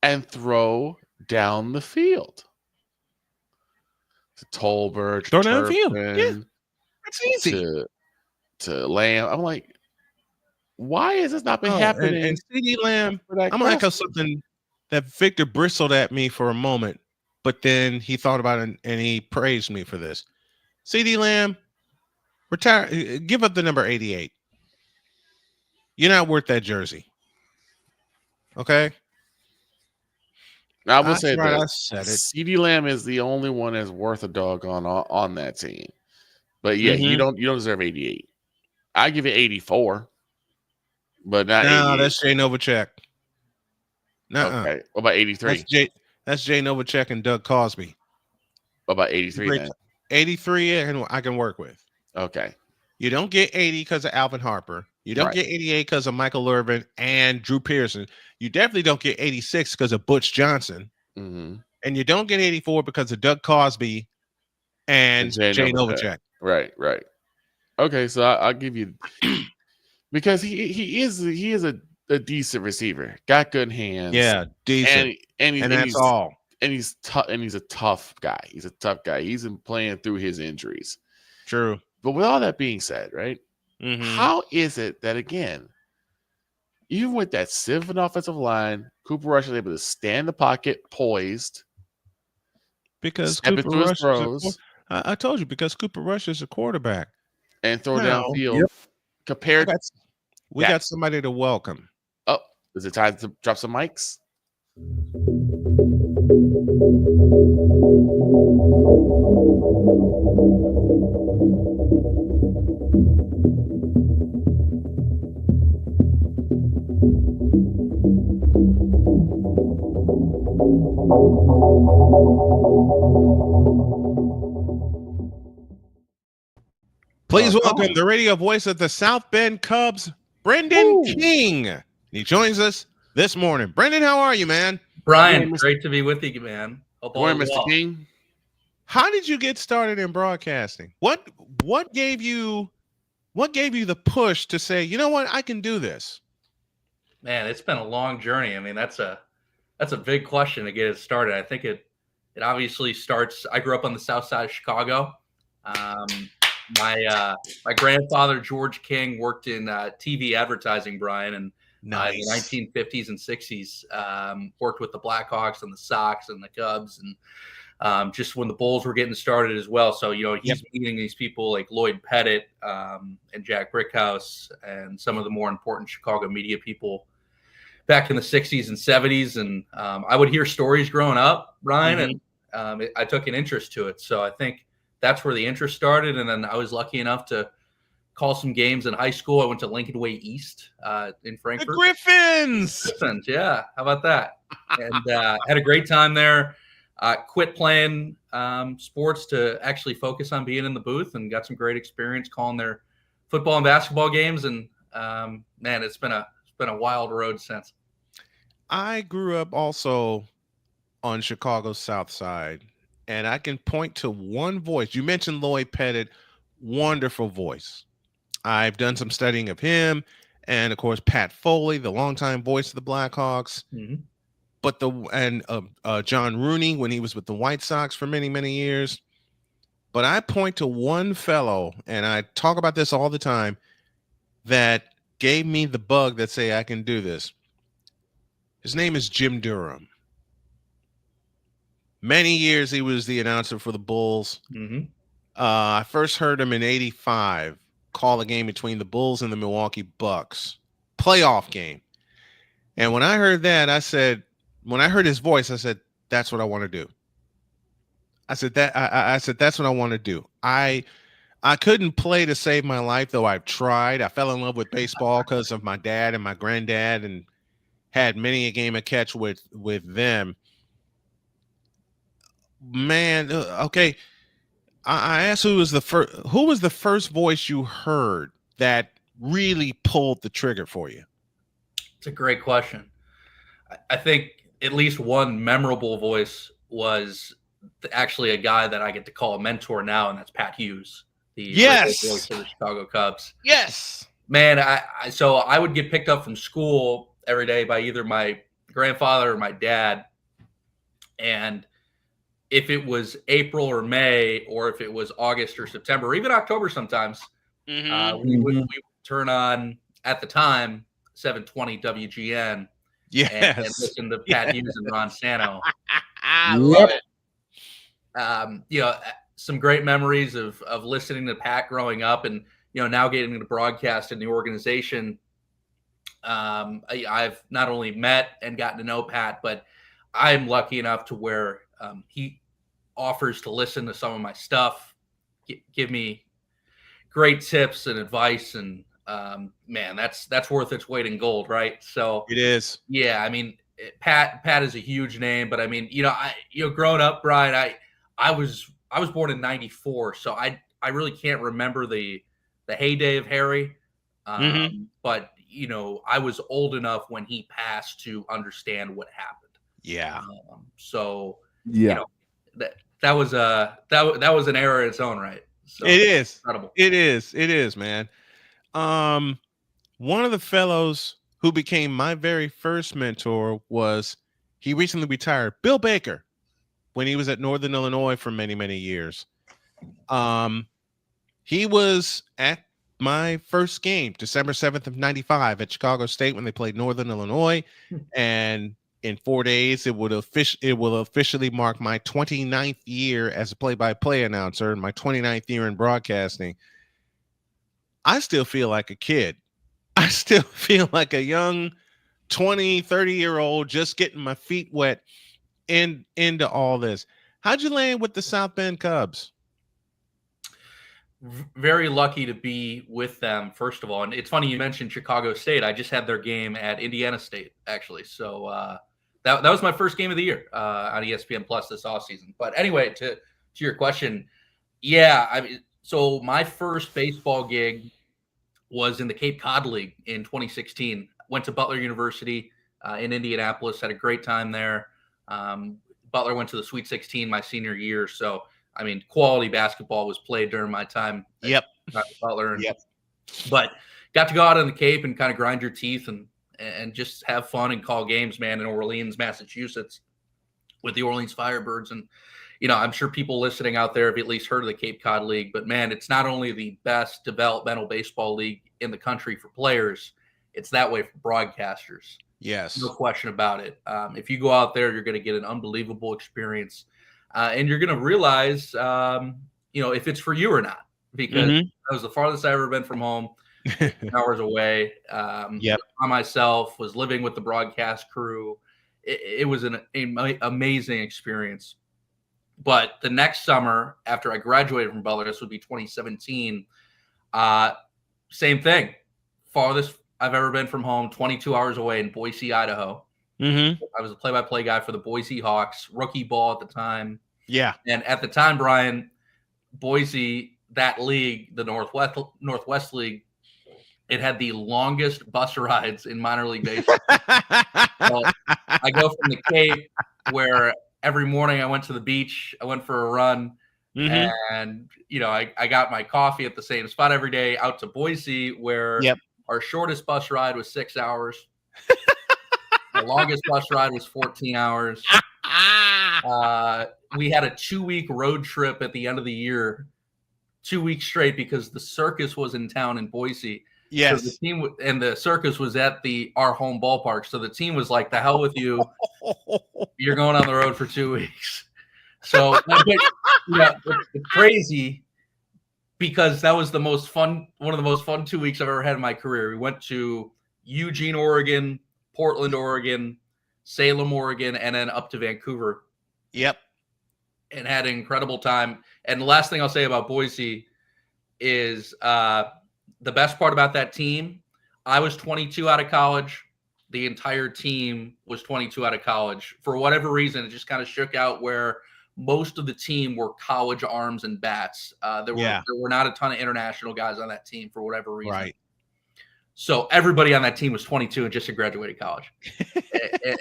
and throw down the field. To Tolbert, throw down the field. Yeah. That's easy. To Lamb. I'm like, why has this not been happening? And CeeDee Lamb, I'm going to echo something that Victor bristled at me for a moment, but then he thought about it and he praised me for this. CeeDee Lamb, retire, give up the number 88. You're not worth that jersey. Okay? I will say that that CeeDee Lamb is the only one that's worth a dog on that team. But yeah, you don't deserve 88. I give it 84, but not 88. No, that's Jay Novacek. Okay. What about 83? That's Jay Novacek and Doug Cosby. What about 83 then? 83 I can work with. Okay. You don't get 80 because of Alvin Harper. You don't get 88 because of Michael Irvin and Drew Pearson. You definitely don't get 86 because of Butch Johnson. And you don't get 84 because of Doug Cosby and Jay Novacek. Right. Okay, so I'll give you because he is a decent receiver, got good hands, decent, and that's all. And he's tough, and he's a tough guy. He's a tough guy. He's been playing through his injuries. True, but with all that being said, right? How is it that again, even with that civil offensive line, Cooper Rush is able to stand in the pocket, poised, because Cooper Rush I told you, because Cooper Rush is a quarterback. And throw downfield compared we got somebody to welcome. Oh, is it time to drop some mics? Please welcome the radio voice of the South Bend Cubs, Brendan King. He joins us this morning. Brendan, how are you, man? Brian, great to be with you, man. Hope all is well. King. How did you get started in broadcasting? What gave you the push to say, you know what, I can do this? Man, it's been a long journey. I mean, that's a big question to get it started. I think it obviously starts. I grew up on the south side of Chicago. My grandfather George King worked in TV advertising, Brian, and in the 1950s and 60s. Worked with the Blackhawks and the Sox and the Cubs, and just when the Bulls were getting started as well. So he's meeting these people like Lloyd Pettit and Jack Brickhouse and some of the more important Chicago media people back in the 60s and 70s. And I would hear stories growing up, Ryan, and I took an interest to it. So I think that's where the interest started. And then I was lucky enough to call some games in high school. I went to Lincoln Way East in Frankfurt. The Griffins, yeah. How about that? And had a great time there. Quit playing sports to actually focus on being in the booth, and got some great experience calling their football and basketball games. And man, it's been a wild road since. I grew up also on Chicago's South Side, and I can point to one voice. You mentioned Lloyd Pettit, wonderful voice. I've done some studying of him, and of course Pat Foley, the longtime voice of the Blackhawks. But John Rooney when he was with the White Sox for many, many years. But I point to one fellow, and I talk about this all the time, that gave me the bug that say I can do this. His name is Jim Durham. Many years he was the announcer for the Bulls. I first heard him in '85 call a game between the Bulls and the Milwaukee Bucks, playoff game. And when I heard that, when I heard his voice, I said, that's what I want to do. I said, that's what I want to do. I couldn't play to save my life, though I've tried. I fell in love with baseball because of my dad and my granddad, and had many a game of catch with them. Man, okay. I asked who was the first voice you heard that really pulled the trigger for you? It's a great question. I think at least one memorable voice was actually a guy that I get to call a mentor now, and that's Pat Hughes, the voice of the Chicago Cubs. Yes, man. So I would get picked up from school every day by either my grandfather or my dad, and if it was April or May, or if it was August or September, or even October sometimes, we would turn on, at the time, 720 WGN. And listen to Pat Hughes and Ron Santo. I love it. Some great memories of listening to Pat growing up, and now getting into broadcast in the organization. I've not only met and gotten to know Pat, but I'm lucky enough to where he offers to listen to some of my stuff, give me great tips and advice, and man, that's worth its weight in gold, right? So it is. Yeah, I mean, Pat is a huge name, but I mean, growing up, Brian, I was born in '94, so I really can't remember the heyday of Harry, but I was old enough when he passed to understand what happened. Yeah. That was an era in its own right. So it is incredible. It is, man. One of the fellows who became my very first mentor he recently retired, Bill Baker, when he was at Northern Illinois for many, many years. He was at my first game, December 7th of '95 at Chicago State when they played Northern Illinois. And in 4 days, it will officially mark my 29th year as a play-by-play announcer and my 29th year in broadcasting. I still feel like a kid. I still feel like a young 20, 30-year-old just getting my feet wet into all this. How'd you land with the South Bend Cubs? Very lucky to be with them, first of all. And it's funny you mentioned Chicago State. I just had their game at Indiana State, actually. So that was my first game of the year on ESPN Plus this offseason. But anyway, to your question, yeah, I mean, so my first baseball gig was in the Cape Cod League in 2016. Went to Butler University in Indianapolis, had a great time there. Butler went to the Sweet 16 my senior year. So, I mean, quality basketball was played during my time at Butler. But got to go out on the Cape and kind of grind your teeth and just have fun and call games, man, in Orleans, Massachusetts with the Orleans Firebirds. And, you know, I'm sure people listening out there have at least heard of the Cape Cod League. But, man, it's not only the best developmental baseball league in the country for players, it's that way for broadcasters. Yes. No question about it. If you go out there, you're going to get an unbelievable experience. And you're going to realize, you know, if it's for you or not. Because that was the farthest I've ever been from home, 10 hours away. By myself, was living with the broadcast crew. It was an amazing experience. But the next summer, after I graduated from Butler, this would be 2017, same thing. Farthest I've ever been from home, 22 hours away in Boise, Idaho. I was a play-by-play guy for the Boise Hawks, rookie ball at the time. Yeah. And at the time, Brian, Boise, that league, the Northwest League, it had the longest bus rides in minor league baseball. So I go from the Cape, where every morning I went to the beach, I went for a run, and you know, I got my coffee at the same spot every day, out to Boise, where our shortest bus ride was 6 hours. The longest bus ride was 14 hours. We had a 2-week road trip at the end of the year, 2 weeks straight, because the circus was in town in Boise. Yes. So the team and the circus was at our home ballpark. So the team was like, "The hell with you! You're going on the road for 2 weeks." So it's crazy, because that was one of the most fun 2 weeks I've ever had in my career. We went to Eugene, Oregon, Portland, Oregon, Salem, Oregon, and then up to Vancouver. And had an incredible time. And the last thing I'll say about Boise is the best part about that team, I was 22 out of college. The entire team was 22 out of college. For whatever reason, it just kind of shook out where most of the team were college arms and bats. There were not a ton of international guys on that team for whatever reason. Right. So everybody on that team was 22 and just had graduated college.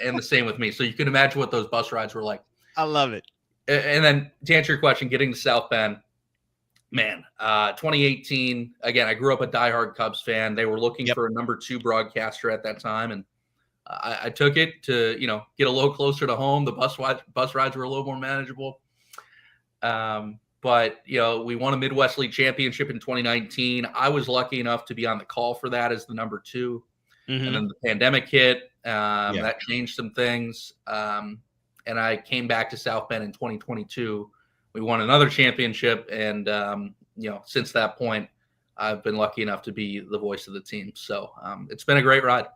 and the same with me. So you can imagine what those bus rides were like. I love it. And then to answer your question, getting to South Bend, man, 2018, again, I grew up a diehard Cubs fan. They were looking for a number 2 broadcaster at that time. And I took it to, you know, get a little closer to home. The bus rides were a little more manageable. But, you know, we won a Midwest League championship in 2019. I was lucky enough to be on the call for that as the number 2. And then the pandemic hit. That changed some things. And I came back to South Bend in 2022. We won another championship. And, you know, since that point, I've been lucky enough to be the voice of the team. So it's been a great ride.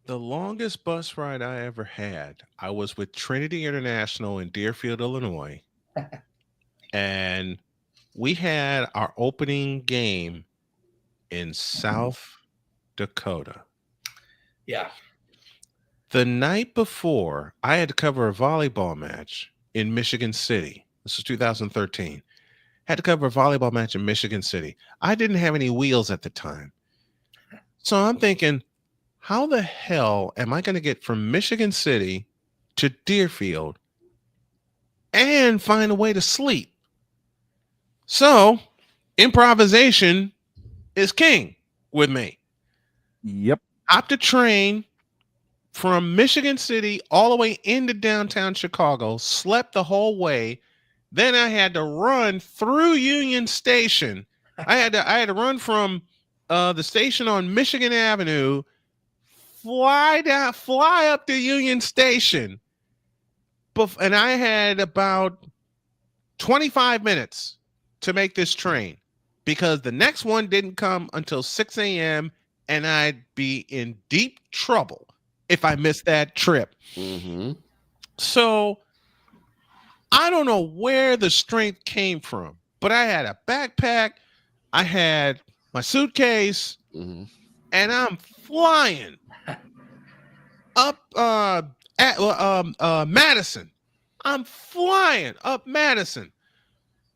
The longest bus ride I ever had, I was with Trinity International in Deerfield, Illinois. And we had our opening game in South Dakota. Yeah. The night before, I had to cover a volleyball match in Michigan City. This was 2013. Had to cover a volleyball match in Michigan City. I didn't have any wheels at the time. So I'm thinking, how the hell am I going to get from Michigan City to Deerfield and find a way to sleep? So improvisation is king with me. Hopped a train from Michigan City all the way into downtown Chicago, slept the whole way. Then I had to run through Union Station. I had to run from the station on Michigan Avenue, fly up to Union Station. And I had about 25 minutes to make this train, because the next one didn't come until 6 a.m. and I'd be in deep trouble if I missed that trip. So I don't know where the strength came from, but I had a backpack, I had my suitcase, and I'm flying up Madison. I'm flying up Madison.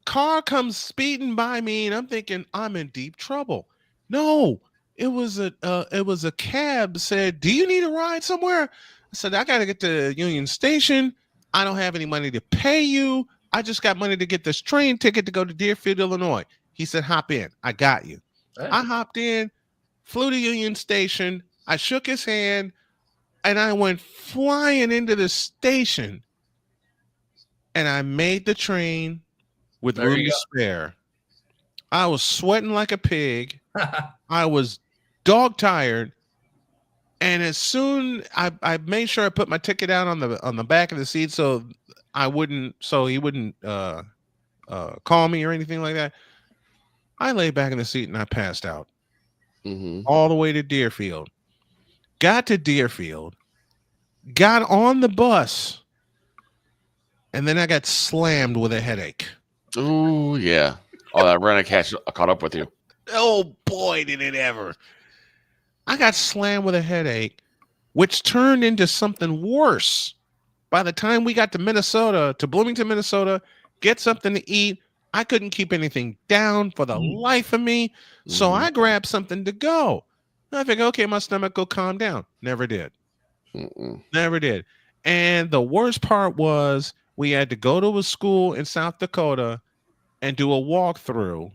Car comes speeding by me, and I'm thinking I'm in deep trouble. No, it was a cab. Said, "Do you need a ride somewhere?" I said, "I got to get to Union Station. I don't have any money to pay you. I just got money to get this train ticket to go to Deerfield, Illinois." He said, "Hop in. I got you." Hey. I hopped in, flew to Union Station. I shook his hand, and I went flying into the station. And I made the train with There room you to go. spare. I was sweating like a pig. I was dog tired. And as soon I made sure I put my ticket out on the back of the seat so he wouldn't call me or anything like that. I lay back in the seat and I passed out. All the way to Deerfield. Got to Deerfield. Got on the bus. And then I got slammed with a headache. Oh yeah. Oh, that run I caught up with you. Oh boy, did it ever. I got slammed with a headache, which turned into something worse. By the time we got to Bloomington, Minnesota, get something to eat, I couldn't keep anything down for the life of me. So I grabbed something to go. I figured, okay, my stomach will calm down. Never did. Never did. And the worst part was we had to go to a school in South Dakota and do a walkthrough.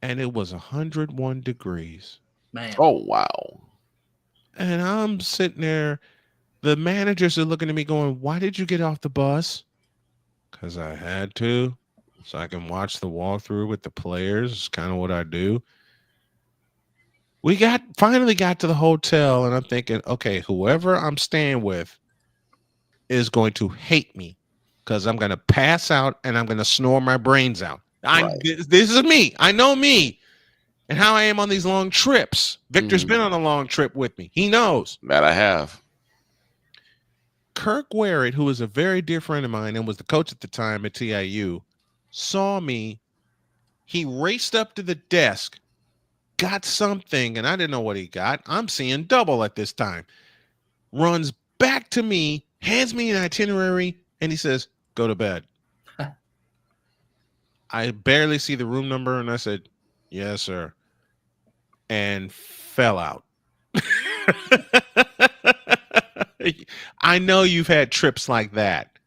And it was 101 degrees. Man. Oh, wow. And I'm sitting there. The managers are looking at me going, "Why did you get off the bus?" Because I had to, so I can watch the walkthrough with the players. It's kind of what I do. We finally got to the hotel, and I'm thinking, okay, whoever I'm staying with is going to hate me because I'm going to pass out and I'm going to snore my brains out. This is me. I know me and how I am on these long trips. Victor's been on a long trip with me. He knows. That I have. Kirk Werrett, who was a very dear friend of mine and was the coach at the time at TIU, saw me. He raced up to the desk, got something, and I didn't know what he got. I'm seeing double at this time. Runs back to me, hands me an itinerary, and he says, "Go to bed." I barely see the room number, and I said, "Yes, sir," and fell out. I know you've had trips like that.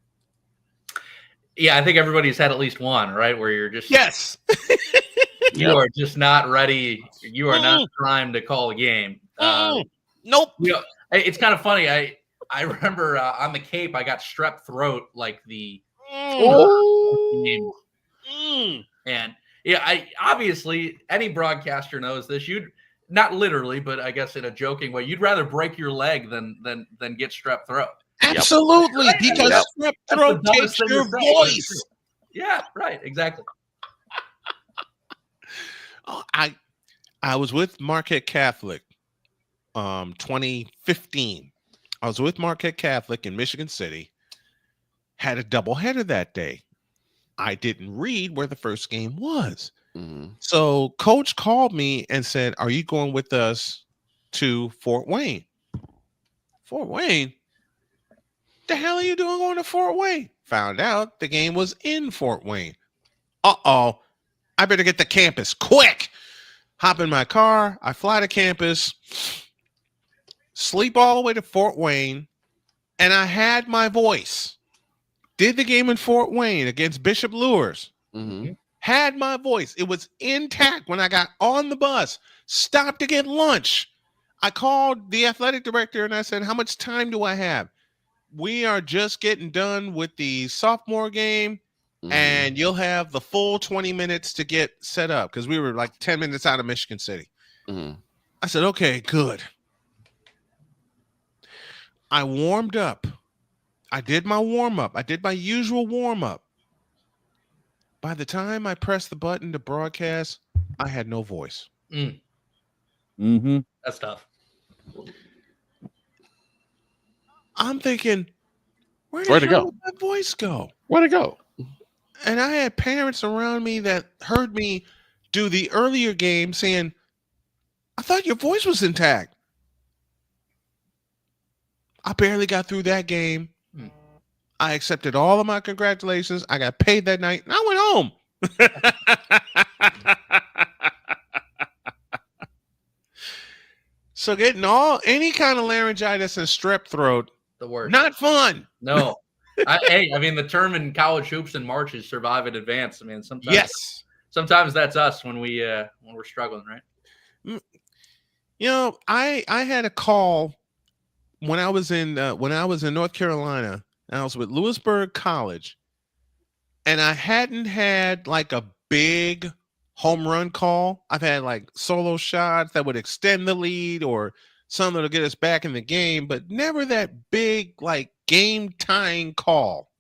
Yeah, I think everybody's had at least one, right? Where you're just you are just not ready. You are not primed to call a game. Nope. You know, it's kind of funny. I remember on the Cape, I got strep throat like the game. And yeah, I obviously any broadcaster knows this. You'd not literally, but I guess in a joking way, you'd rather break your leg than get strep throat. Absolutely, because strep throat takes your voice. Yeah, right, exactly. I was with Marquette Catholic 2015. I was with Marquette Catholic in Michigan City. Had a doubleheader that day. I didn't read where the first game was. So coach called me and said, "Are you going with us to Fort Wayne?" Fort Wayne? The hell are you doing going to Fort Wayne? Found out the game was in Fort Wayne. Uh-oh. I better get to campus quick. Hop in my car. I fly to campus. Sleep all the way to Fort Wayne. And I had my voice. Did the game in Fort Wayne against Bishop Lures. Had my voice. It was intact when I got on the bus. Stopped to get lunch. I called the athletic director and I said, "How much time do I have?" "We are just getting done with the sophomore game, and you'll have the full 20 minutes to get set up," because we were like 10 minutes out of Michigan City. I said, "Okay, good." I warmed up. I did my warm-up. I did my usual warm-up. By the time I pressed the button to broadcast, I had no voice. That's tough. I'm thinking, where'd it go? Did my voice go? Where'd it go? And I had parents around me that heard me do the earlier game saying, "I thought your voice was intact." I barely got through that game. Hmm. I accepted all of my congratulations. I got paid that night, and I went home. So getting any kind of laryngitis and strep throat, The worst. not fun. No. I mean, the term in college hoops and March is survive and advance. I mean, sometimes that's us when we're struggling, right? You know, I had a call when I was in North Carolina, and I was with Lewisburg College, and I hadn't had like a big home run call. I've had like solo shots that would extend the lead or something to get us back in the game, but never that big like game tying call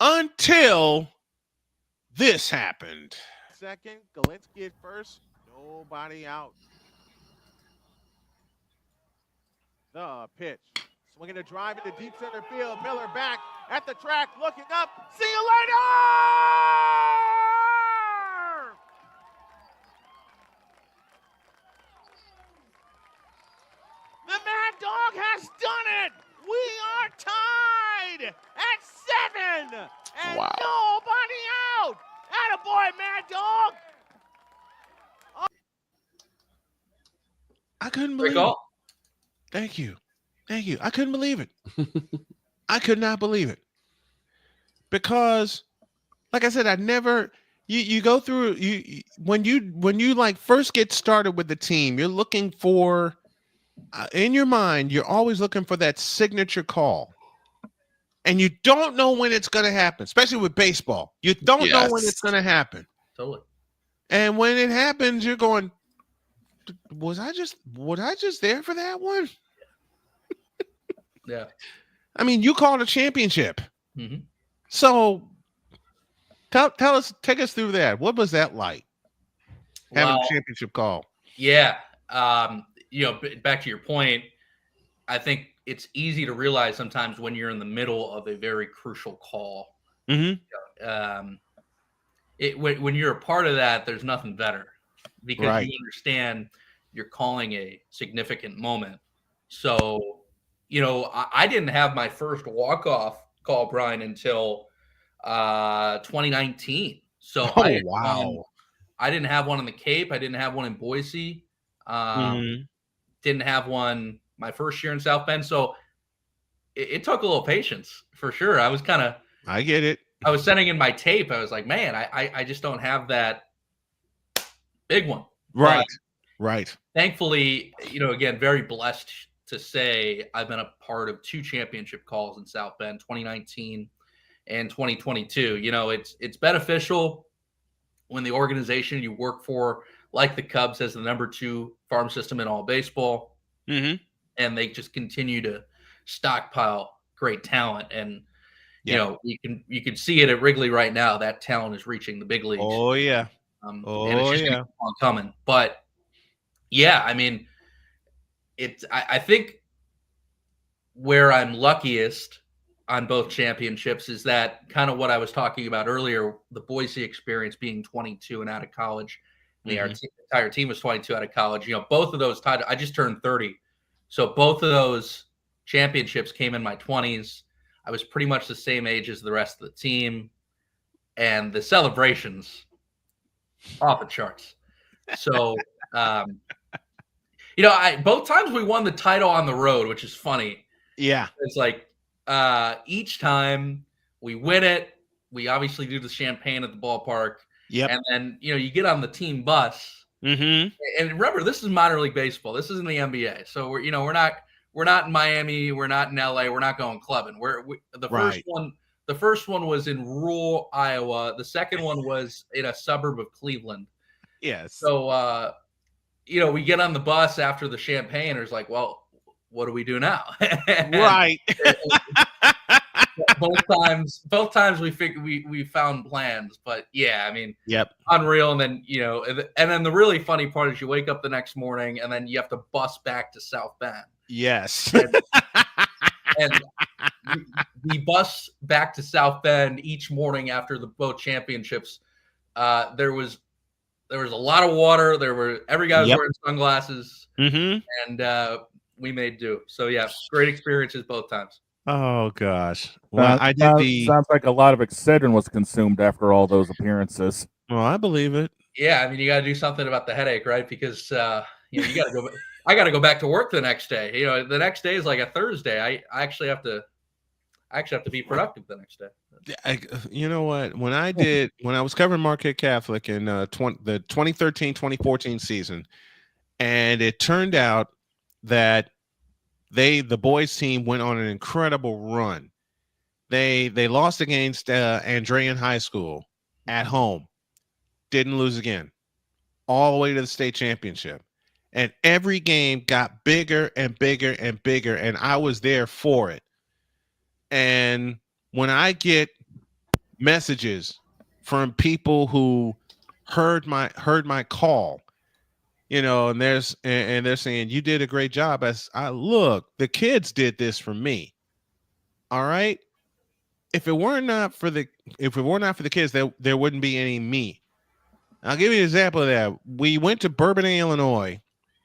until this happened. Second, Galinsky at first, nobody out. The pitch. Swinging a drive into deep center field. Miller back at the track, looking up. See you later! The Mad Dog has done it! We are tied at 7! And nobody out! Attaboy, Mad Dog! Oh. I couldn't believe it. Thank you. I couldn't believe it. I could not believe it. Because, like I said, I never. You go through when you like first get started with the team, you're looking for in your mind, you're always looking for that signature call, and you don't know when it's going to happen. Especially with baseball, you don't know when it's going to happen. Totally. And when it happens, you're going, was I just there for that one? Yeah. I mean, you called a championship. Mm-hmm. So take us through that. What was that like? Having a championship call. Yeah. Back to your point, I think it's easy to realize sometimes when you're in the middle of a very crucial call. Mm-hmm. When you're a part of that, there's nothing better because you understand you're calling a significant moment. So, I didn't have my first walk-off call, Brian, until 2019. So I didn't have one in the Cape. I didn't have one in Boise. Didn't have one my first year in South Bend. So it took a little patience for sure. I was I get it. I was sending in my tape. I was like, man, I just don't have that big one. Right. But right. Thankfully, again, very blessed to say I've been a part of 2 championship calls in South Bend, 2019 and 2022. It's beneficial when the organization you work for, like the Cubs, has the number 2 farm system in all baseball, and they just continue to stockpile great talent. And you can see it at Wrigley right now. That talent is reaching the big leagues. Oh yeah, and it's just gonna keep on coming. But yeah, I mean, I think where I'm luckiest on both championships is that kind of what I was talking about earlier, the Boise experience being 22 and out of college. The entire team was 22 out of college. Both of those tied. I just turned 30. So both of those championships came in my 20s. I was pretty much the same age as the rest of the team. And the celebrations off the charts. So, both times we won the title on the road, which is funny. Yeah. It's like each time we win it, we obviously do the champagne at the ballpark. Yep. And then, you get on the team bus. Mm-hmm. And remember, this is minor league baseball. This isn't the NBA. So we're not in Miami. We're not in LA. We're not going clubbing. The first one was in rural Iowa. The second one was in a suburb of Cleveland. Yes. So, we get on the bus after the champagne. It's like, well, what do we do now? Right. both times we found plans, but yeah, I mean, yep, unreal. And then and then the really funny part is you wake up the next morning and then you have to bus back to South Bend. Yes, and the bus back to South Bend each morning after both championships. There was a lot of water. Every guy was wearing sunglasses, and we made do. So yeah, great experiences both times. Oh gosh. Well, I did the. Sounds like a lot of Excedrin was consumed after all those appearances. Well, I believe it. Yeah, I mean, you got to do something about the headache, right? Because you got to go. I got to go back to work the next day. The next day is like a Thursday. I actually have to be productive the next day. You know what? When I was covering Marquette Catholic in the 2013-2014 season, and it turned out that the boys team went on an incredible run. They lost against Andrean High School at home, didn't lose again, all the way to the state championship, and every game got bigger and bigger and bigger, and I was there for it. And when I get messages from people who heard my call, and they're saying you did a great job. As I look, the kids did this for me. All right. If it were not for the kids, there wouldn't be any me. I'll give you an example of that. We went to Bourbonnais, Illinois.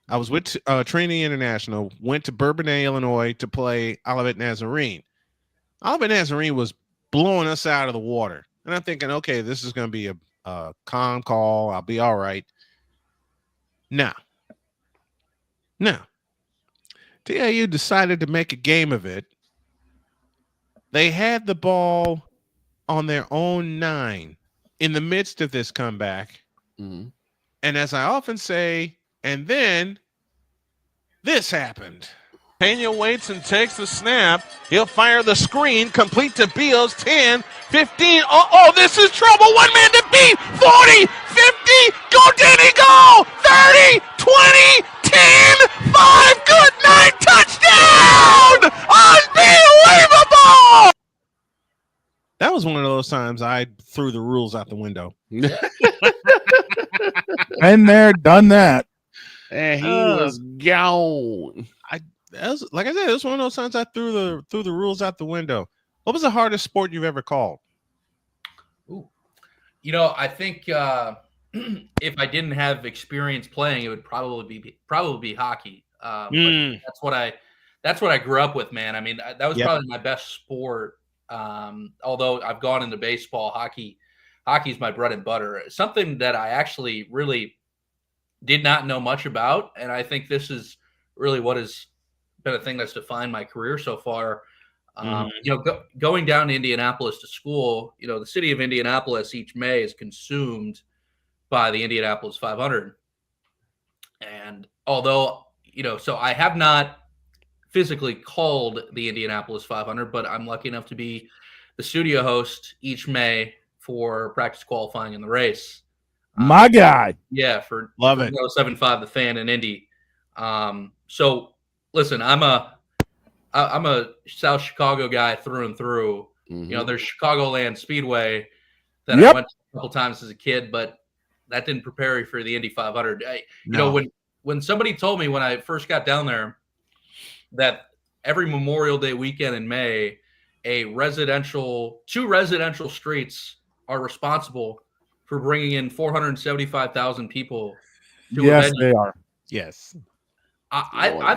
I was with Trinity International. Went to Bourbonnais, Illinois to play Olivet Nazarene. Olivet Nazarene was blowing us out of the water, and I'm thinking, okay, this is going to be a calm call. I'll be all right. No. TIU decided to make a game of it. They had the ball on their own 9 in the midst of this comeback. Mm-hmm. And as I often say, and then this happened. Pena waits and takes the snap. He'll fire the screen, complete to Beals, 10, 15. Oh, this is trouble. One man to beat. 40, 50. Go, Denny, go. 30, 20, 10, 5. Good night. Touchdown. Unbelievable. That was one of those times I threw the rules out the window. Been there, done that. And he was gone. Like I said, it was one of those times I threw the rules out the window. What was the hardest sport you've ever called? Ooh, I think if I didn't have experience playing, it would probably be hockey. But that's what I grew up with, man. I mean, that was probably my best sport. Although I've gone into baseball, hockey's my bread and butter. Something that I actually really did not know much about, and I think this is really what has been a thing that's defined my career so far. Going down to Indianapolis to school, the city of Indianapolis each May is consumed by the Indianapolis 500. And although, so I have not physically called the Indianapolis 500, but I'm lucky enough to be the studio host each May for practice qualifying in the race. My guy. Yeah, for Love it. 107.5 The Fan in Indy. So listen, I'm a South Chicago guy through and through. Mm-hmm. There's Chicagoland Speedway that I went to a couple times as a kid, but that didn't prepare you for the Indy 500. When somebody told me when I first got down there that every Memorial Day weekend in May, two residential streets are responsible for bringing in 475,000 people to a venue. They are. Yes. I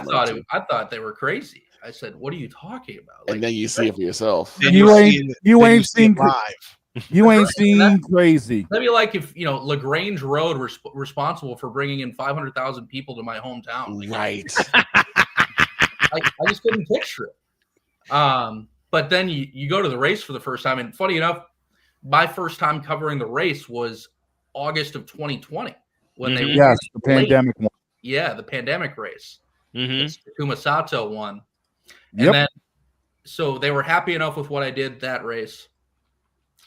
thought they were crazy. I said, "What are you talking about?" And then you see it for yourself. You ain't seen live. You ain't seen crazy. That'd be like if LaGrange Road was responsible for bringing in 500,000 people to my hometown. Right. I just couldn't picture it. But then you go to the race for the first time, and funny enough, my first time covering the race was August of 2020 when they the pandemic one. Yeah, the pandemic race. Takuma Sato won. And Yep. then so they were happy enough with what I did that race.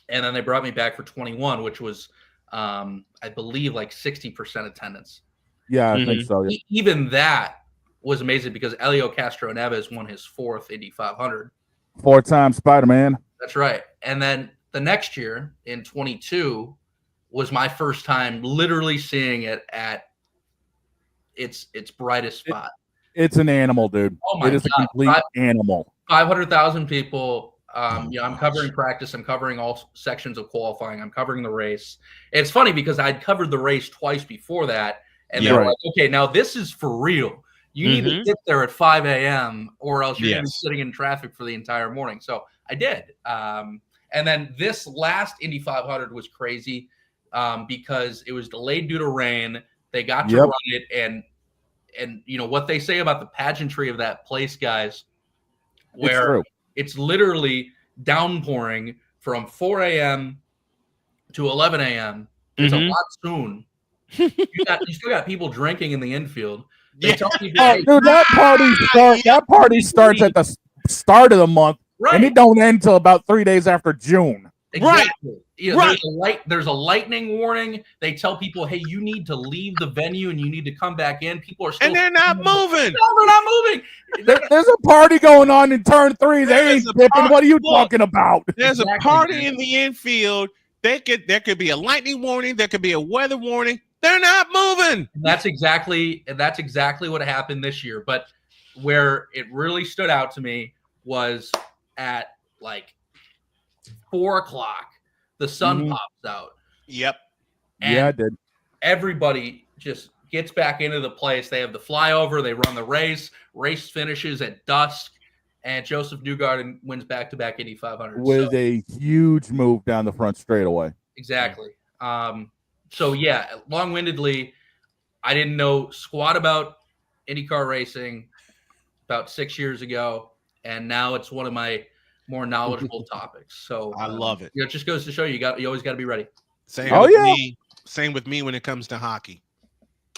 And then they brought me back for 21, which was I believe like 60% attendance. Yeah, I think so. Yeah. Even that was amazing because Elio Castro Neves won his 4th Indy 500. 4-time Spider-Man. That's right. And then the next year in 22 was my first time literally seeing it at its brightest spot. It's an animal, dude. Oh my it is God. a complete animal. 500,000 people. I'm covering practice. I'm covering all sections of qualifying. I'm covering the race. It's funny because I'd covered the race twice before that. And they were like, okay, now this is for real. You need to get there at 5 a.m. or else you're going to be Yes. sitting in traffic for the entire morning. So I did. And then this last Indy 500 was crazy because it was delayed due to rain. They got to run it, and you know what they say about the pageantry of that place, guys, where it's literally downpouring from 4 a.m. to 11 a.m. It's a monsoon. You still got people drinking in the infield. They tell people, Oh, dude, that party starts at the start of the month, and it don't end till about 3 days after June. Exactly. Yeah, there's a lightning warning. They tell people, hey, you need to leave the venue and you need to come back in. People are still and they're not moving. No, they're not moving. There's a party going on in turn 3. They ain't dipping. What are you talking about? There's a party in the infield. There could be a lightning warning. There could be a weather warning. They're not moving. And that's exactly what happened this year. But where it really stood out to me was at like 4 o'clock. The sun pops out. Yep. And yeah, I did. Everybody just gets back into the place. They have the flyover. They run the race. Race finishes at dusk. And Joseph Newgarden wins back-to-back Indy 500. With a huge move down the front straightaway. Exactly. So, yeah, long-windedly, I didn't know squat about IndyCar racing about 6 years ago, and now it's one of my more knowledgeable topics. So I love it. It just goes to show you always got to be ready. Same with me when it comes to hockey.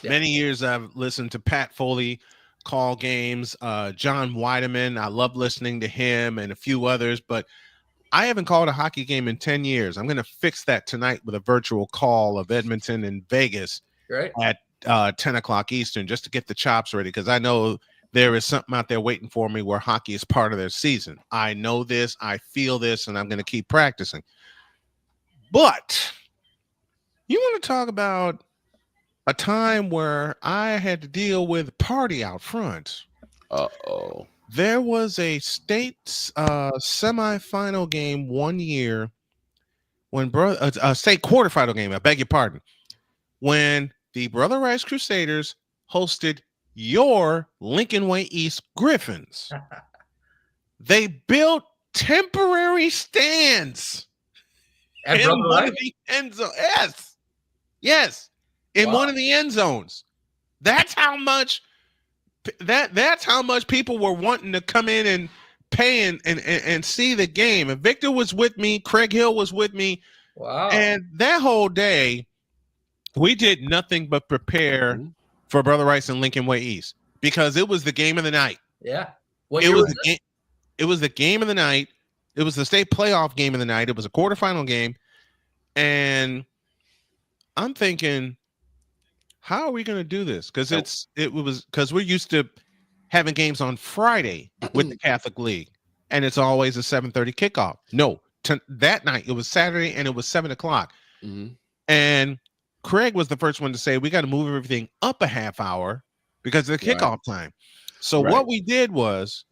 Yeah. Many years I've listened to Pat Foley call games, John Weideman. I love listening to him and a few others, but I haven't called a hockey game in 10 years. I'm going to fix that tonight with a virtual call of Edmonton and Vegas at 10 o'clock Eastern just to get the chops ready, because I know there is something out there waiting for me where hockey is part of their season. I know this, I feel this, and I'm going to keep practicing. But you want to talk about a time where I had to deal with a party out front. Uh-oh. There was a state semifinal game one year when a state quarterfinal game, I beg your pardon, when the Brother Rice Crusaders hosted your Lincoln Way East Griffins. They built temporary stands in one of the end zones. Yes. In one of the end zones. That's how much people were wanting to come in and pay and see the game. And Victor was with me. Craig Hill was with me. Wow. And that whole day, we did nothing but prepare for Brother Rice and Lincoln Way East because it was the game of the night. Yeah. It was the game of the night. It was the state playoff game of the night. It was a quarterfinal game. And I'm thinking, how are we going to do this? Because because we're used to having games on Friday with the Catholic League, and it's always a 7:30 kickoff. No, that night it was Saturday, and it was 7 o'clock. And Craig was the first one to say we got to move everything up a half hour because of the kickoff time. So what we did was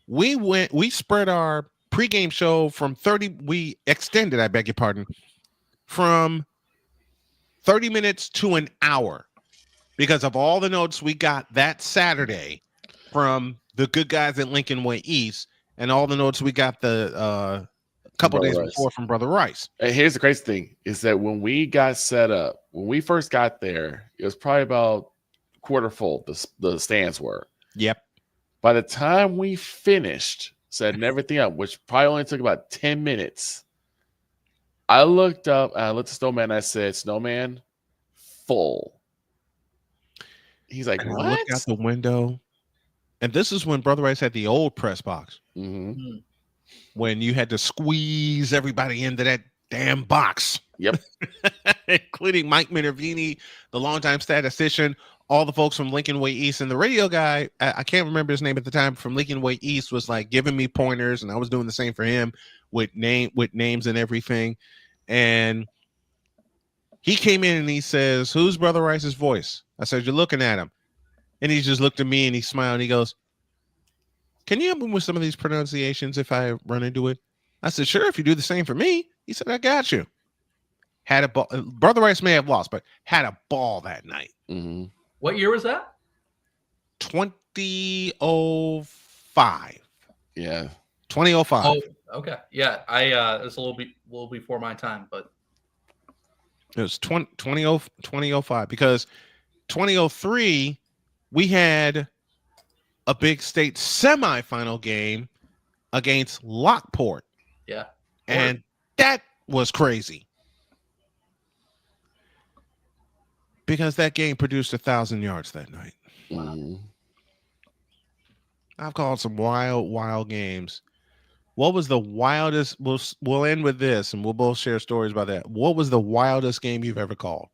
we spread our pregame show from 30. We extended, I beg your pardon, from 30 minutes to an hour because of all the notes we got that Saturday from the good guys at Lincoln Way East and all the notes we got the couple days before from Brother Rice. And here's the crazy thing is that when we got set up, when we first got there, it was probably about quarter full, the stands were. Yep. By the time we finished setting everything up, which probably only took about 10 minutes, I looked up and I looked at Snowman and I said, Snowman, full. He's like, and what? I looked out the window. And this is when Brother Rice had the old press box. When you had to squeeze everybody into that damn box. Yep. Including Mike Minervini, the longtime statistician, all the folks from Lincoln Way East, and the radio guy, I can't remember his name at the time, from Lincoln Way East was like giving me pointers, and I was doing the same for him with names and everything. And he came in and he says, who's Brother Rice's voice? I said, you're looking at him. And he just looked at me and he smiled and he goes, can you help me with some of these pronunciations if I run into it? I said, sure, if you do the same for me. He said, I got you. Had a ball. Brother Rice may have lost, but had a ball that night. What year was that? 2005. Yeah. 2005. Oh, okay. Yeah, it was a little before my time, but It was 2005 because 2003 we had a big state semifinal game against Lockport. yeah. And that was crazy. Because that game produced 1,000 yards that night. Mhm. I've called some wild games. What was the wildest? We'll end with this, and we'll both share stories about that. What was the wildest game you've ever called?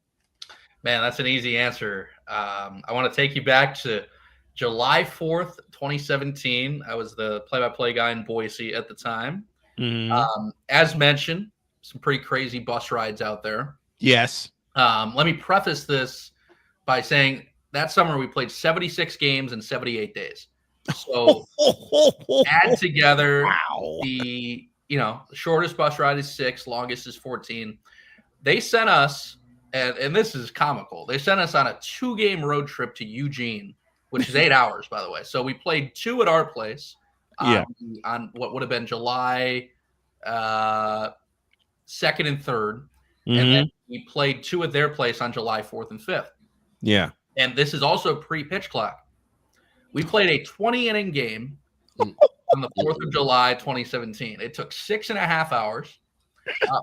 Man, that's an easy answer. I want to take you back to July 4th, 2017. I was the play-by-play guy in Boise at the time. As mentioned, some pretty crazy bus rides out there. Yes. Let me preface this by saying that summer we played 76 games in 78 days. So add together the shortest bus ride is 6, longest is 14. They sent us, and this is comical, they sent us on a 2-game road trip to Eugene, which is 8 hours, by the way. So we played 2 at our place on what would have been July 2nd and 3rd. And then we played 2 at their place on July 4th and 5th. Yeah. And this is also pre-pitch clock. We played a 20-inning game on the 4th of July, 2017. It took 6.5 hours.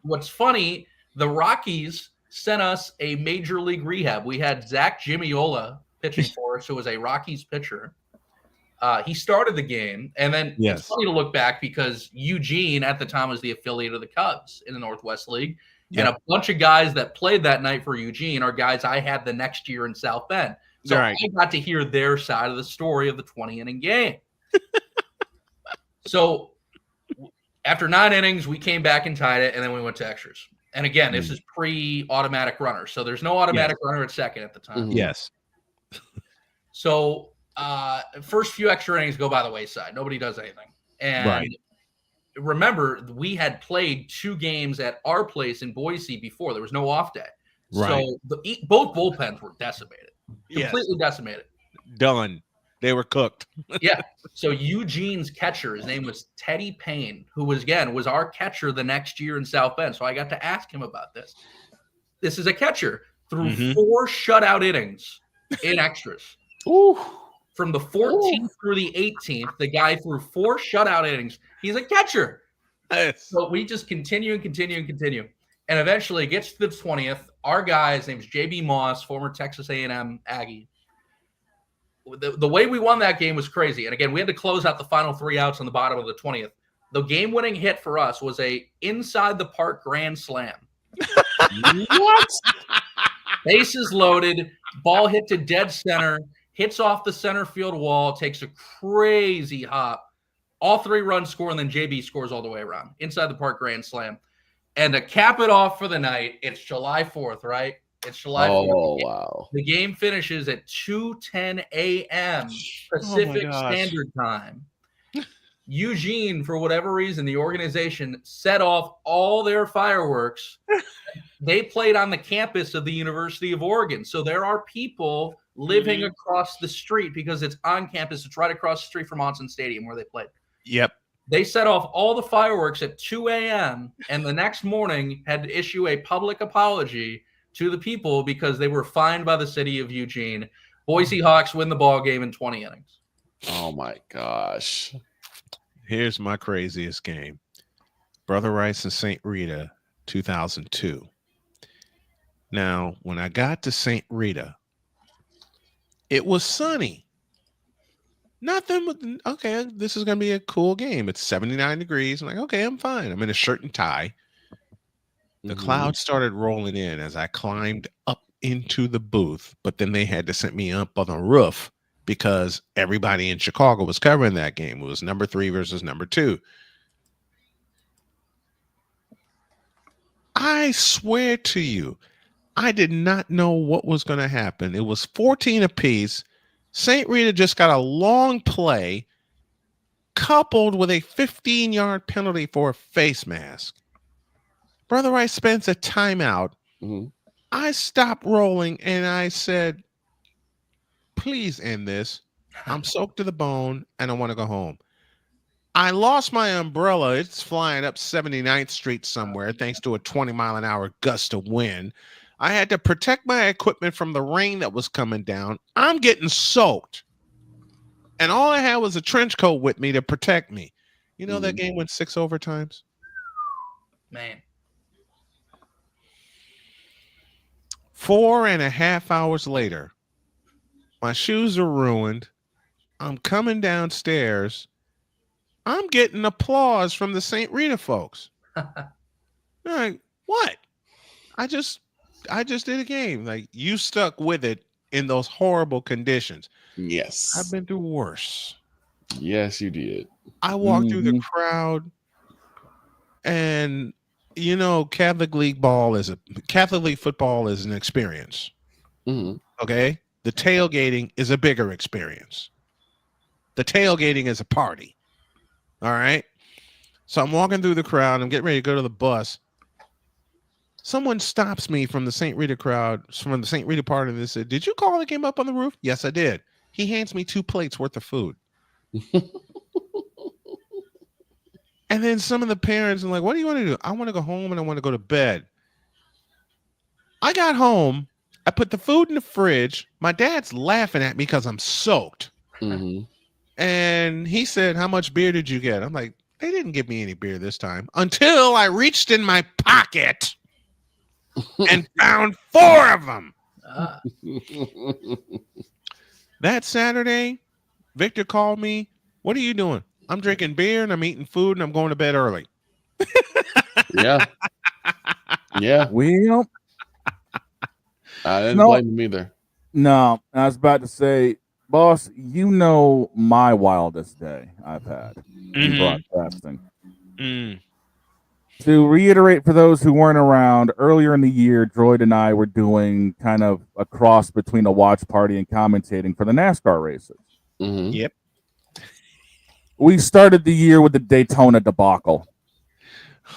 What's funny, the Rockies sent us a major league rehab. We had Zach Gimiola pitching for us, who was a Rockies pitcher. He started the game, and then it's funny to look back because Eugene at the time was the affiliate of the Cubs in the Northwest League. And a bunch of guys that played that night for Eugene are guys I had the next year in South Bend. So I got to hear their side of the story of the 20-inning game. So after 9 innings, we came back and tied it, and then we went to extras. And again, this is pre-automatic runner. So there's no automatic runner at second at the time. Yes. So first few extra innings go by the wayside. Nobody does anything. And remember, we had played 2 games at our place in Boise before. There was no off day. So both bullpens were decimated. Completely decimated. Done. They were cooked. Yeah. So Eugene's catcher, his name was Teddy Payne, who was our catcher the next year in South Bend. So I got to ask him about this. This is a catcher through 4 shutout innings in extras. From the 14th through the 18th, the guy threw 4 shutout innings. He's a catcher. So we just continue and continue and continue. And eventually it gets to the 20th. Our guy, his name's JB Moss, former Texas A&M Aggie. The way we won that game was crazy. And again, we had to close out the final 3 outs on the bottom of the 20th. The game-winning hit for us was a inside the park grand slam. What? Bases loaded, ball hit to dead center, hits off the center field wall, takes a crazy hop. All 3 runs score, and then JB scores all the way around. Inside the park grand slam. And to cap it off for the night, it's July 4th, right? It's July 4th. Oh, wow. The game finishes at 2:10 a.m. Pacific Standard Time. Eugene, for whatever reason, the organization set off all their fireworks. They played on the campus of the University of Oregon. So there are people living across the street because it's on campus. It's right across the street from Monson Stadium where they played. Yep. They set off all the fireworks at 2 a.m. and the next morning had to issue a public apology to the people because they were fined by the city of Eugene. Boise Hawks win the ball game in 20 innings. Oh my gosh. Here's my craziest game. Brother Rice and St. Rita, 2002. Now, when I got to St. Rita, it was sunny. Nothing. Okay, this is going to be a cool game. It's 79 degrees. I'm like, okay, I'm fine. I'm in a shirt and tie. The clouds started rolling in as I climbed up into the booth, but then they had to send me up on the roof because everybody in Chicago was covering that game. It was number 3 versus number 2. I swear to you, I did not know what was going to happen. It was 14 apiece. St. Rita just got a long play coupled with a 15-yard penalty for a face mask. Brother Rice spends a timeout. I stopped rolling and I said, please end this. I'm soaked to the bone, and I want to go home. I lost my umbrella. It's flying up 79th Street somewhere thanks to a 20-mile-an-hour gust of wind. I had to protect my equipment from the rain that was coming down. I'm getting soaked. And all I had was a trench coat with me to protect me. You know, that game went 6 overtimes. Man. 4.5 hours later, my shoes are ruined. I'm coming downstairs. I'm getting applause from the St. Rita folks. Like, what? I just did a game. Like, you stuck with it in those horrible conditions. Yes. I've been through worse. Yes, you did. I walked through the crowd, and you know, Catholic League football is an experience. Okay? The tailgating is a bigger experience. The tailgating is a party. All right? So I'm walking through the crowd. I'm getting ready to go to the bus. Someone stops me from the St. Rita crowd, from the St. Rita part of this. Said, "Did you call the game up on the roof?" "Yes, I did." He hands me 2 plates worth of food. And then some of the parents are like, "What do you want to do?" "I want to go home and I want to go to bed." I got home. I put the food in the fridge. My dad's laughing at me because I'm soaked. And he said, "How much beer did you get?" I'm like, "They didn't give me any beer this time," until I reached in my pocket and found 4 of them. That Saturday, Victor called me. "What are you doing?" "I'm drinking beer and I'm eating food and I'm going to bed early." Yeah. Yeah. Well, I didn't blame him either. No, I was about to say, boss, you know my wildest day I've had in broadcasting. To reiterate for those who weren't around, earlier in the year, Droid and I were doing kind of a cross between a watch party and commentating for the NASCAR races. Yep. We started the year with the Daytona debacle.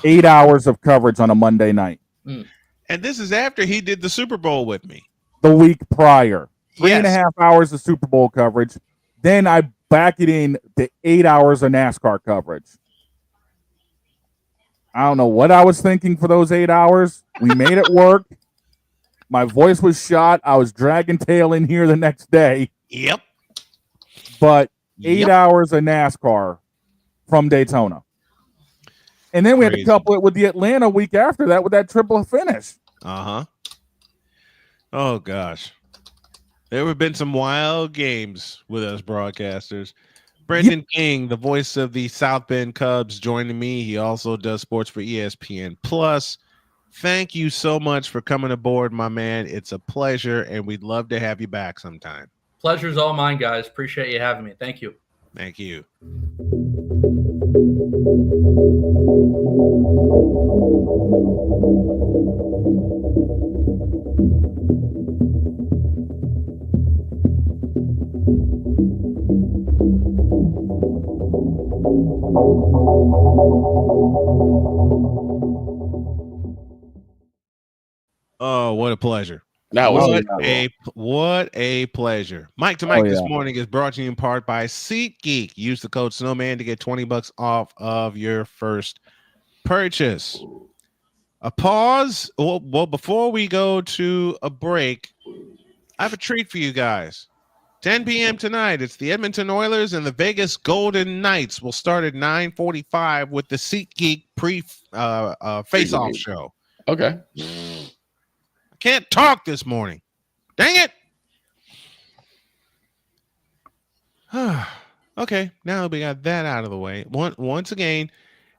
8 hours of coverage on a Monday night. And this is after he did the Super Bowl with me. The week prior. 3.5 hours of Super Bowl coverage. Then I back it in to 8 hours of NASCAR coverage. I don't know what I was thinking for those 8 hours. We made it work. My voice was shot. I was dragging tail in here the next day. Yep. But 8 hours of NASCAR from Daytona. And then we had to couple it with the Atlanta week after that with that triple finish. Oh, gosh. There have been some wild games with us broadcasters. Brendan King, the voice of the South Bend Cubs, joining me. He also does sports for ESPN Plus. Thank you so much for coming aboard, my man. It's a pleasure, and we'd love to have you back sometime. Pleasure's all mine, guys. Appreciate you having me. Thank you. Thank you. Oh, what a pleasure. What a pleasure. Mike to Mike this morning is brought to you in part by SeatGeek. Use the code Snowman to get $20 off of your first purchase. A pause. Well, before we go to a break, I have a treat for you guys. 10 p.m. tonight, it's the Edmonton Oilers and the Vegas Golden Knights. We'll start at 9:45 with the SeatGeek face-off show. Okay. I can't talk this morning. Dang it. Okay, now we got that out of the way. Once again,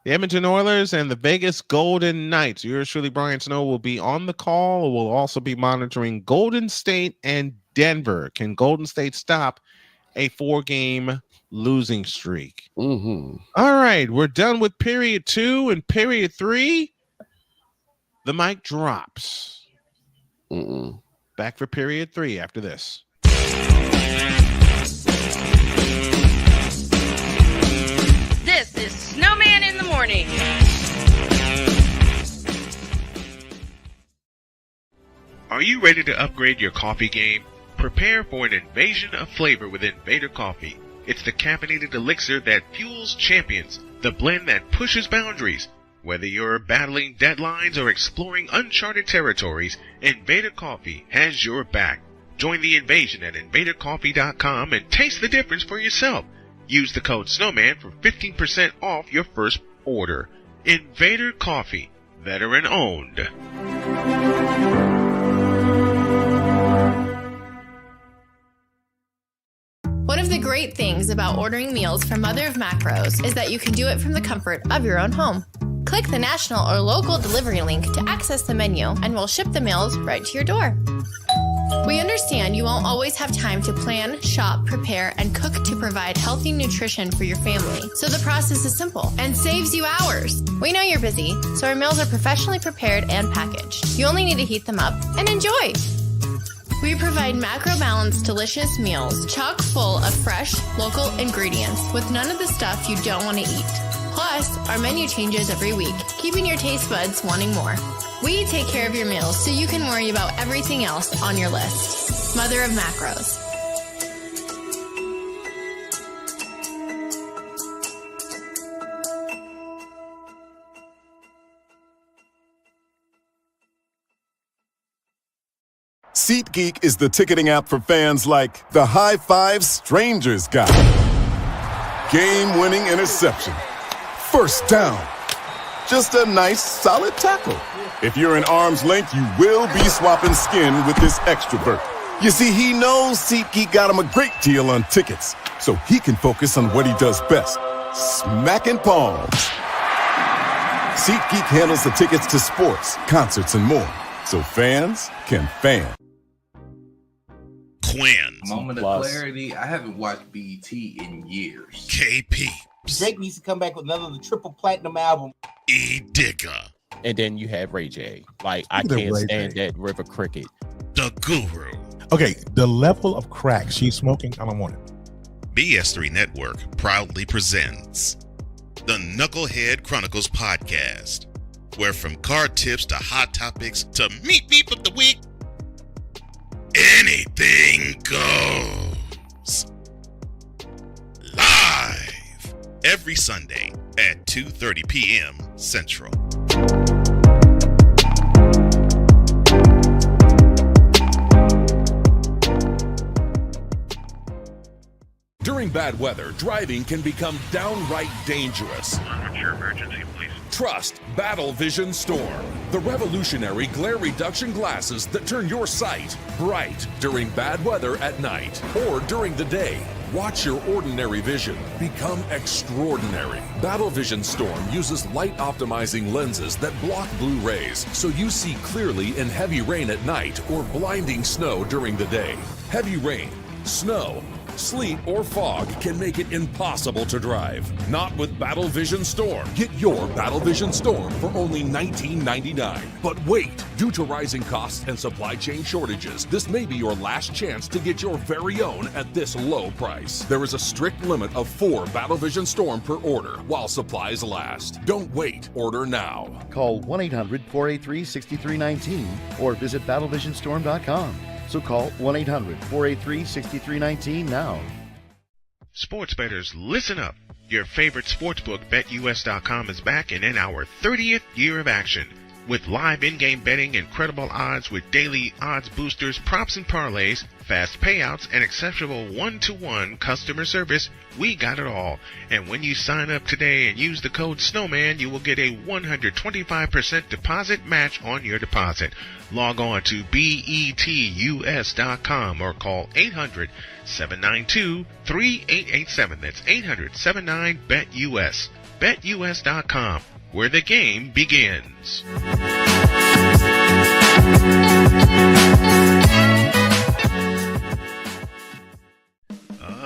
the Edmonton Oilers and the Vegas Golden Knights. Yours truly, Brian Snow, will be on the call. We'll also be monitoring Golden State and Denver. Can Golden State stop a 4-game losing streak? All right, we're done with period 2 and period 3. The mic drops. Back for period 3 after this. This is Snowman in the Morning. Are you ready to upgrade your coffee game? Prepare for an invasion of flavor with Invader Coffee. It's the caffeinated elixir that fuels champions, the blend that pushes boundaries. Whether you're battling deadlines or exploring uncharted territories, Invader Coffee has your back. Join the invasion at invadercoffee.com and taste the difference for yourself. Use the code Snowman for 15% off your first order. Invader Coffee, veteran owned. One of the great things about ordering meals from Mother of Macros is that you can do it from the comfort of your own home. Click the national or local delivery link to access the menu, and we'll ship the meals right to your door. We understand you won't always have time to plan, shop, prepare, and cook to provide healthy nutrition for your family, so the process is simple and saves you hours. We know you're busy, so our meals are professionally prepared and packaged. You only need to heat them up and enjoy. We provide macro-balanced, delicious meals chock full of fresh, local ingredients with none of the stuff you don't want to eat. Plus, our menu changes every week, keeping your taste buds wanting more. We take care of your meals so you can worry about everything else on your list. Mother of Macros. SeatGeek is the ticketing app for fans like the High Five Strangers guy. Game-winning interception. First down. Just a nice, solid tackle. If you're in arm's length, you will be swapping skin with this extrovert. You see, he knows SeatGeek got him a great deal on tickets, so he can focus on what he does best, smacking palms. SeatGeek handles the tickets to sports, concerts, and more, so fans can fan. Quinn. Moment of clarity. I haven't watched BET in years. KP. Drake needs to come back with another triple platinum album. E Digger. And then you have Ray J. Like, I can't stand that River Cricket. The Guru. Okay, the level of crack she's smoking, I don't want it. BS3 Network proudly presents the Knucklehead Chronicles podcast, where from card tips to hot topics to meet of the week, anything goes. Live every Sunday at 2:30 p.m. Central. During bad weather, driving can become downright dangerous. What's your emergency, please? Trust Battle Vision Storm, the revolutionary glare reduction glasses that turn your sight bright during bad weather at night or during the day. Watch your ordinary vision become extraordinary. Battle Vision Storm uses light optimizing lenses that block blue rays, so you see clearly in heavy rain at night or blinding snow during the day. Heavy rain, snow, sleet, or fog can make it impossible to drive. Not with Battle Vision Storm. Get your Battle Vision Storm for only $19.99. But wait, due to rising costs and supply chain shortages, this may be your last chance to get your very own at this low price. There is a strict limit of 4 Battle Vision Storm per order while supplies last. Don't wait, order now. Call 1-800-483-6319 or visit battlevisionstorm.com. So call 1-800-483-6319 now. Sports bettors, listen up. Your favorite sportsbook, BetUS.com, is back and in our 30th year of action. With live in-game betting, incredible odds with daily odds boosters, props and parlays, fast payouts, and exceptional one-to-one customer service, we got it all. And when you sign up today and use the code Snowman, you will get a 125% deposit match on your deposit. Log on to betus.com or call 800-792-3887. That's 800-79-BET-US. BetUS.com, where the game begins.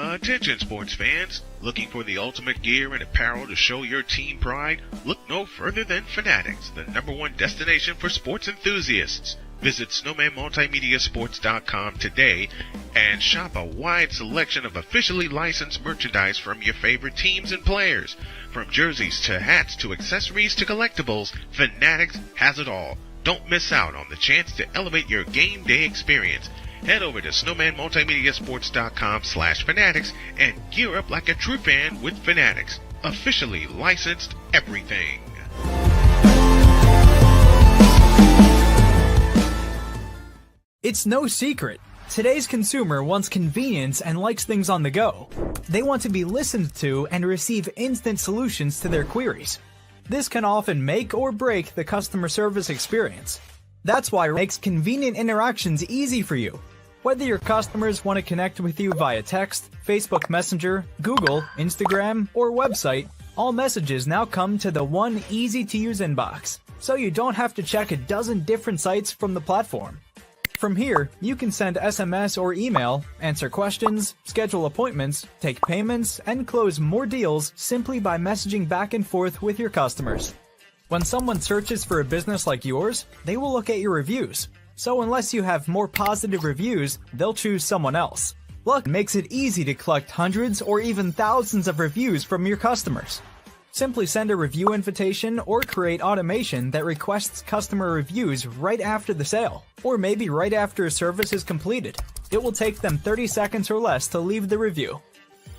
Attention sports fans, looking for the ultimate gear and apparel to show your team pride? Look no further than Fanatics, the #1 destination for sports enthusiasts. Visit snowmanmultimediasports.com today and shop a wide selection of officially licensed merchandise from your favorite teams and players. From jerseys to hats to accessories to collectibles, Fanatics has it all. Don't miss out on the chance to elevate your game day experience. Head over to snowmanmultimediasports.com/fanatics and gear up like a true fan with Fanatics. Officially licensed everything. It's no secret. Today's consumer wants convenience and likes things on the go. They want to be listened to and receive instant solutions to their queries. This can often make or break the customer service experience. That's why it makes convenient interactions easy for you. Whether your customers want to connect with you via text, Facebook Messenger, Google, Instagram, or website, all messages now come to the one easy-to-use inbox, so you don't have to check a dozen different sites from the platform. From here, you can send SMS or email, answer questions, schedule appointments, take payments, and close more deals simply by messaging back and forth with your customers. When someone searches for a business like yours, they will look at your reviews. So unless you have more positive reviews, they'll choose someone else. Luck makes it easy to collect hundreds or even thousands of reviews from your customers. Simply send a review invitation or create automation that requests customer reviews right after the sale, or maybe right after a service is completed. It will take them 30 seconds or less to leave the review.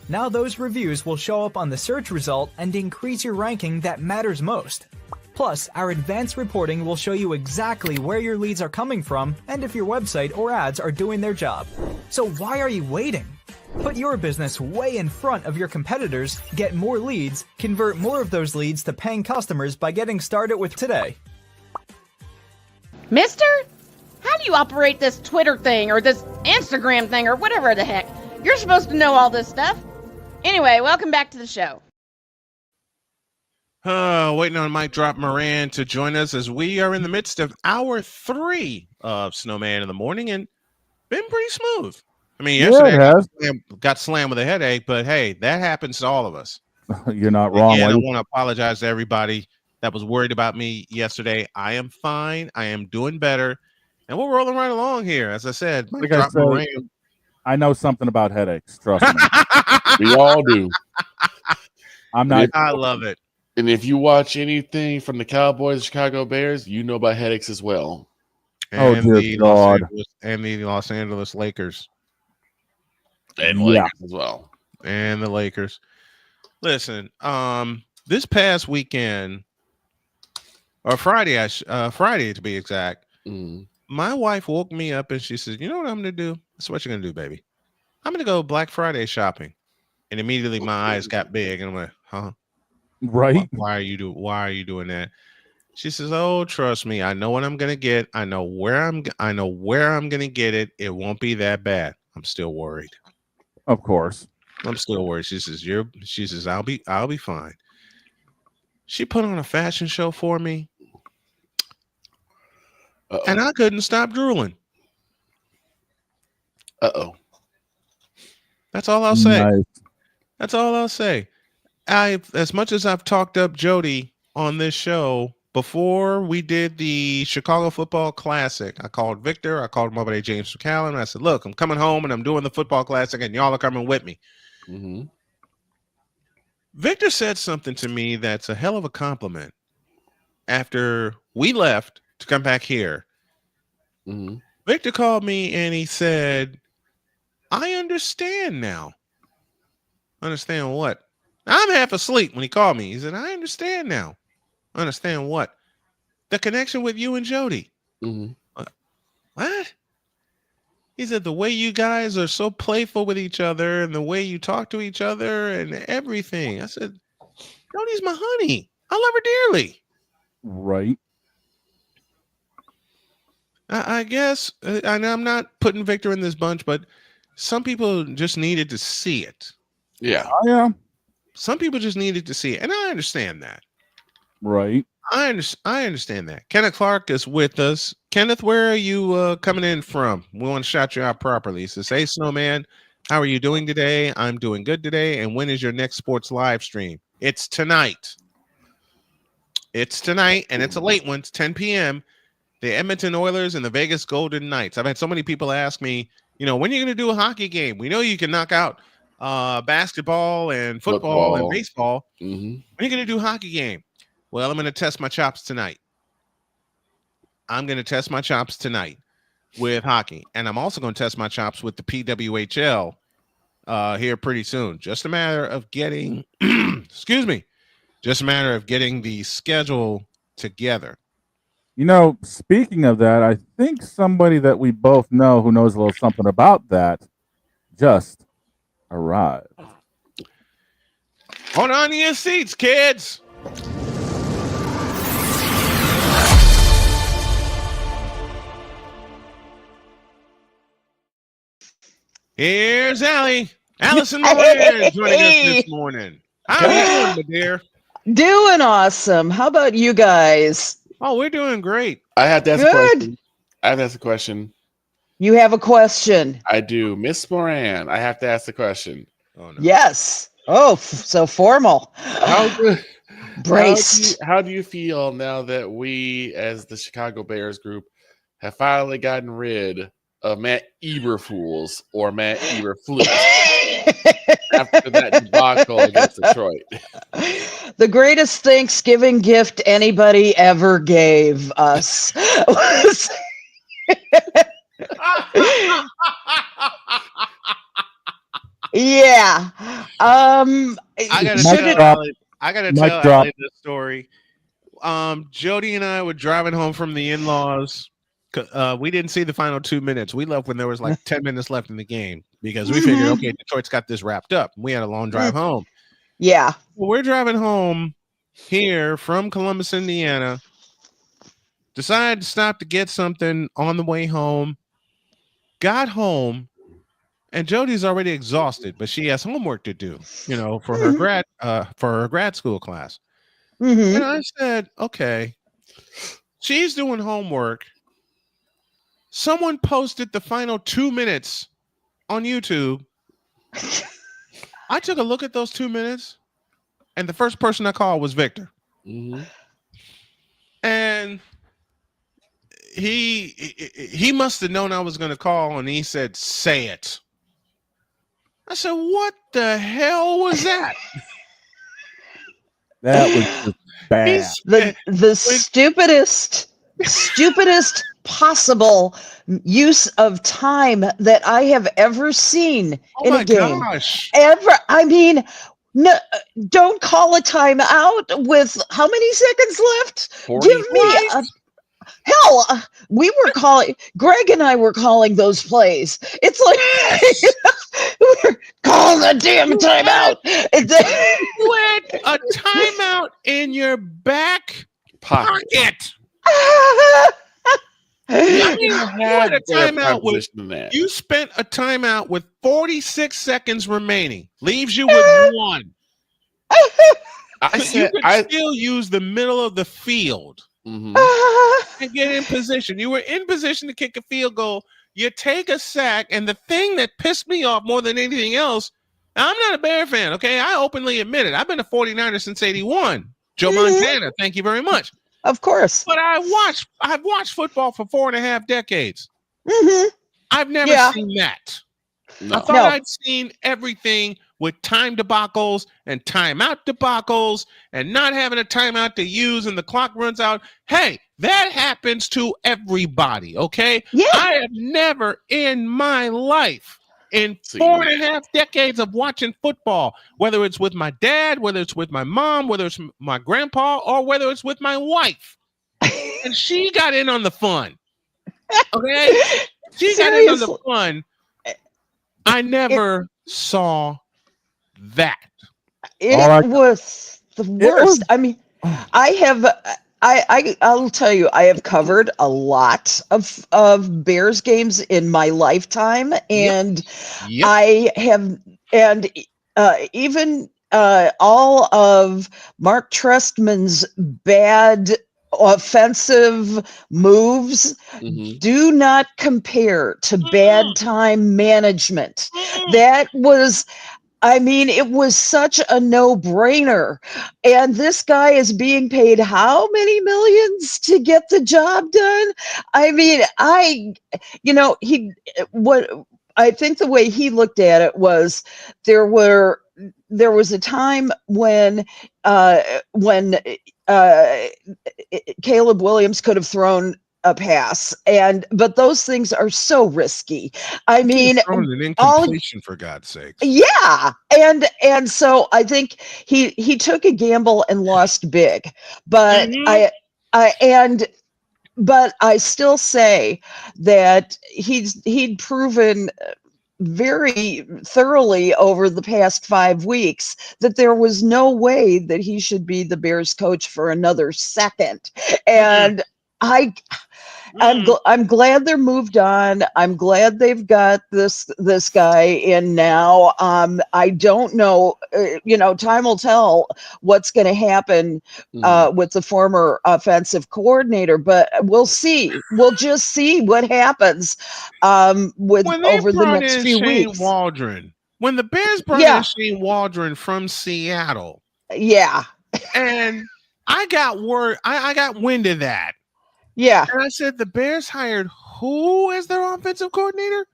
Now those reviews will show up on the search result and increase your ranking that matters most. Plus, our advanced reporting will show you exactly where your leads are coming from and if your website or ads are doing their job. So why are you waiting? Put your business way in front of your competitors, get more leads, convert more of those leads to paying customers by getting started with today. Mister? How do you operate this Twitter thing or this Instagram thing or whatever the heck? You're supposed to know all this stuff. Anyway, welcome back to the show. Waiting on Mike Drop Moran to join us as we are in the midst of hour 3 of Snowman in the Morning, and been pretty smooth. I mean, yesterday I got slammed with a headache, but hey, that happens to all of us. You're not wrong. Again, I want to apologize to everybody that was worried about me yesterday. I am fine. I am doing better, and we're rolling right along here. As I said, Mike Drop Moran. I know something about headaches. Trust me. We all do. I love it. And if you watch anything from the Cowboys, Chicago Bears, you know about headaches as well. And dear God. The Los Angeles Lakers. And Lakers as well. And the Lakers. Listen, this past weekend, or Friday, Friday to be exact, my wife woke me up and she said, "You know what I'm going to do? That's what you're going to do, baby. I'm going to go Black Friday shopping." And immediately my eyes got big and I'm like, huh? Right. Why are you doing that? She says, "Oh, trust me. I know what I'm going to get. I know where I'm going to get it. It won't be that bad." I'm still worried. Of course. I'm still worried. She says, I'll be fine. She put on a fashion show for me. And I couldn't stop drooling. That's all I'll say. Nice. That's all I'll say. As much as I've talked up Jody on this show, before we did the Chicago Football Classic, I called Victor. I called my buddy James McCallum. I said, "Look, I'm coming home and I'm doing the Football Classic, and y'all are coming with me." Mm-hmm. Victor said something to me that's a hell of a compliment. After we left to come back here, Victor called me and he said, "I understand now." Understand what? I'm half asleep when he called me. He said, "I understand now." Understand what? The connection with you and Jody. What? He said, "The way you guys are so playful with each other and the way you talk to each other and everything." I said, "Jody's my honey. I love her dearly." Right. I guess, and I'm not putting Victor in this bunch, but some people just needed to see it. Yeah. Yeah. Some people just needed to see it, and I understand that. Right. I understand that. Kenneth Clark is with us. Kenneth, where are you coming in from? We want to shout you out properly. He says, "Hey, Snowman, how are you doing today? I'm doing good today. And when is your next sports live stream?" It's tonight. It's tonight, and it's a late one. It's 10 p.m. The Edmonton Oilers and the Vegas Golden Knights. I've had so many people ask me, when are you going to do a hockey game? We know you can knock out basketball and football and baseball. When are you going to do a hockey game? Well, I'm going to test my chops tonight. with hockey, and I'm also going to test my chops with the PWHL here pretty soon. Just a matter of getting, excuse me, just a matter of getting the schedule together. You know, speaking of that, I think somebody that we both know who knows a little something about that just arrived. Hold on to your seats, kids. Here's Allie. Allison Moran joining us this morning. How are you doing, my dear? Doing awesome. How about you guys? Oh, we're doing great. I have to ask a question. I have to ask a question. You have a question? I do. Miss Moran, I have to ask the question. Oh, no. Yes. Oh, so formal. Braced. How do you feel now that we, as the Chicago Bears group, have finally gotten rid of Matt Eberfools or Matt Eberflus after that debacle against Detroit? The greatest Thanksgiving gift anybody ever gave us was yeah. I gotta tell Allie this story. Jody and I were driving home from the in-laws. We didn't see the final 2 minutes. We left when there was like 10 minutes left in the game because we figured, okay, Detroit's got this wrapped up. We had a long drive home. Yeah. Well, we're driving home here from Columbus, Indiana. Decided to stop to get something on the way home. Got home, and Jody's already exhausted, but she has homework to do, for her grad school class. And I said, okay, she's doing homework. Someone posted the final 2 minutes on YouTube. I took a look at those 2 minutes, and the first person I called was Victor. And he must have known I was going to call, and he said, "Say it." I said, "What the hell was that?" That was just bad. The stupidest possible use of time that I have ever seen in a game. Gosh. Ever. I mean, no, don't call a timeout with how many seconds left? 40. Give me hell. We were calling. Greg and I were calling those plays. It's like we're calling the damn timeout. You had a timeout in your back pocket. You spent a timeout with 46 seconds remaining. Leaves you with one. You could still use the middle of the field and get in position. You were in position to kick a field goal. You take a sack, and the thing that pissed me off more than anything else, I'm not a Bear fan, okay? I openly admit it. I've been a 49er since 81. Joe Montana, thank you very much. Of course. But I've watched football for 4.5 decades. I've never seen that. No. I thought I'd seen everything with time debacles and timeout debacles and not having a timeout to use and the clock runs out. Hey, that happens to everybody, okay? Yeah. I have never in my life, in 4.5 decades of watching football, whether it's with my dad, whether it's with my mom, whether it's my grandpa, or whether it's with my wife, and she got in on the fun, okay? She got in on the fun. I never saw that. It was the worst. I mean, I'll tell you, I have covered a lot of Bears games in my lifetime, and I have, and even all of Mark Trestman's bad offensive moves do not compare to bad time management. That was, I mean, it was such a no-brainer. And this guy is being paid how many millions to get the job done? I mean, I think the way he looked at it was there was a time when Caleb Williams could have thrown a pass, but those things are so risky. I mean, thrown an all incompletion for God's sakes. yeah, and so I think he took a gamble and lost big, but but I still say that he'd proven very thoroughly over the past 5 weeks that there was no way that he should be the Bears coach for another second. And I'm glad they're moved on. I'm glad they've got this guy in now. I don't know, time will tell what's going to happen with the former offensive coordinator, but we'll see. We'll just see what happens over the next few Shane weeks. Waldron, when the Bears brought in Shane Waldron from Seattle, and I got word, I got wind of that. Yeah. And I said, the Bears hired who as their offensive coordinator?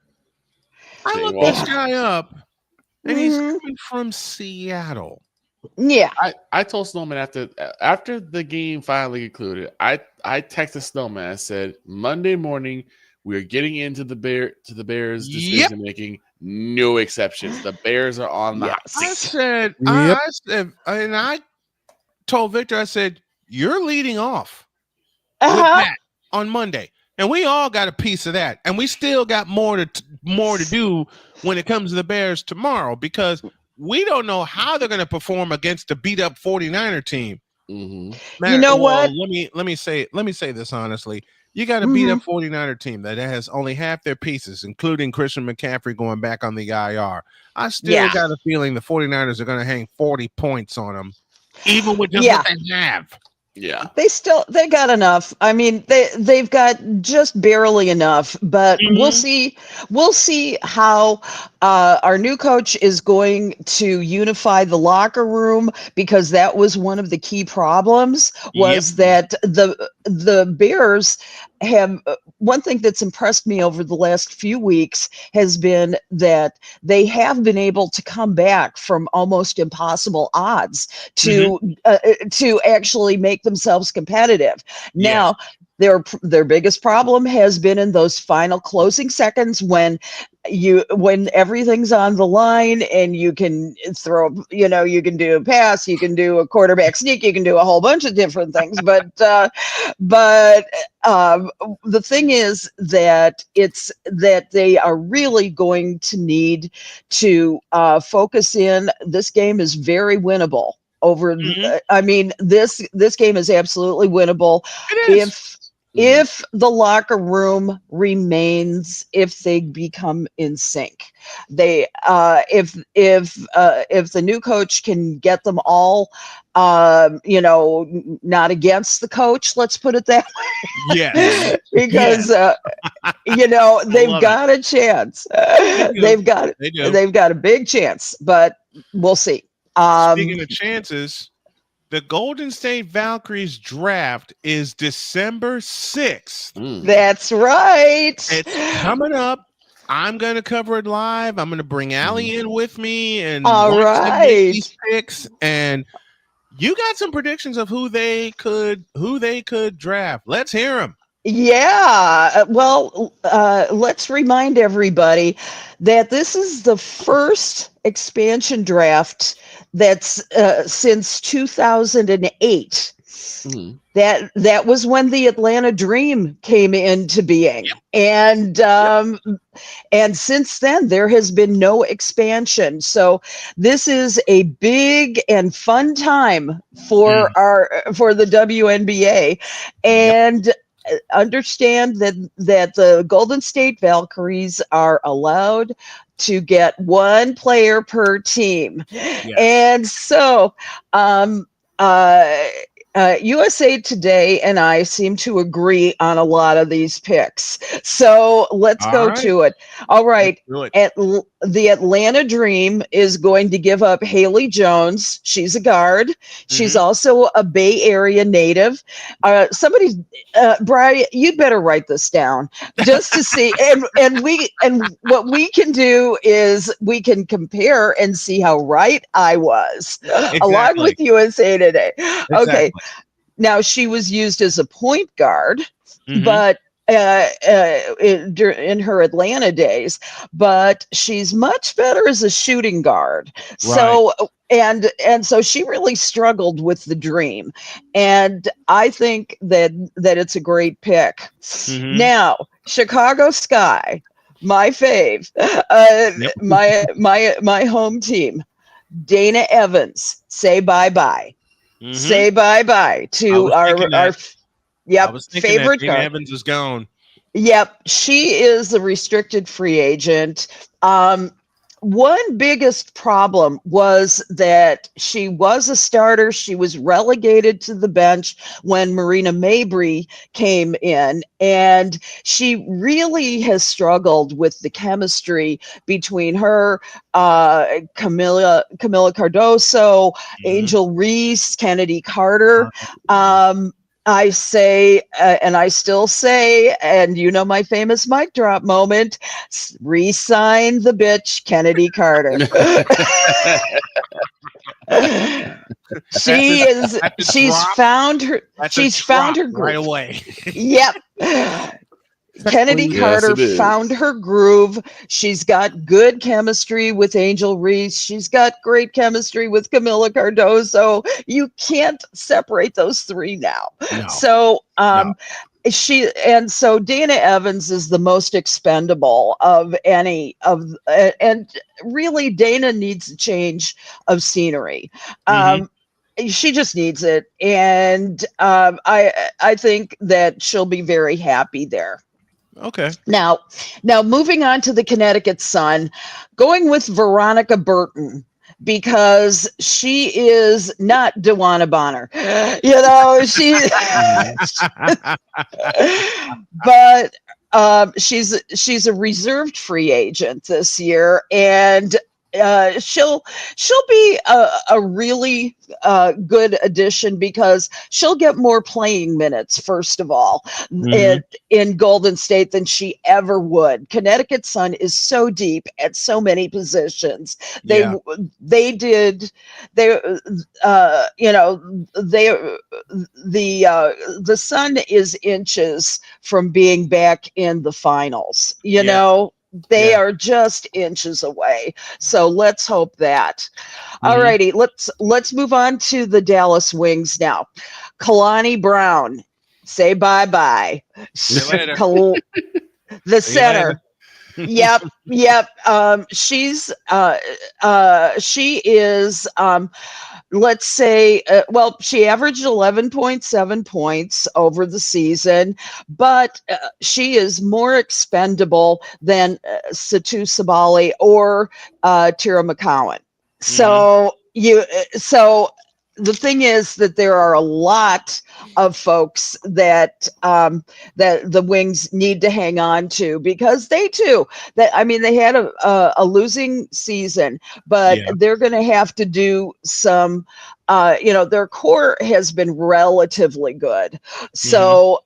I looked this guy up, and he's coming from Seattle. Yeah. I told Snowman after the game finally concluded, I texted Snowman. I said, Monday morning, we are getting into the Bears decision making. No exceptions. The Bears are on the hot seat. I said, and I told Victor, I said, you're leading off with that on Monday, and we all got a piece of that, and we still got more to do when it comes to the Bears tomorrow, because we don't know how they're going to perform against a beat up 49er team. You know what? Let me say this honestly. You got a beat up 49er team that has only half their pieces, including Christian McCaffrey going back on the IR. I still got a feeling the 49ers are going to hang 40 points on them, even with just what they have. Yeah, they got enough. I mean, they've got just barely enough, but we'll see how our new coach is going to unify the locker room, because that was one of the key problems was that the Bears have one thing that's impressed me over the last few weeks has been that they have been able to come back from almost impossible odds to actually make themselves competitive. Now, their biggest problem has been in those final closing seconds when everything's on the line and you can throw, you can do a pass, you can do a quarterback sneak, you can do a whole bunch of different things. But the thing is that they are really going to need to focus in. This game is very winnable. I mean, this game is absolutely winnable if the locker room remains, if they become in sync. They if the new coach can get them all not against the coach, let's put it that way. Because they've got a chance. They've got a big chance, but we'll see. Speaking of chances, the Golden State Valkyries draft is December 6th. That's right. It's coming up. I'm going to cover it live. I'm going to bring Allie in with me and watch them make these picks. And you got some predictions of who they could draft. Let's hear them. Yeah, well, let's remind everybody that this is the first expansion draft that's since 2008. That was when the Atlanta Dream came into being, and since then there has been no expansion. So this is a big and fun time for the WNBA, and understand that the Golden State Valkyries are allowed to get one player per team. And so USA Today and I seem to agree on a lot of these picks. So let's go to it. All right. The Atlanta Dream is going to give up Haley Jones. She's a guard. She's also a Bay Area native. Brian, you'd better write this down just to see. And what we can do is we can compare and see how right I was, along with USA Today. Okay. now she was used as a point guard, Mhm. but in her Atlanta days, but she's much better as a shooting guard. So and so she really struggled with the dream, and I think that it's a great pick. Mhm. Now, Chicago Sky, my fave, Yep. my home team, Dana Evans, say bye bye. Mhm. Say bye bye I to was thinking our that. I yep was thinking that favorite Dana guard. Evans is gone. Yep, she is a restricted free agent. One biggest problem was that she was a starter. She was relegated to the bench when Marina Mabrey came in, and she really has struggled with the chemistry between her, Camila Cardoso, Angel Reese, Kennedy Carter. I say, and I still say, and you know my famous mic drop moment, re-sign the bitch, Kennedy Carter. She's found her groove. right away. Yep. Kennedy Yes, Carter it is. found her groove. She's got good chemistry with Angel Reese. She's got great chemistry with Camila Cardoso. You can't separate those three now. No. So, so Dana Evans is the most expendable of any of, and really Dana needs a change of scenery. She just needs it, and I think that she'll be very happy there. Okay. Now moving on to the Connecticut Sun, going with Veronica Burton because she is not Dewana Bonner. You know, but she's a reserved free agent this year, and she'll be a really good addition because she'll get more playing minutes, first of all, in Golden State than she ever would. Connecticut Sun is so deep at so many positions. The Sun is inches from being back in the finals. You know, they are just inches away. So let's hope that. All righty, let's move on to the Dallas Wings now. Kalani Brown, say bye-bye. See you later. The center. Yep. She is let's say, she averaged 11.7 points over the season, but she is more expendable than Satu Sabali or Tira McCowan. So the thing is that there are a lot of folks that that the Wings need to hang on to, because they had a losing season, but they're going to have to do some. Their core has been relatively good, so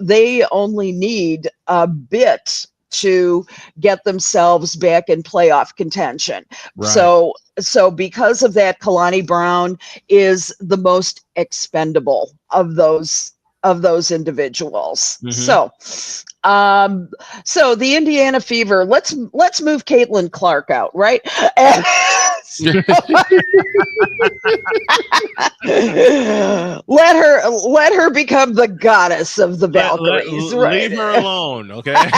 they only need a bit to get themselves back in playoff contention. So because of that, Kalani Brown is the most expendable of those individuals. So the Indiana Fever, let's move Caitlin Clark out, right? let her become the goddess of the Valkyries. Leave her alone, okay?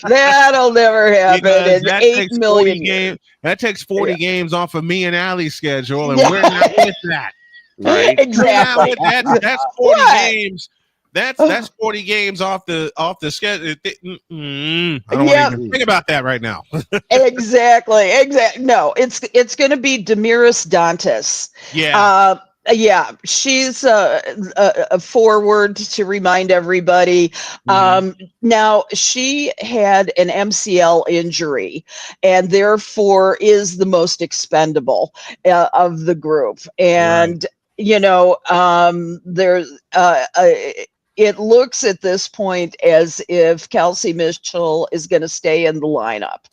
That'll never happen in 8 million years. That takes 40 games off of me and Allie's schedule, and we're not with that. Right? Exactly. That's 40 games. That's 40 games off the schedule. I don't want to even think about that right now. Exactly. No, it's going to be Demiris Dantas. She's a forward, to remind everybody. Now, she had an MCL injury and therefore is the most expendable of the group. And it looks at this point as if Kelsey Mitchell is going to stay in the lineup.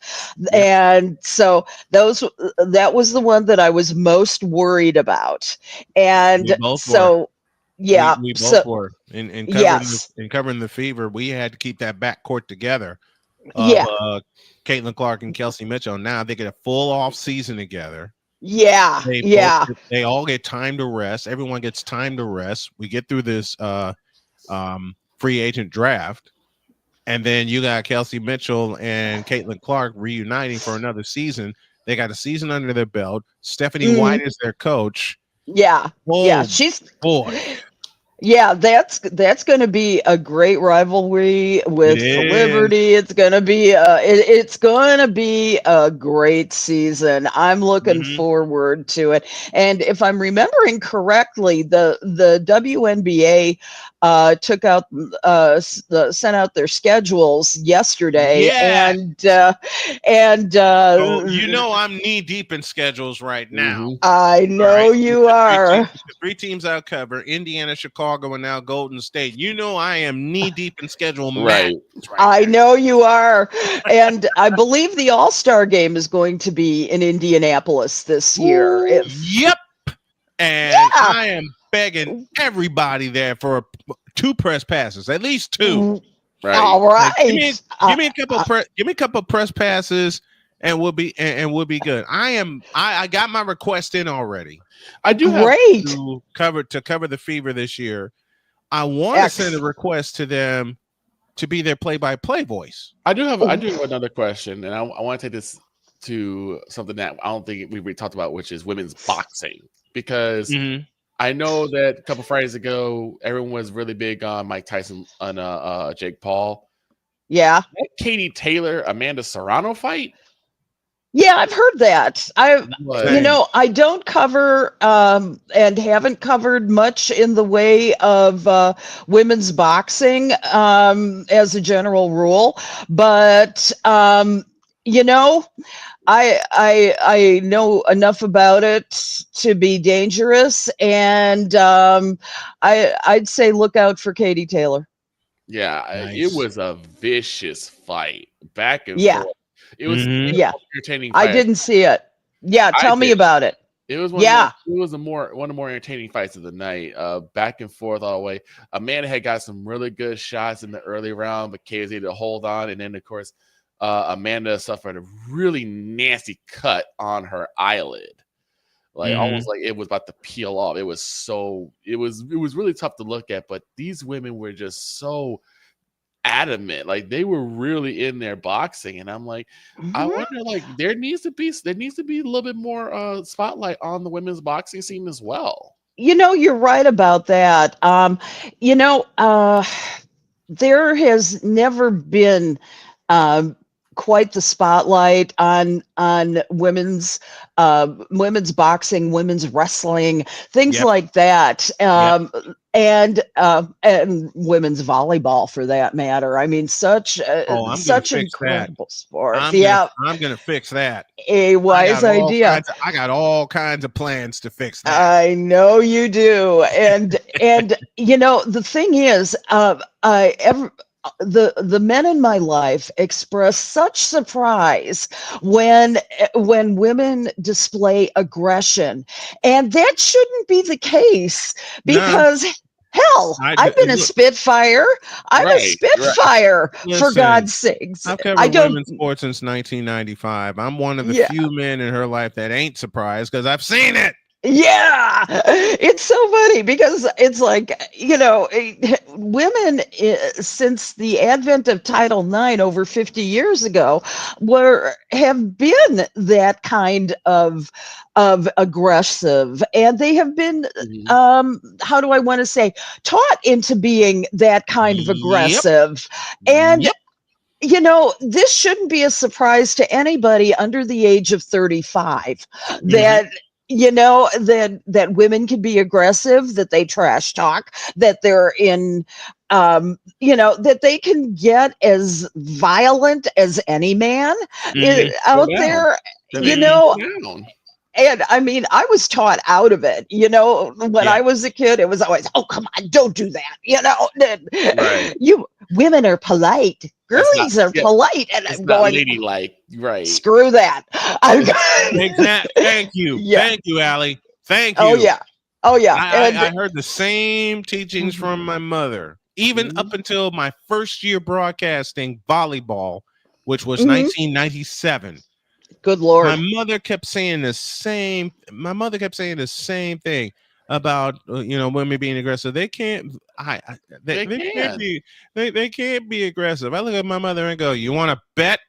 And so that was the one that I was most worried about. And so Yeah. We both were. In yes. covering the Fever, we had to keep that backcourt together of Yeah. Caitlin Clark and Kelsey Mitchell. Now they get a full off season together. Yeah. They all get time to rest. Everyone gets time to rest. We get through this free agent draft. And then you got Kelsey Mitchell and Caitlin Clark reuniting for another season. They got a season under their belt. Stephanie White is their coach. Yeah. Oh, she's boy. Yeah, that's going to be a great rivalry with Liberty. It's going to be it's going to be a great season. I'm looking forward to it. And if I'm remembering correctly, the WNBA sent out their schedules yesterday, and so I'm knee deep in schedules right now. I know you are. Three teams I'll cover: Indiana, Chicago, and now Golden State. I am knee deep in schedule. Right. I know you are. And I believe the All-Star game is going to be in Indianapolis this year. Yep. And I am begging everybody there for 2 press passes, at least 2. Right. All right. Give me a couple press passes, and we'll be good. I got my request in already. I do have to cover the Fever this year. I want to send a request to them to be their play-by-play voice. I do have another question, and I want to take this to something that I don't think we talked about, which is women's boxing, because I know that a couple Fridays ago, everyone was really big on Mike Tyson on Jake Paul. Yeah. That Katie Taylor, Amanda Serrano fight? Yeah, I've heard that. I don't cover and haven't covered much in the way of women's boxing as a general rule, but I know enough about it to be dangerous, and I'd say look out for Katie Taylor. Yeah, Nice. It was a vicious fight back and Yeah. forth. It was entertaining. I didn't see it. Yeah, tell me about it. It was one of the more entertaining fights of the night. Back and forth all the way. Amanda had got some really good shots in the early round, but Kay was able to hold on. And then of course, Amanda suffered a really nasty cut on her eyelid, almost like it was about to peel off. It was really tough to look at. But these women were just so adamant, they were really in their boxing, and I'm like, I wonder, there needs to be a little bit more spotlight on the women's boxing scene as well. You're right about that. There has never been quite the spotlight on women's boxing, women's wrestling, things like that, and women's volleyball for that matter. I mean, such incredible sport. I'm gonna fix that. A wise idea. I got all kinds of plans to fix that. I know you do, and the thing is, the men in my life express such surprise when women display aggression, and that shouldn't be the case, because hell, I've been a Spitfire. I'm a Spitfire, for God's sakes. I've covered women's sports since 1995. I'm one of the few men in her life that ain't surprised, because I've seen it. Yeah, it's so funny, because it's women, since the advent of Title IX over 50 years ago, have been that kind of aggressive, and they have been how do I want to say, taught into being that kind of aggressive. And this shouldn't be a surprise to anybody under the age of 35 that that women can be aggressive, that they trash talk, that they're in, that they can get as violent as any man out there, And I mean, I was taught out of it, when I was a kid, it was always, oh, come on, don't do that. Women are polite. Girlies are polite. And I'm going, ladylike, right? Screw that. Exactly. Thank you. Thank you, Allie. Thank you. Oh, yeah. Oh yeah, I heard the same teachings from my mother, even up until my first year broadcasting volleyball, which was 1997. Good Lord. My mother kept saying the same thing about women being aggressive. They can't. They can't be. They can't be aggressive. I look at my mother and go, "You want to bet?"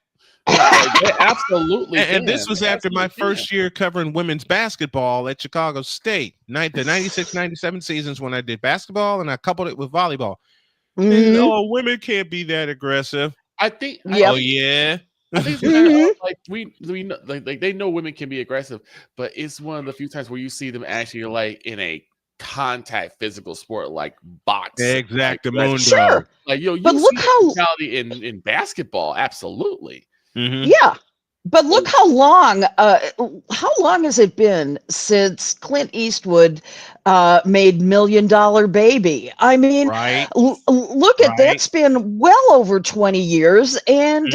They absolutely And can. this was after my first year covering women's basketball at Chicago State. The 96-97 seasons when I did basketball and I coupled it with volleyball. And, women can't be that aggressive. I think. Oh yeah. I think it's like we know, like they know women can be aggressive, but it's one of the few times where you see them actually like in a contact physical sport like boxing. Exactamundo. Sure. Like you But look see how brutality in basketball, absolutely. Yeah. But look how long has it been since Clint Eastwood made $1 Million Baby? I mean, look at that's been well over 20 years, and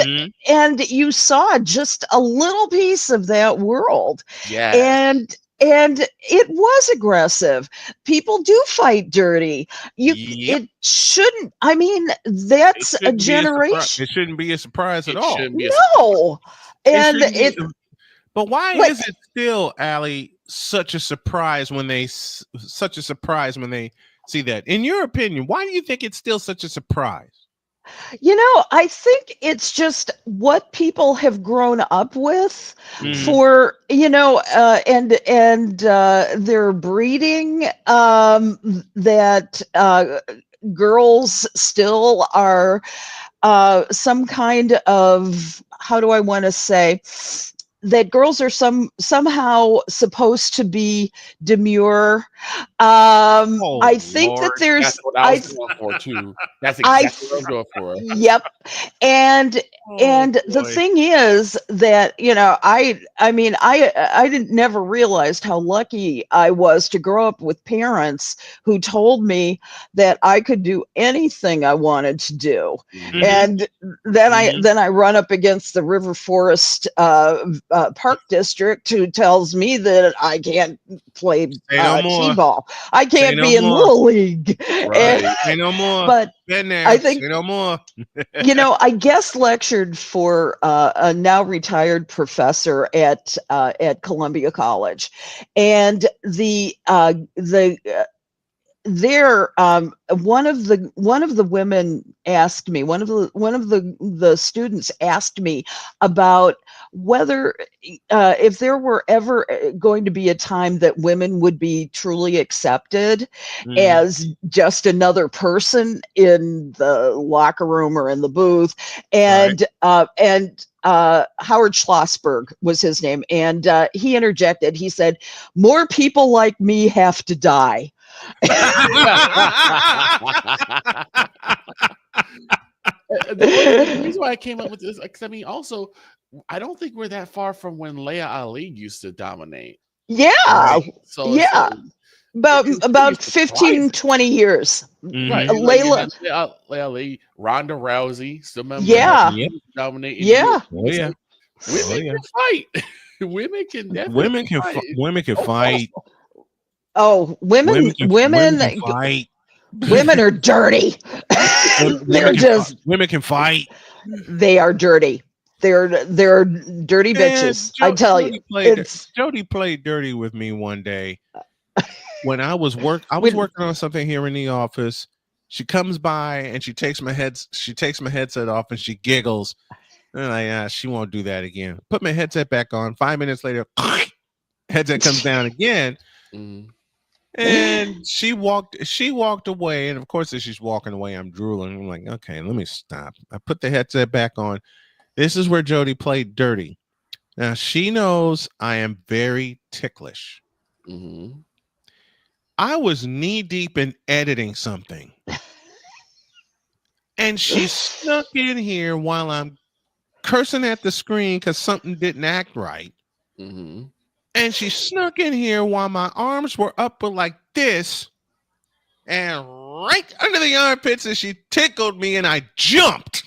you saw just a little piece of that world. Yeah. And it was aggressive. People do fight dirty. It shouldn't. I mean, that's a generation. It shouldn't be a surprise at all. No. And but why is it still, Allie, such a surprise when they see that? In your opinion, why do you think it's still such a surprise? I think it's just what people have grown up with for, and they're breeding that girls still are some kind of, how do I want to say, that girls are somehow supposed to be demure. I think Lord, that there's. That's what I was going for too. That's exactly what I was going for. Yep, and the thing is that I didn't never realized how lucky I was to grow up with parents who told me that I could do anything I wanted to do, and then I run up against the River Forest Park District who tells me that I can't play t-ball. I can't be in Little League. Right. Say no more. But been there. I think Say no more. I guest lectured for a now retired professor at Columbia College, and one of the women asked me, one of the students asked me about whether if there were ever going to be a time that women would be truly accepted as just another person in the locker room or in the booth, and Howard Schlossberg was his name, and he interjected. He said, "More people like me have to die." The reason why I came up with this, because I mean, also, I don't think we're that far from when Leia Ali used to dominate. Yeah. Right? So yeah. About 15, 20 years. Right. Layla. Leia Ali, Ronda Rousey, still remember Yeah. dominating. Yeah. Oh yeah. Women can fight. Women can definitely fight. Women can fight. Oh, women can fight. Women are dirty. Women can fight. They are dirty. They're dirty bitches. I tell you. Jody played dirty with me one day when I was working on something here in the office. She comes by and she takes my headset off and she giggles. And I'm like, she won't do that again. Put my headset back on. 5 minutes later, headset comes down again. And she walked away. And of course, as she's walking away, I'm drooling. I'm like, okay, let me stop. I put the headset back on. This is where Jody played dirty. Now she knows I am very ticklish. I was knee deep in editing something. And she snuck in here while I'm cursing at the screen because something didn't act right. And she snuck in here while my arms were up like this and right under the armpits, and she tickled me and I jumped.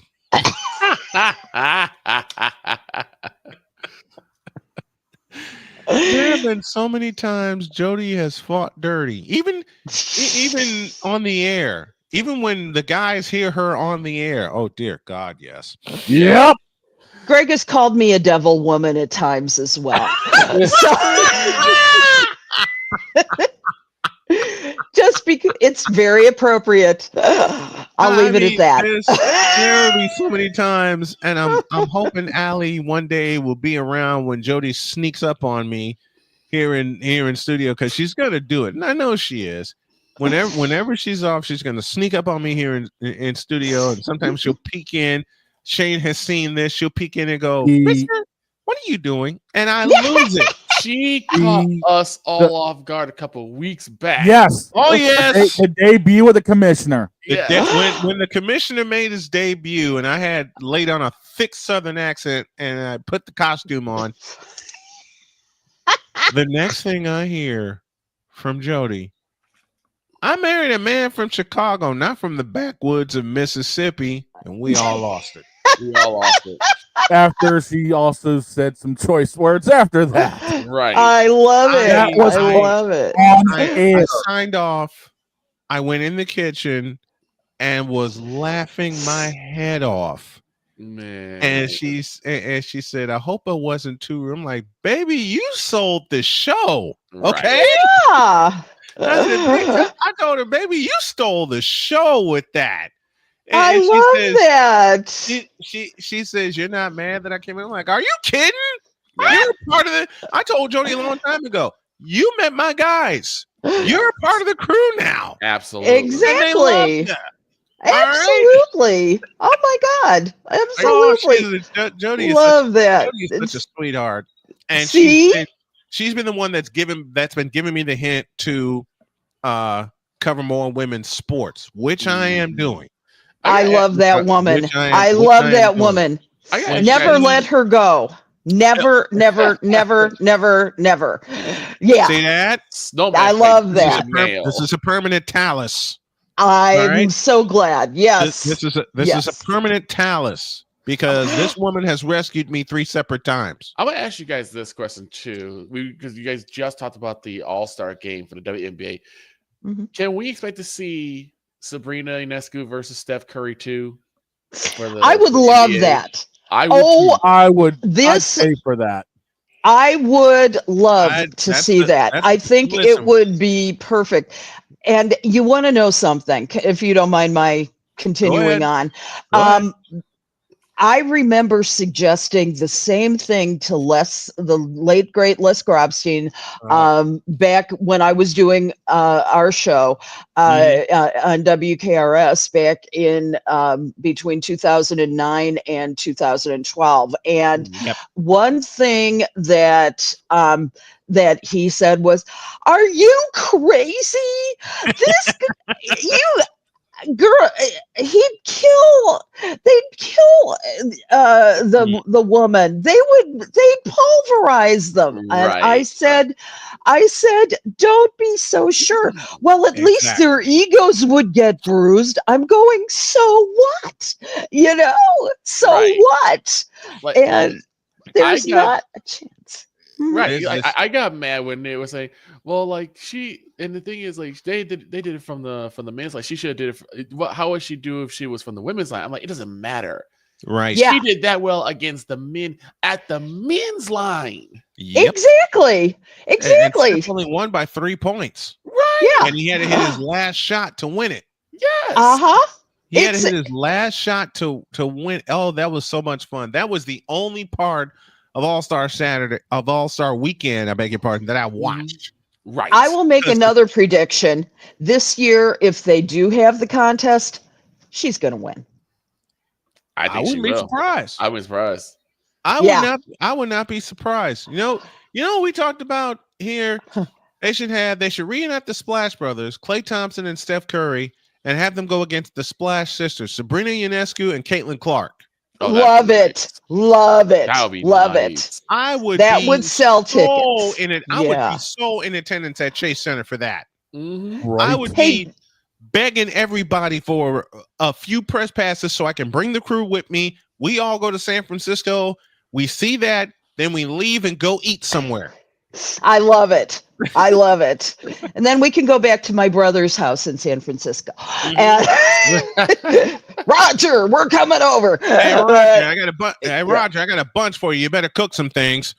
There have been so many times Jody has fought dirty, even on the air. Even when the guys hear her on the air. Oh dear God, yes. Yep. Greg has called me a devil woman at times as well. Just because it's very appropriate. I'll leave it at that. There will be so many times, and I'm hoping Allie one day will be around when Jody sneaks up on me here in studio, because she's gonna do it, and I know she is. Whenever she's off, she's gonna sneak up on me here in studio, and sometimes she'll peek in. Shane has seen this. She'll peek in and go, "Mister, what are you doing?" And I lose it. She caught us all off guard a couple of weeks back. Yes. Oh yes. The debut of the commissioner. When the commissioner made his debut, and I had laid on a thick Southern accent, and I put the costume on. The next thing I hear from Jody, I married a man from Chicago, not from the backwoods of Mississippi, and we all lost it. We all lost it. After she also said some choice words after that. Right. I love it. That was I love it. I signed off. I went in the kitchen and was laughing my head off. Man. And she said, "I hope it wasn't too rude." I'm like, "Baby, you sold the show, okay?" Yeah. I told her, "Baby, you stole the show with that." And I love that. She says, "You're not mad that I came in?" I'm like, "Are you kidding? You're a part of the." I told Jody a long time ago, "You met my guys. You're a part of the crew now." Absolutely. Exactly. Absolutely. Oh my God. Absolutely. Jody is love that. Jody is such a sweetheart. And See? she's been the one that's been giving me the hint to cover more women's sports, which I am doing. I love that woman. I love that woman. Never let her go. Never, never, never, never, never. Yeah. See that? I love that. This is a permanent talus. I'm so glad. Yes. This is a permanent talus, because this woman has rescued me 3 separate times. I'm gonna ask you guys this question too, because you guys just talked about the All-Star game for the WNBA. Mm-hmm. Can we expect to see Sabrina Ionescu versus Steph Curry too? I would love that. I would. I'd pay for that. I would love to see that. I think it would be perfect. And you want to know something, if you don't mind my continuing on. I remember suggesting the same thing to the late great Les Grobstein, back when I was doing our show on WKRS back in between 2009 and 2012. And one thing that that he said was, "Are you crazy? This girl, they'd kill the woman. They'd pulverize them." And I said, "Don't be so sure." Well, at least their egos would get bruised. I'm going, so what? So what? And there's not a chance. Right. I got mad when they were saying, well, like and the thing is, like, they did it from the men's line. She should have did it. How would she do if she was from the women's line? I'm like, it doesn't matter. Right. She did that well against the men at the men's line. Yep. Exactly. And only won by 3 points. Right. Yeah. And he had to hit his last shot to win it. Yes. He had to hit his last shot to win. Oh, that was so much fun. That was the only part of All-Star Weekend, I beg your pardon, that I watched. Right. I will make another prediction. This year, if they do have the contest, she's going to win. I wouldn't be surprised. I was surprised. I would not be surprised. You know, we talked about here. They should reenact the Splash Brothers, Klay Thompson and Steph Curry, and have them go against the Splash Sisters, Sabrina Ionescu and Caitlin Clark. Love it. That would be love nice. it. That would sell tickets. I would be so in attendance at Chase Center for that. Mm-hmm. I would be begging everybody for a few press passes so I can bring the crew with me. We all go to San Francisco. We see that, then we leave and go eat somewhere. I love it. I love it. And then we can go back to my brother's house in San Francisco. And Roger, we're coming over. Hey Roger, I got a bunch for you. You better cook some things.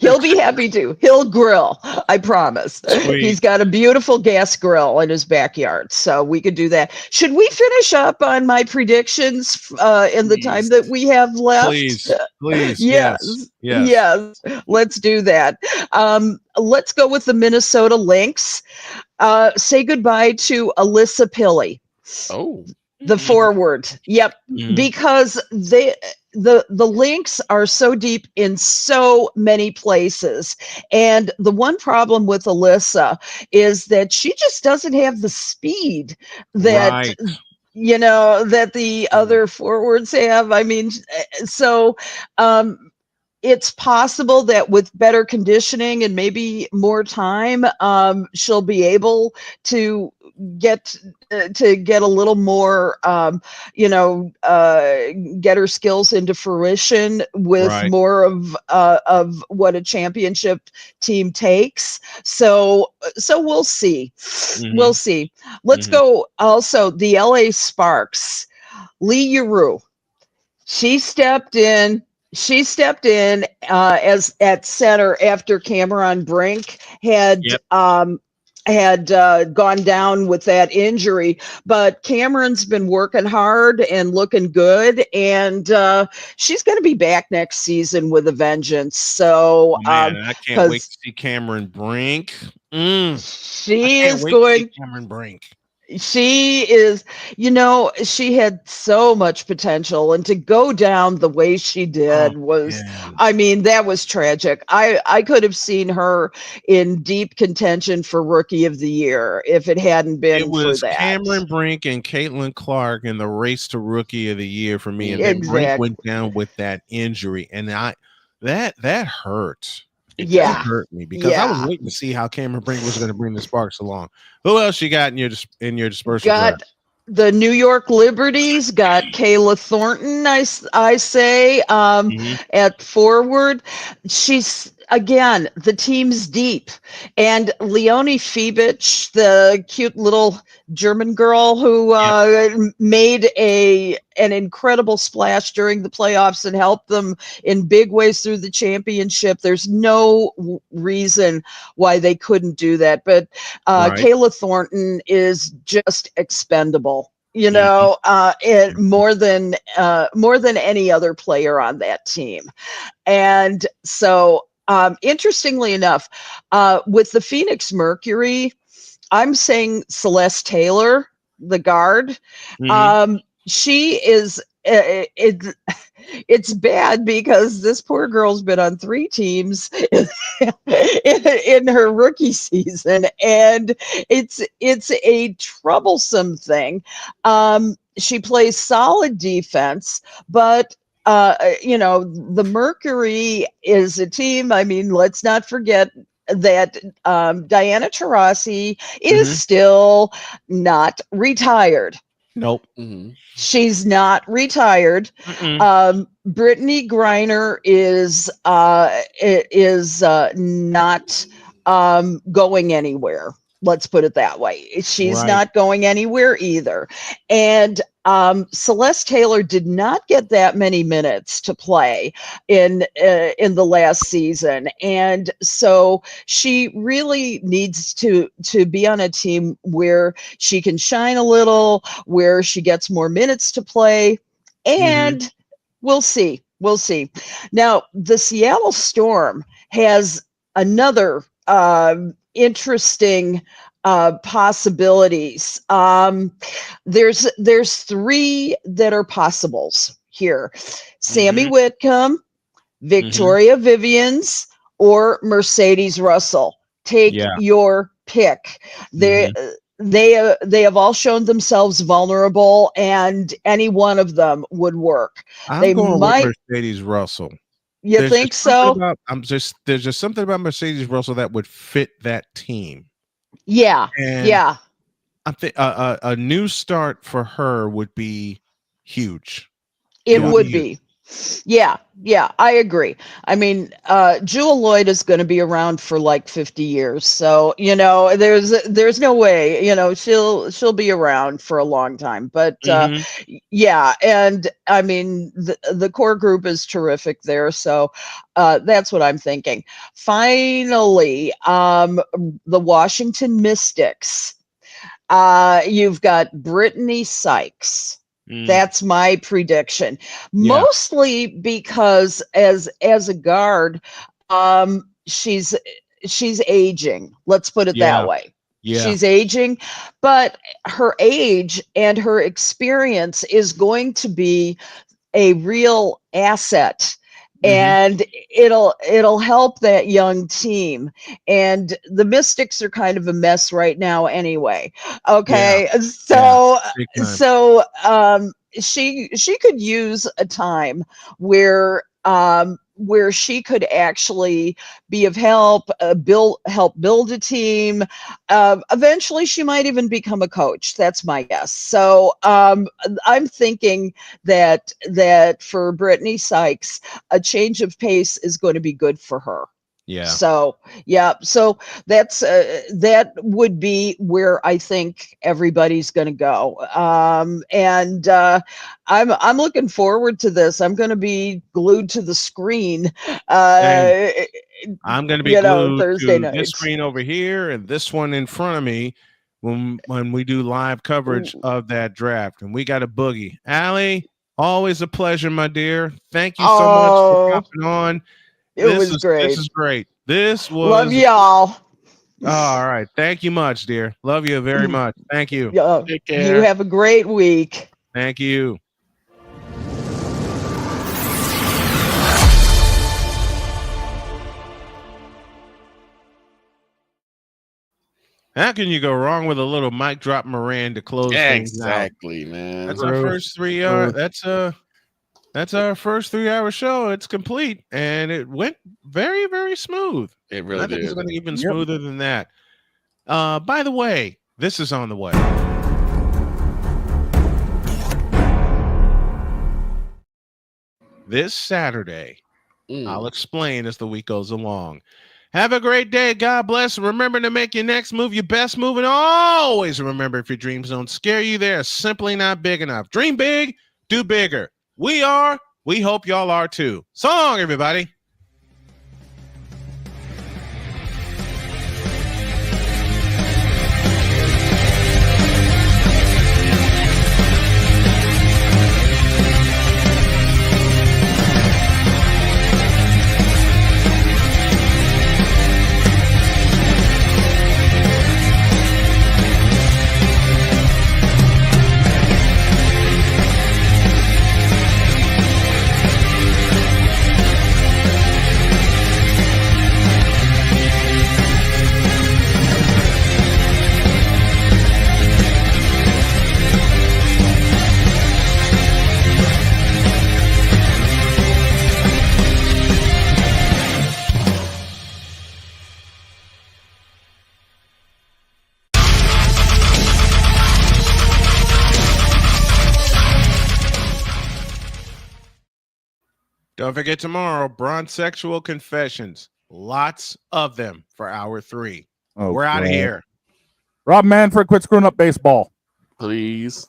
He'll be happy to. He'll grill. I promise. Sweet. He's got a beautiful gas grill in his backyard, so we could do that. Should we finish up on my predictions in the time that we have left? Please. Yes. Yes. Let's do that. Let's go with the Minnesota Lynx. Say goodbye to Alyssa Pilley. Oh. The forward. Yep. Because the Lynx are so deep in so many places. And the one problem with Alyssa is that she just doesn't have the speed that that the other forwards have. I mean, so it's possible that with better conditioning and maybe more time, she'll be able to get a little more, get her skills into fruition with more of what a championship team takes. So we'll see. We'll see. Let's go. Also, the LA Sparks, Lee Giroux. She stepped in as at center after Cameron Brink had gone down with that injury, but Cameron's been working hard and looking good, and she's going to be back next season with a vengeance. So I can't wait to see Cameron Brink. She is going. Cameron Brink. She is, she had so much potential, and to go down the way she did I mean, that was tragic. I could have seen her in deep contention for Rookie of the Year if it hadn't been for that. Cameron Brink and Caitlin Clark in the race to Rookie of the Year for me, and then Brink went down with that injury, and that hurt. That hurt me because I was waiting to see how Cameron Brink was going to bring the Sparks along. Who else you got in your dispersal? Got the New York Liberties, got Kayla Thornton, I say, at forward. She's, again, the team's deep. And Leonie Fiebich, the cute little German girl who made an incredible splash during the playoffs and helped them in big ways through the championship. There's no reason why they couldn't do that. But Kayla Thornton is just expendable. And more than any other player on that team. And so interestingly enough, with the Phoenix Mercury, I'm saying Celeste Taylor, the guard. She is. It's bad because this poor girl's been on 3 teams in her rookie season, and it's a troublesome thing. She plays solid defense, but the Mercury is a team. I mean, let's not forget that Diana Taurasi is still not retired. Nope. She's not retired. Brittany Griner is not going anywhere. Let's put it that way. She's not going anywhere either. And Celeste Taylor did not get that many minutes to play in the last season, and so she really needs to be on a team where she can shine a little, where she gets more minutes to play, and we'll see. Now, the Seattle Storm has another interesting possibilities. There's 3 that are possibles here: Sammy Whitcomb, Victoria Vivians, or Mercedes Russell. Take your pick. They have all shown themselves vulnerable, and any one of them would work. I'm going with Mercedes Russell. You think so? There's just something about Mercedes Russell that would fit that team. Yeah. I think a new start for her would be huge. It would be. Yeah, I agree. I mean, Jewel Lloyd is going to be around for like 50 years, so there's no way she'll be around for a long time. But yeah, and I mean the core group is terrific there, so that's what I'm thinking. Finally, the Washington Mystics. You've got Brittany Sykes. That's my prediction. Mostly because as a guard, she's aging. Let's put it that way. She's aging, but her age and her experience is going to be a real asset. And it'll help that young team. And the Mystics are kind of a mess right now anyway. Okay. So she could use a time where she could actually be of help, help build a team. Eventually she might even become a coach. That's my guess. So I'm thinking that for Brittany Sykes, a change of pace is going to be good for her. Yeah. So that's that would be where I think everybody's going to go. And I'm looking forward to this. I'm going to be glued to the screen. I'm going to be glued Thursday to night. this screen over here and this one in front of me when we do live coverage of that draft. And we got a boogie. Allie, always a pleasure, my dear. Thank you so much for popping on. This was great. This is great. This was Love y'all. All right. Thank you much, dear. Love you very much. Thank you. Take care. You have a great week. Thank you. How can you go wrong with a little mic drop Moran to close things out? Exactly, man. That's our first 3 hour. That's our first 3 hour show. It's complete, and it went very, very smooth. It really I think did. it's going to even smoother than that. By the way, this is on the way. This Saturday, I'll explain as the week goes along. Have a great day. God bless. Remember to make your next move your best move. And always remember, if your dreams don't scare you, they're simply not big enough. Dream big, do bigger. We hope y'all are too. So long, everybody. Don't forget tomorrow, Bronzexual Confessions. Lots of them for hour 3. We're out of here. Rob Manfred, quit screwing up baseball. Please.